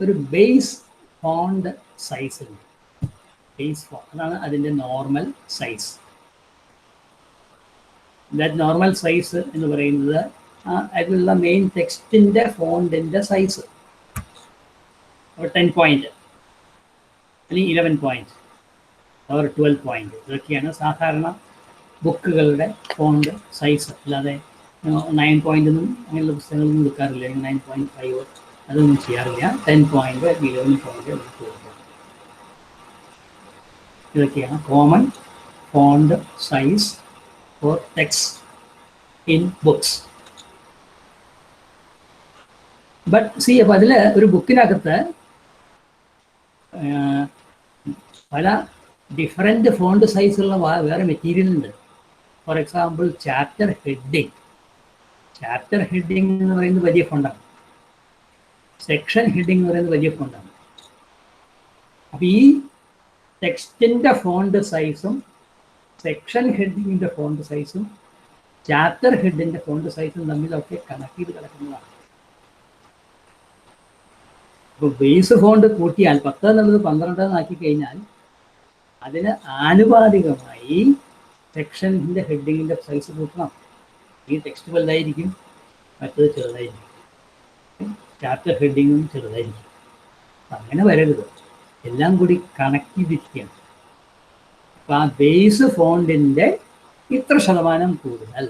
ഒരു ബേസ് ഫോണ്ട് സൈസ് ഉണ്ട്. ബേസ് ഫോണ്ട് അതാണ് അതിൻ്റെ normal size. That normal size എന്ന് പറയുന്നത് അതിലുള്ള മെയിൻ ടെക്സ്റ്റിൻ്റെ ഫോണ്ടിൻ്റെ സൈസ് 10 പോയിന്റ് അല്ലെങ്കിൽ 11 പോയിന്റ് or 12 പോയിന്റ്, ഇതൊക്കെയാണ് സാധാരണ ബുക്കുകളുടെ ഫോണ്ട് സൈസ്. അല്ലാതെ 9 പോയിന്റൊന്നും അങ്ങനെയുള്ള പുസ്തകങ്ങളൊന്നും എടുക്കാറില്ല. 9.5 അതൊന്നും ചെയ്യാറില്ല. 10 പോയിന്റ് 11 പോയിന്റ് കൊടുക്കുക. ഇതൊക്കെയാണ് common font size for text in books. But see, അപ്പോൾ അതിൽ ഒരു ബുക്കിനകത്ത് പല ഡിഫറെൻറ്റ് ഫോണ്ട് സൈസുള്ള വേറെ മെറ്റീരിയൽ ഉണ്ട്. ഫോർ എക്സാമ്പിൾ ചാപ്റ്റർ ഹെഡിങ് എന്ന് പറയുന്നത് വലിയ ഫോണ്ടാണ്. സെക്ഷൻ ഹെഡിങ് എന്ന് പറയുന്നത് വലിയ ഫോണ്ടാണ്. അപ്പോൾ ഈ ടെക്സ്റ്റിൻ്റെ ഫോണ്ട് സൈസും സെക്ഷൻ ഹെഡിങ്ങിൻ്റെ ഫോണ്ട് സൈസും ചാപ്റ്റർ ഹെഡിൻ്റെ ഫോണ്ട് സൈസും തമ്മിലൊക്കെ കണക്ട് ചെയ്ത് കിടക്കുന്നതാണ്. അപ്പോൾ ബേസ് ഫോണ്ട് കൂട്ടിയാൽ 10 എന്നുള്ളത് 12 ആക്കി കഴിഞ്ഞാൽ അതിന് ആനുപാതികമായി സെക്ഷൻ്റെ ഹെഡിങ്ങിൻ്റെ സൈസ് കൂട്ടണം. ഈ ടെക്സ്റ്റ് വലുതായിരിക്കും, മറ്റത് ചെറുതായിരിക്കും, ചാപ്റ്റർ ഹെഡിങ്ങും ചെറുതായിരിക്കും. അങ്ങനെ വരരുത്, എല്ലാം കൂടി കണക്ട് ചെയ്തിരിക്കുകയാണ്. അപ്പം ആ ബേസ് ഫോണ്ടിൻ്റെ ഇത്ര ശതമാനം കൂടുതൽ,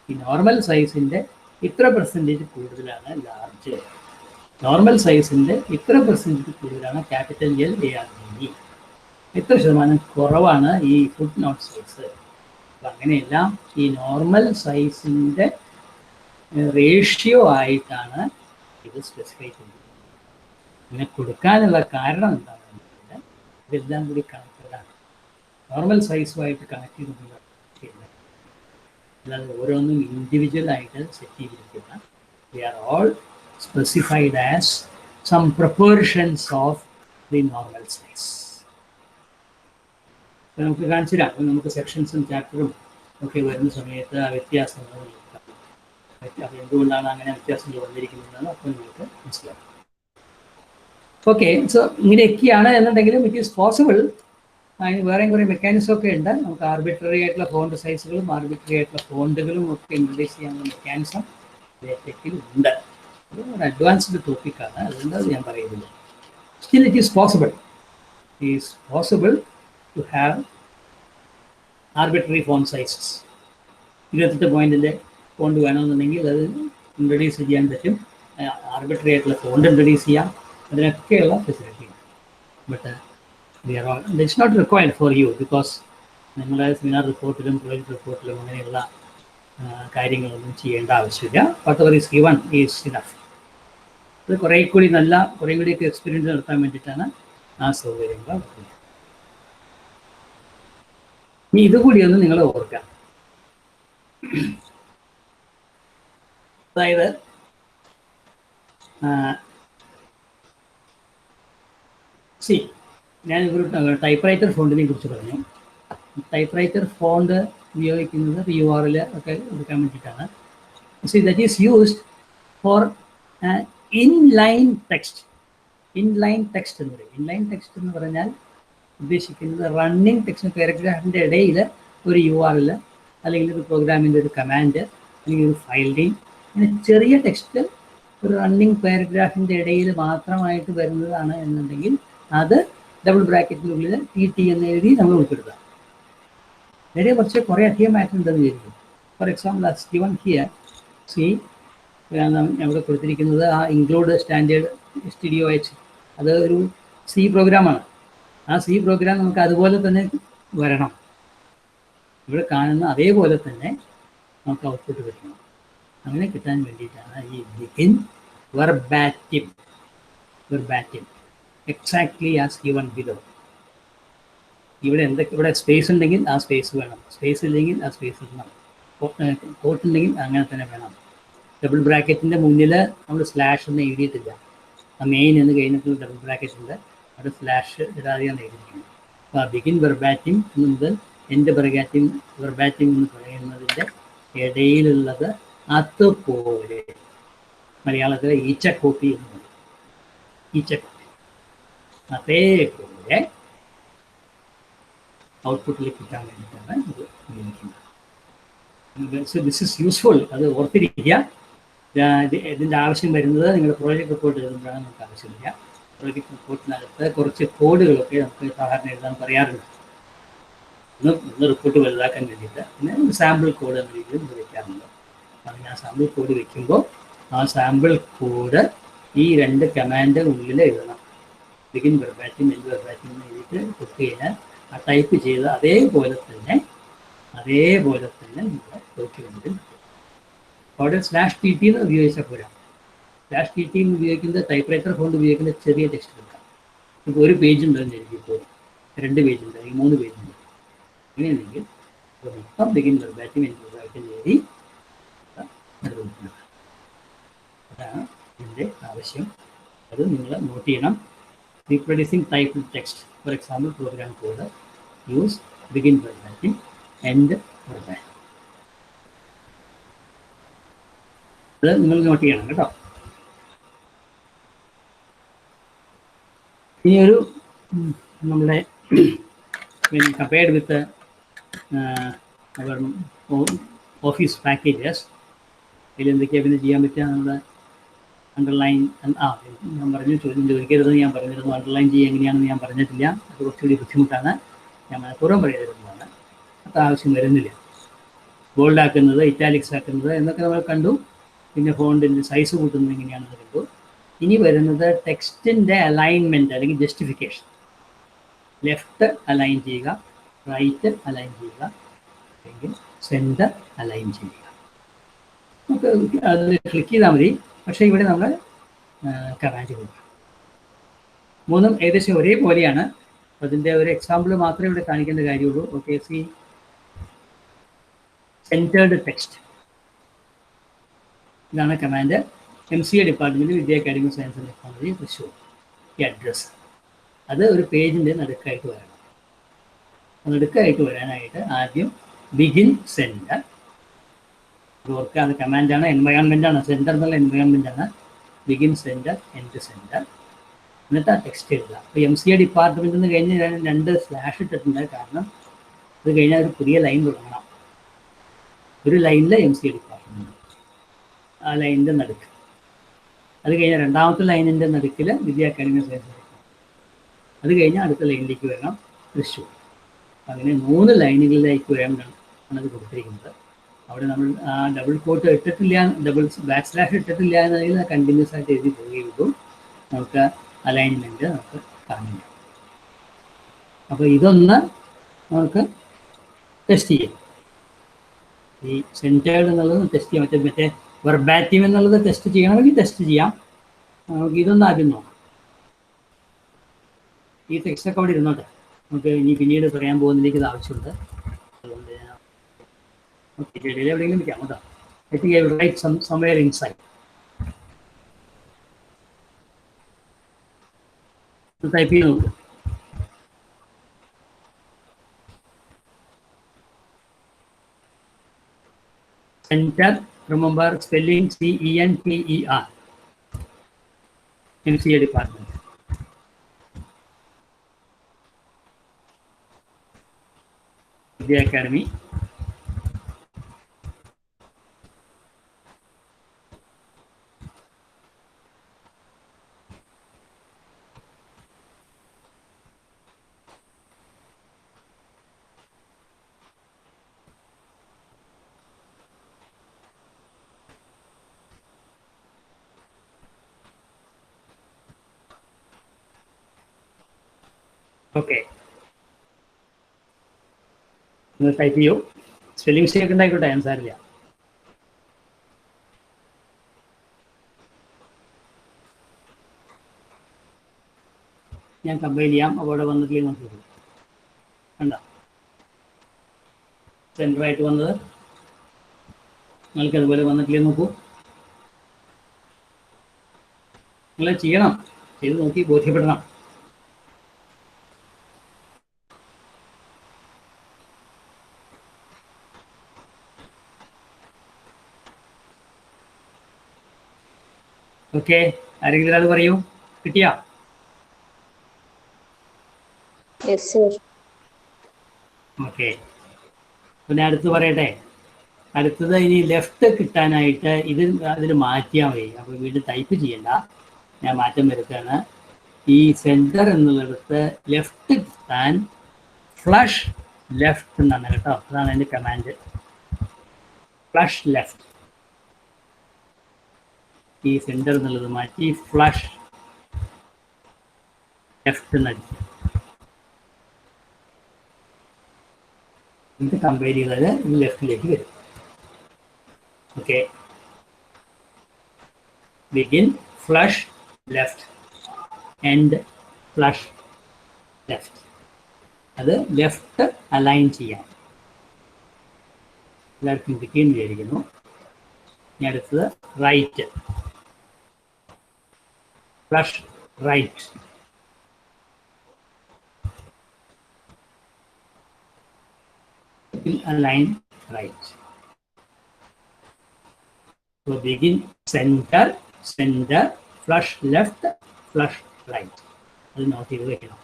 ഈ നോർമൽ സൈസിൻ്റെ ഇത്ര പെർസെൻറ്റേജ് കൂടുതലാണ് ലാർജ്, നോർമൽ സൈസിൻ്റെ ഇത്ര പെർസെൻറ്റേജ് കൂടുതലാണ് capital L A R D, ഇത്ര ശതമാനം കുറവാണ് ഈ ഫുട് നോട്ട് സൈസ്. അപ്പം അങ്ങനെയെല്ലാം ഈ നോർമൽ സൈസിൻ്റെ റേഷ്യോ ആയിട്ടാണ് ഇത് സ്പെസിഫൈ ചെയ്തിരിക്കുന്നത്. അങ്ങനെ കൊടുക്കാനുള്ള കാരണം എന്താണെന്ന് വെച്ചാൽ ഇതെല്ലാം കൂടി കണക്റ്റഡാണ്, നോർമൽ സൈസുമായിട്ട് കണക്ട് ചെയ്തിട്ടുള്ള, അല്ലാതെ ഓരോന്നും ഇൻഡിവിജ്വൽ ആയിട്ട് സെറ്റ് ചെയ്തിരിക്കുന്ന. They are all specified as some proportions of the normal size. നമുക്ക് കാണിച്ചു തരാം. നമുക്ക് സെക്ഷൻസും ചാപ്റ്ററും ഒക്കെ വരുന്ന സമയത്ത് ആ വ്യത്യാസങ്ങൾ നോക്കാം. അത് എന്തുകൊണ്ടാണ് അങ്ങനെ വ്യത്യാസങ്ങൾ വന്നിരിക്കുന്നതെന്ന് അപ്പോൾ നിങ്ങൾക്ക് മനസ്സിലാക്കാം. ഓക്കെ, സോ ഇങ്ങനെയൊക്കെയാണ് എന്നുണ്ടെങ്കിലും ഇറ്റ് ഈസ് പോസിബിൾ. അതിന് വേറെയും കുറേ മെക്കാനിസം ഒക്കെ ഉണ്ട്. നമുക്ക് ആർബിട്രറി ആയിട്ടുള്ള ഫോണ്ട് സൈസുകളും ആർബിട്രറി ആയിട്ടുള്ള ഫോണ്ടുകളും ഒക്കെ ഇൻട്രൊഡ്യൂസ് ചെയ്യാനുള്ള മെക്കാനിസം എഫക്റ്റിൽ ഉണ്ട്. അത് ഒരു അഡ്വാൻസ്ഡ് ടോപ്പിക്കാണ്, അതുകൊണ്ട് അത് ഞാൻ പറയുന്നില്ല. Still it is possible, to have arbitrary font sizes. 28 പോയിന്റിൻ്റെ ഫോണ്ട് വേണമെന്നുണ്ടെങ്കിൽ അത് ഇൻട്രൊഡ്യൂസ് ചെയ്യാൻ പറ്റും. ആർബിട്രറി ആയിട്ടുള്ള ഫോണ്ട് ഇൻട്രൊഡ്യൂസ് ചെയ്യാം, അതിനൊക്കെയുള്ള ഫെസിലിറ്റി ഉണ്ട്. But it's not required for you, because നിങ്ങളുടെ സെമിനാർ റിപ്പോർട്ടിലും പ്രോജക്റ്റ് റിപ്പോർട്ടിലും അങ്ങനെയുള്ള കാര്യങ്ങളൊന്നും ചെയ്യേണ്ട ആവശ്യമില്ല. whatever is given is enough. അത് കുറേ കൂടിയൊക്കെ എക്സ്പീരിയൻസ് നടത്താൻ വേണ്ടിയിട്ടാണ് ആ സൗകര്യങ്ങൾ. ഇനി ഇതുകൂടി ഒന്ന് നിങ്ങൾ ഓർക്കാം. അതായത് ഞാൻ ഒരു ടൈപ്പ് റൈറ്റർ ഫോണ്ടിനെ കുറിച്ച് പറഞ്ഞു. ടൈപ്പ് റൈറ്റർ ഫോണ്ട് ഉപയോഗിക്കുന്നത് URL ഒക്കെ എടുക്കാൻ വേണ്ടിയിട്ടാണ്. That is used for inline text. Inline text എന്ന് പറയും. ഇൻലൈൻ ടെക്സ്റ്റ് എന്ന് പറഞ്ഞാൽ ഉദ്ദേശിക്കുന്നത് റണ്ണിങ് ടെക്സ്റ്റ്, പാരഗ്രാഫിൻ്റെ ഇടയിൽ ഒരു URL അല്ലെങ്കിൽ ഒരു പ്രോഗ്രാമിൻ്റെ ഒരു കമാൻഡ് അല്ലെങ്കിൽ ഒരു ഫയൽ നെയിം, അങ്ങനെ ചെറിയ ടെക്സ്റ്റ് ഒരു റണ്ണിങ് പാരഗ്രാഫിൻ്റെ ഇടയിൽ മാത്രമായിട്ട് വരുന്നതാണ് എന്നുണ്ടെങ്കിൽ അത് ഡബിൾ ബ്രാക്കറ്റിനുള്ളിൽ TT എന്ന് എഴുതി നമ്മൾ ഉൾപ്പെടുത്താം. നേരെ കുറച്ച് കുറേ അധികം മാറ്റർ ഉണ്ടെന്ന് വിചാരിക്കും. ഫോർ എക്സാമ്പിൾ ഗിവൺ ഹിയർ, അവിടെ കൊടുത്തിരിക്കുന്നത് ആ ഇൻക്ലൂഡ് സ്റ്റാൻഡേർഡ് STDOH, അത് ഒരു C പ്രോഗ്രാമാണ്. ആ C പ്രോഗ്രാം നമുക്ക് അതുപോലെ തന്നെ വരണം, ഇവിടെ കാണുന്ന അതേപോലെ തന്നെ നമുക്ക് ഔട്ട്പുട്ട് കിട്ടണം. അങ്ങനെ കിട്ടാൻ വേണ്ടിയിട്ടാണ് ഈ begin verbatim exactly as given below. ഇവിടെ സ്പേസ് ഉണ്ടെങ്കിൽ ആ സ്പേസ് വേണം, സ്പേസ് ഇല്ലെങ്കിൽ ആ സ്പേസ് ഇടണം, കോട്ട് ഉണ്ടെങ്കിൽ അങ്ങനെ തന്നെ വേണം. ഡബിൾ ബ്രാക്കറ്റിൻ്റെ മുന്നിൽ നമ്മൾ സ്ലാഷ് ഒന്നും എഴുതിയിട്ടില്ല. ആ മെയിൻ എന്ന് കഴിഞ്ഞിട്ടുള്ള ഡബിൾ ബ്രാക്കറ്റ് ഉണ്ട്, അവിടെ സ്ലാഷ് ഇടാതെയാണ് എഴുതിയിരിക്കുന്നത്. അപ്പോൾ ആ ബിഗിൻ വെർബാറ്റിം മുതൽ എൻ്റെ വെർബാറ്റിം എന്ന് പറയുന്നതിൻ്റെ ഇടയിലുള്ളത് അതുപോലെ മലയാളത്തിൽ ഈച്ച കോപ്പി എന്ന് പറയും. ഈച്ച കോപ്പി അതേപോലെ ഔട്ട്പുട്ടിലേക്ക് കിട്ടാൻ വേണ്ടിയിട്ടാണ് ഇത് ഉപയോഗിക്കുന്നത്. സോ ദിസ് ഇസ് യൂസ്ഫുൾ, അത് ഓർത്തിരിക്കുക. ഇതിൻ്റെ ആവശ്യം വരുന്നത് നിങ്ങളുടെ പ്രോജക്റ്റ് റിപ്പോർട്ട് എഴുതുമ്പോഴാണ് നമുക്ക് ആവശ്യമില്ല. പ്രോജക്റ്റ് റിപ്പോർട്ടിനകത്ത് കുറച്ച് കോഡുകളൊക്കെ നമുക്ക് സാധാരണ എഴുതാൻ പറയാറുണ്ട്. ഒന്ന് റിപ്പോർട്ട് വലുതാക്കാൻ വേണ്ടിയിട്ട് പിന്നെ സാമ്പിൾ കോഡ് എന്ന രീതിയിൽ ഇത് വയ്ക്കാറുണ്ട്. അങ്ങനെ ആ സാമ്പിൾ കോഡ് വയ്ക്കുമ്പോൾ ആ സാമ്പിൾ കോഡ് ഈ 2 കമാൻഡ് ഉള്ളിൽ എഴുതണം. ബിഗിൻ വെർബാറ്റിം എൻഡ് വെർബാറ്റിം എന്ന് എഴുതിയിട്ട് ക്ലിക്ക് കഴിഞ്ഞാൽ ആ ടൈപ്പ് ചെയ്ത് അതേപോലെ തന്നെ നമ്മുടെ ഡോക്യുമെൻറ്റിൽ അവിടെ /TT എന്ന് ഉപയോഗിച്ചാൽ പോരാ. /TT എന്ന് ഉപയോഗിക്കുന്നത് ടൈപ്പ് റൈറ്റർ ഫോണ്ട് ഉപയോഗിക്കുന്ന ചെറിയ ടെക്സ്റ്റ് എടുക്കാം. ഇപ്പോൾ ഒരു പേജ് ഉണ്ടെന്ന് എഴുതിപ്പോൾ 2 പേജ് ഉണ്ട്, 3 പേജ് ഉണ്ട്. അങ്ങനെയാണെങ്കിൽ മൊത്തം ബിഗിൻ വെർബാറ്റിം എൻഡ് വെർബാറ്റിം എഴുതി അതാണ് ഇതിൻ്റെ ആവശ്യം. അത് നിങ്ങൾ നോട്ട് ചെയ്യണം. Reproducing type text, for example program code use begin verbatim end verbatim. അത് നിങ്ങൾ നോട്ട് ചെയ്യണം കേട്ടോ. ഇനിയൊരു നമ്മുടെ when compared with our office packages, ഇതിൽ എന്തൊക്കെയാണ് പിന്നെ ചെയ്യാൻ പറ്റുക? നമ്മുടെ അണ്ടർലൈൻ ഞാൻ പറഞ്ഞു, ചോദ്യം ചോദിക്കരുതെന്ന് ഞാൻ പറഞ്ഞിരുന്നു. അണ്ടർലൈൻ ചെയ്യുക എങ്ങനെയാണെന്ന് ഞാൻ പറഞ്ഞിട്ടില്ല. അത് കുറച്ചുകൂടി ബുദ്ധിമുട്ടാണ്. ഞാൻ മനഃപൂർവ്വം പറയുന്നതാണ്, അത്ര ആവശ്യം വരുന്നില്ല. ബോൾഡ് ആക്കുന്നത്, ഇറ്റാലിക്സ് ആക്കുന്നത് എന്നൊക്കെ നമ്മൾ കണ്ടു. പിന്നെ ഫോണ്ടിൻ്റെ സൈസ് കൂട്ടുന്നത് എങ്ങനെയാണെന്ന് കണ്ടു. ഇനി വരുന്നത് ടെക്സ്റ്റിൻ്റെ അലൈൻമെൻറ്റ് അല്ലെങ്കിൽ ജസ്റ്റിഫിക്കേഷൻ. ലെഫ്റ്റ് അലൈൻ ചെയ്യുക, റൈറ്റ് അലൈൻ ചെയ്യുക, അല്ലെങ്കിൽ സെൻറ്റർ അലൈൻ ചെയ്യുക. നമുക്ക് അതിൽ ക്ലിക്ക് ചെയ്താൽ മതി. പക്ഷേ ഇവിടെ നമ്മൾ കമാൻഡ് കൊടുക്കുക. മൂന്നും ഏകദേശം ഒരേപോലെയാണ്. അതിൻ്റെ ഒരു എക്സാമ്പിൾ മാത്രമേ ഇവിടെ കാണിക്കേണ്ട കാര്യമുള്ളൂ. ഓക്കെ, സി സെൻറ്റേർഡ് ടെക്സ്റ്റ്, ഇതാണ് command. MCA department, Vidya academy science and technology, Thrissur. ഈ അഡ്രസ്സ് അത് ഒരു പേജിൻ്റെ നടുക്കായിട്ട് വരണം. നടുക്കായിട്ട് വരാനായിട്ട് ആദ്യം ബിഗിൻ സെൻറ്റർ ഓർക്കുക. അത് കമാൻഡാണ്, എൻവയോൺമെൻറ്റാണ്. സെൻറ്റർ എന്നുള്ള എൻവയോൺമെൻറ്റാണ്. Begin centre, end centre. എന്നിട്ട് ആ ടെക്സ്റ്റ് എഴുതുക. അപ്പോൾ MCA ഡിപ്പാർട്ട്മെൻറ്റ് എന്ന് കഴിഞ്ഞ് 2 സ്ലാഷ് ഇട്ടിട്ടുണ്ട്. കാരണം അത് കഴിഞ്ഞാൽ ഒരു പുതിയ ലൈൻ തുടങ്ങണം. ഒരു ലൈനിൽ MCA ഡിപ്പാർട്ട്മെൻറ്റ്, ആ ലൈനിൻ്റെ നടുക്ക്. അത് കഴിഞ്ഞാൽ രണ്ടാമത്തെ ലൈനിൻ്റെ നടുക്കിൽ വിദ്യ അക്കാദമി സയൻസ്. അത് കഴിഞ്ഞാൽ അടുത്ത ലൈനിലേക്ക് വരണം, തൃശ്ശൂർ. അങ്ങനെ 3 ലൈനുകളിലേക്ക് വരാനാണ് അത് കൊടുത്തിരിക്കുന്നത്. അവിടെ നമ്മൾ ആ ഡബിൾ കോട്ട് ഇട്ടിട്ടില്ല, ബാക്ക് സ്ലാഷ് ഇട്ടിട്ടില്ല എന്നതിൽ കണ്ടിന്യൂസ് ആയിട്ട് എഴുതി പോവുകയുള്ളൂ. നമുക്ക് അലൈൻമെൻറ്റ് നമുക്ക് കാണില്ല. അപ്പോൾ ഇതൊന്ന് നമുക്ക് ടെസ്റ്റ് ചെയ്യാം. ഈ സെൻറ്റേർഡ് എന്നുള്ളത് ടെസ്റ്റ് ചെയ്യാം. മറ്റേ വെർബാറ്റിം എന്നുള്ളത് ടെസ്റ്റ് ചെയ്യണമെങ്കിൽ ടെസ്റ്റ് ചെയ്യാം. നമുക്ക് ഇതൊന്ന് ആദ്യം നോക്കാം. ഈ ടെക്സ്റ്റൊക്കെ അവിടെ ഇരുന്നോട്ടെ. നമുക്ക് ഇനി പിന്നീട് പറയാൻ പോകുന്നതിലേക്ക് ഇത് ആവശ്യമുണ്ട്. അതുകൊണ്ട് ഓക്കെ, ഇടയിൽ എവിടെയെങ്കിലും വയ്ക്കാം കേട്ടോ. I think I will write somewhere inside. Type ചെയ്ത് നോക്കൂ. Center, remember spelling CENTER. MCA department. Vidya Academy. Okay, നിങ്ങൾ ടൈപ്പ് ചെയ്യൂ. സ്പെല്ലിംഗ് മിസ്റ്റേക്ക് ഉണ്ടായിക്കോട്ടെ, ആൻസറില്ല. ഞാൻ കമ്പൈൽ ചെയ്യാം. അവിടെ വന്നിട്ടില്ലേ നോക്കി കണ്ട സെൻറ്ററായിട്ട് വന്നത്. നിങ്ങൾക്ക് അതുപോലെ വന്നിട്ടില്ലേ നോക്കൂ. നിങ്ങൾ ചെയ്യണം, ചെയ്ത് നോക്കി ബോധ്യപ്പെടണം. ഓക്കെ, ആരെങ്കിലും ഒരാൾ പറയൂ, കിട്ടിയാ? ഓക്കെ, പിന്നെ അടുത്ത് പറയട്ടെ. അടുത്തത് ഇനി ലെഫ്റ്റ് കിട്ടാനായിട്ട് അതിൽ മാറ്റിയാൽ മതി. അപ്പോൾ വീണ്ടും ടൈപ്പ് ചെയ്യണ്ട, ഞാൻ മാറ്റം വരുത്താണ്. ഈ സെൻറ്റർ എന്നുള്ളിടത്ത് ലെഫ്റ്റ് കിട്ടാൻ ഫ്ലഷ് ലെഫ്റ്റ് എന്നാണ് കേട്ടോ. അതാണ് എൻ്റെ കമാൻഡ്, ഫ്ലഷ് ലെഫ്റ്റ്. ഈ സെൻറ്റർ എന്നുള്ളത് മാറ്റി ഫ്ലഷ് ലെഫ്റ്റ് എന്നടിച്ചു. ഇത് കമ്പയർ ചെയ്താൽ ഇത് ലെഫ്റ്റിലേക്ക് വരും. Okay, begin flush left, end flush left. അത് ലെഫ്റ്റ് അലൈൻ ചെയ്യാം. എല്ലാവർക്കും കിട്ടിയെന്ന് വിചാരിക്കുന്നു. ഇനി അടുത്തത് right, flush right. Align right. So begin center, center, flush left, flush right. അത് നോട്ട് ചെയ്ത് വെക്കണം.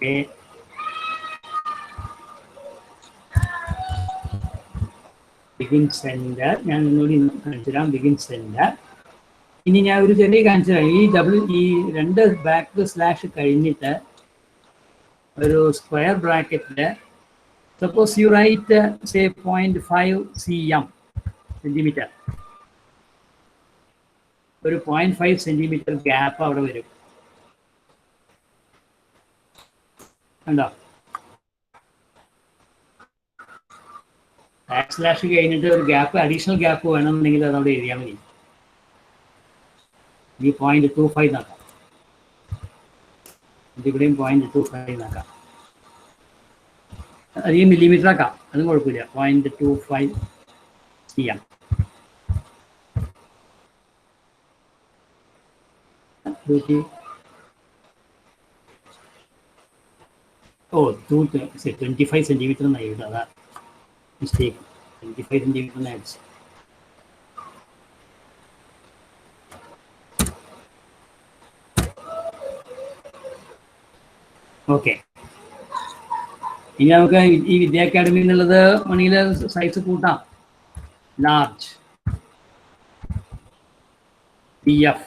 ഓക്കെ, ബിഗിൻ സെൻറ്റർ ഞാൻ ഒന്നുകൂടി കാണിച്ചു തരാം. Begin centre. ഇനി ഞാൻ ഒരു ചെറിയ കാണിച്ചു തരാം. ഈ രണ്ട് ബാക്ക് സ്ലാഷ് കഴിഞ്ഞിട്ട് ഒരു സ്ക്വയർ ബ്രാക്കറ്റിൽ suppose you write say 0.5 cm centimetre, ഒരു 0.5 സെൻറ്റിമീറ്റർ ഗ്യാപ്പ് അവിടെ വരും. കണ്ടോ? ബാക്ക് സ്ലാഷ് കഴിഞ്ഞിട്ട് ഒരു ഗ്യാപ്പ്, അഡീഷണൽ ഗ്യാപ്പ് വേണമെന്നുണ്ടെങ്കിൽ അത് അവിടെ എഴുതിയാൽ മതി. ഈ 0.25 നോക്കാം, ഇതിവിടെയും 0.25 നോക്കാം. അത് ഈ മില്ലിമീറ്റർ ആക്കാം, അതും കുഴപ്പമില്ല. 0.25 cm. ഓ 25 സെൻറ്റിമീറ്റർ എന്നായി കേട്ടോ, അതാ മിസ്റ്റേക്ക്. 25 സെൻറ്റിമീറ്റർ എന്ന് അടിച്ചു. ഓക്കെ, ഇനി നമുക്ക് ഈ വിദ്യാ അക്കാഡമി എന്നുള്ളത് വേണമെങ്കിൽ സൈസ് കൂട്ടാം. ലാർജ് PF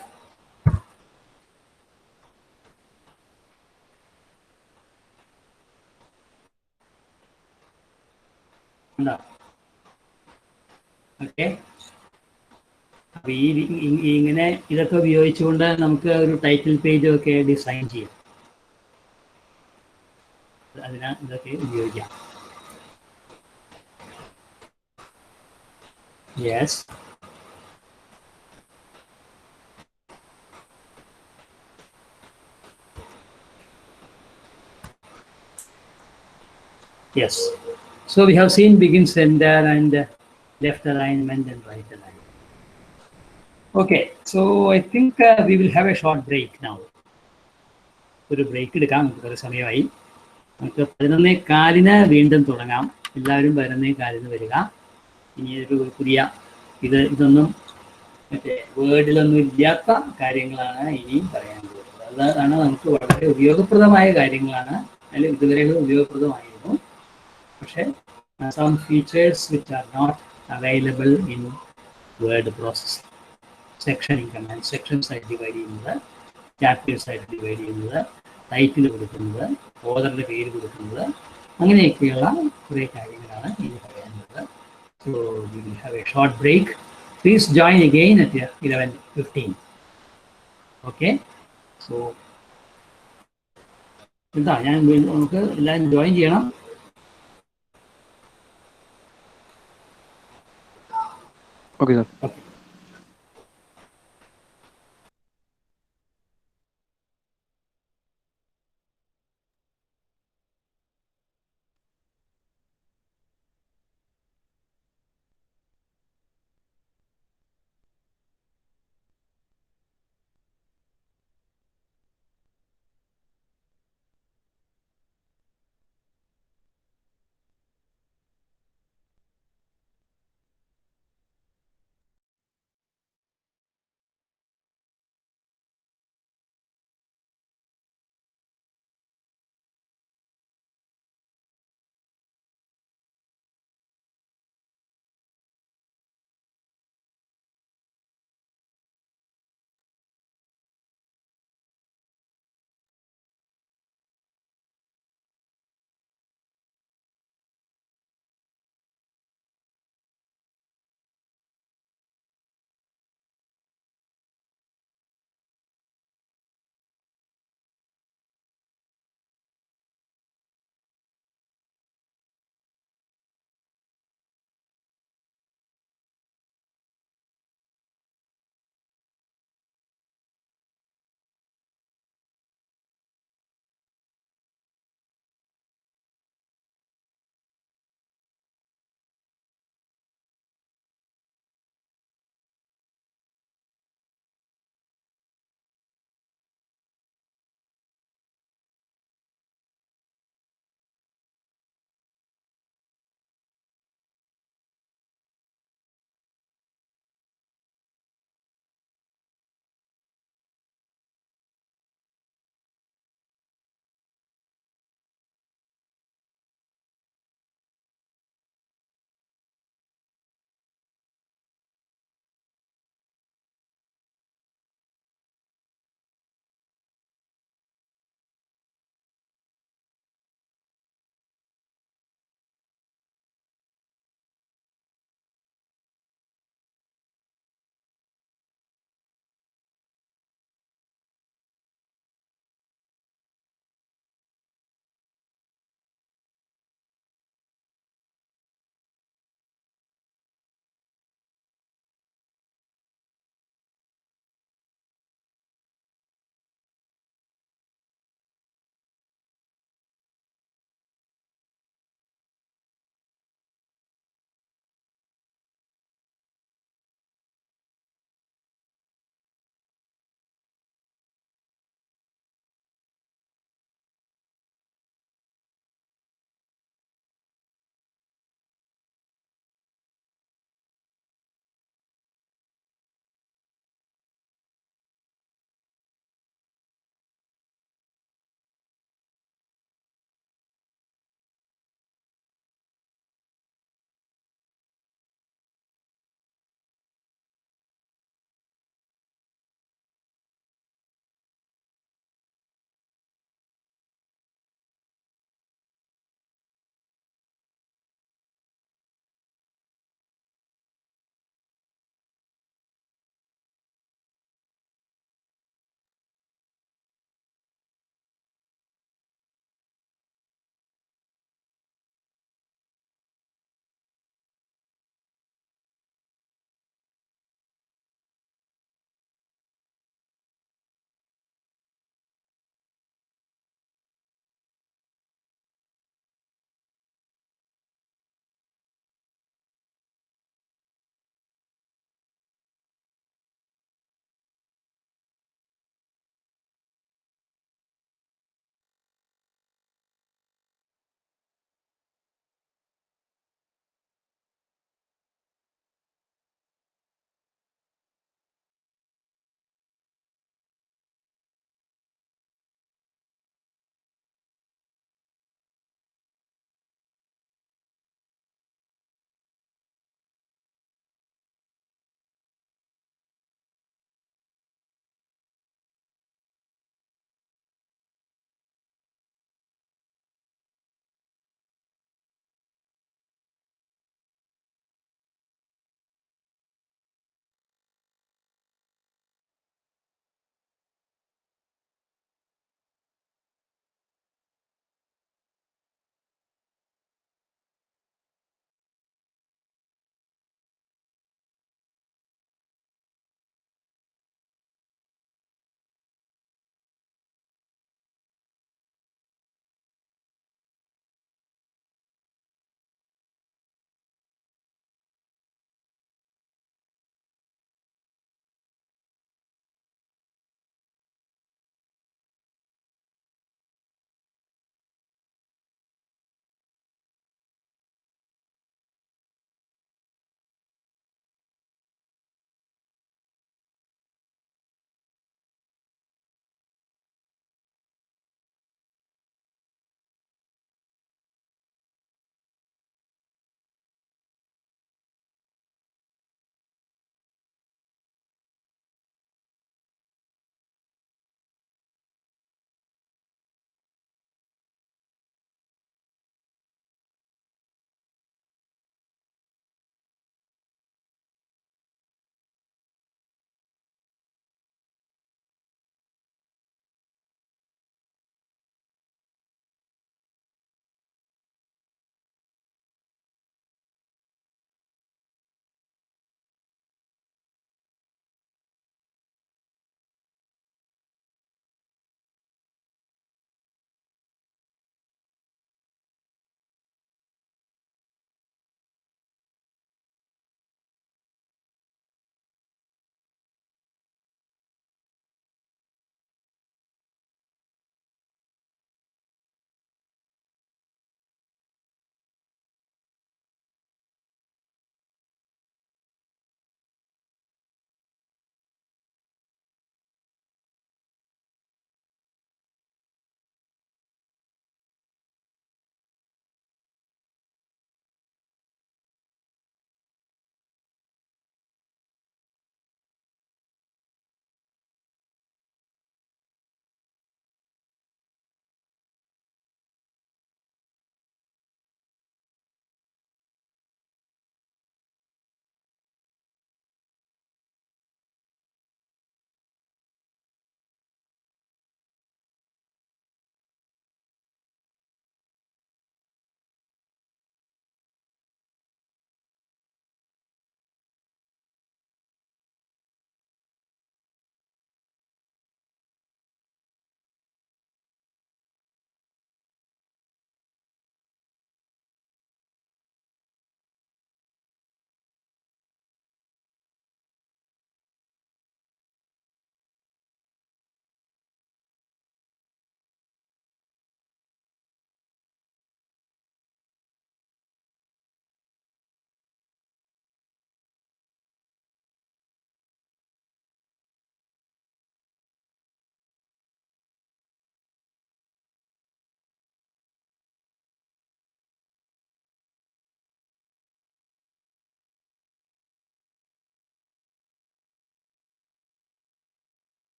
ഉണ്ടോ? ഓക്കെ, അപ്പൊ ഇങ്ങനെ ഇതൊക്കെ ഉപയോഗിച്ചുകൊണ്ട് നമുക്ക് ഒരു ടൈറ്റിൽ പേജ് ഒക്കെ ഡിസൈൻ ചെയ്യാം. അതിനാൽ ഇതൊക്കെ ഉപയോഗിക്കാം. Yes, yes. So we have seen begin, center, and left alignment and right alignment. Okay, so I think we will have a short break now. ഒരു ബ്രേക്ക് എടുക്കാം, നമുക്ക് ഒരു സമയമായി. നമുക്ക് 11:15 വീണ്ടും തുടങ്ങാം. എല്ലാവരും 11:15 വരിക. ഇനി ഒരു പുതിയ ഇതൊന്നും മറ്റേ വേർഡിലൊന്നും ഇല്ലാത്ത കാര്യങ്ങളാണ് ഇനിയും പറയാൻ പോകുന്നത്. അതാണ് നമുക്ക് വളരെ ഉപയോഗപ്രദമായ കാര്യങ്ങളാണ്. അതിൽ ഇതുവരെ ഉപയോഗപ്രദമായിരുന്നു, പക്ഷേ some features which are not available in word processing. Sectioning command, sections ആയിട്ട് ഡിവൈഡ് ചെയ്യുന്നത്, ചാപ്റ്റേഴ്സ് ആയിട്ട് ഡിവൈഡ് ചെയ്യുന്നത്, ടൈറ്റിൽ കൊടുക്കുന്നത്, ഓതറിൻ്റെ പേര് കൊടുക്കുന്നത്, അങ്ങനെയൊക്കെയുള്ള കുറേ കാര്യങ്ങളാണ് ഇനി പറയാനുള്ളത്. So we will have a short break. Please join again at 11:15. Okay, so എന്താ നമുക്ക് എല്ലാവരും ജോയിൻ ചെയ്യണം. Okay, sir. Okay.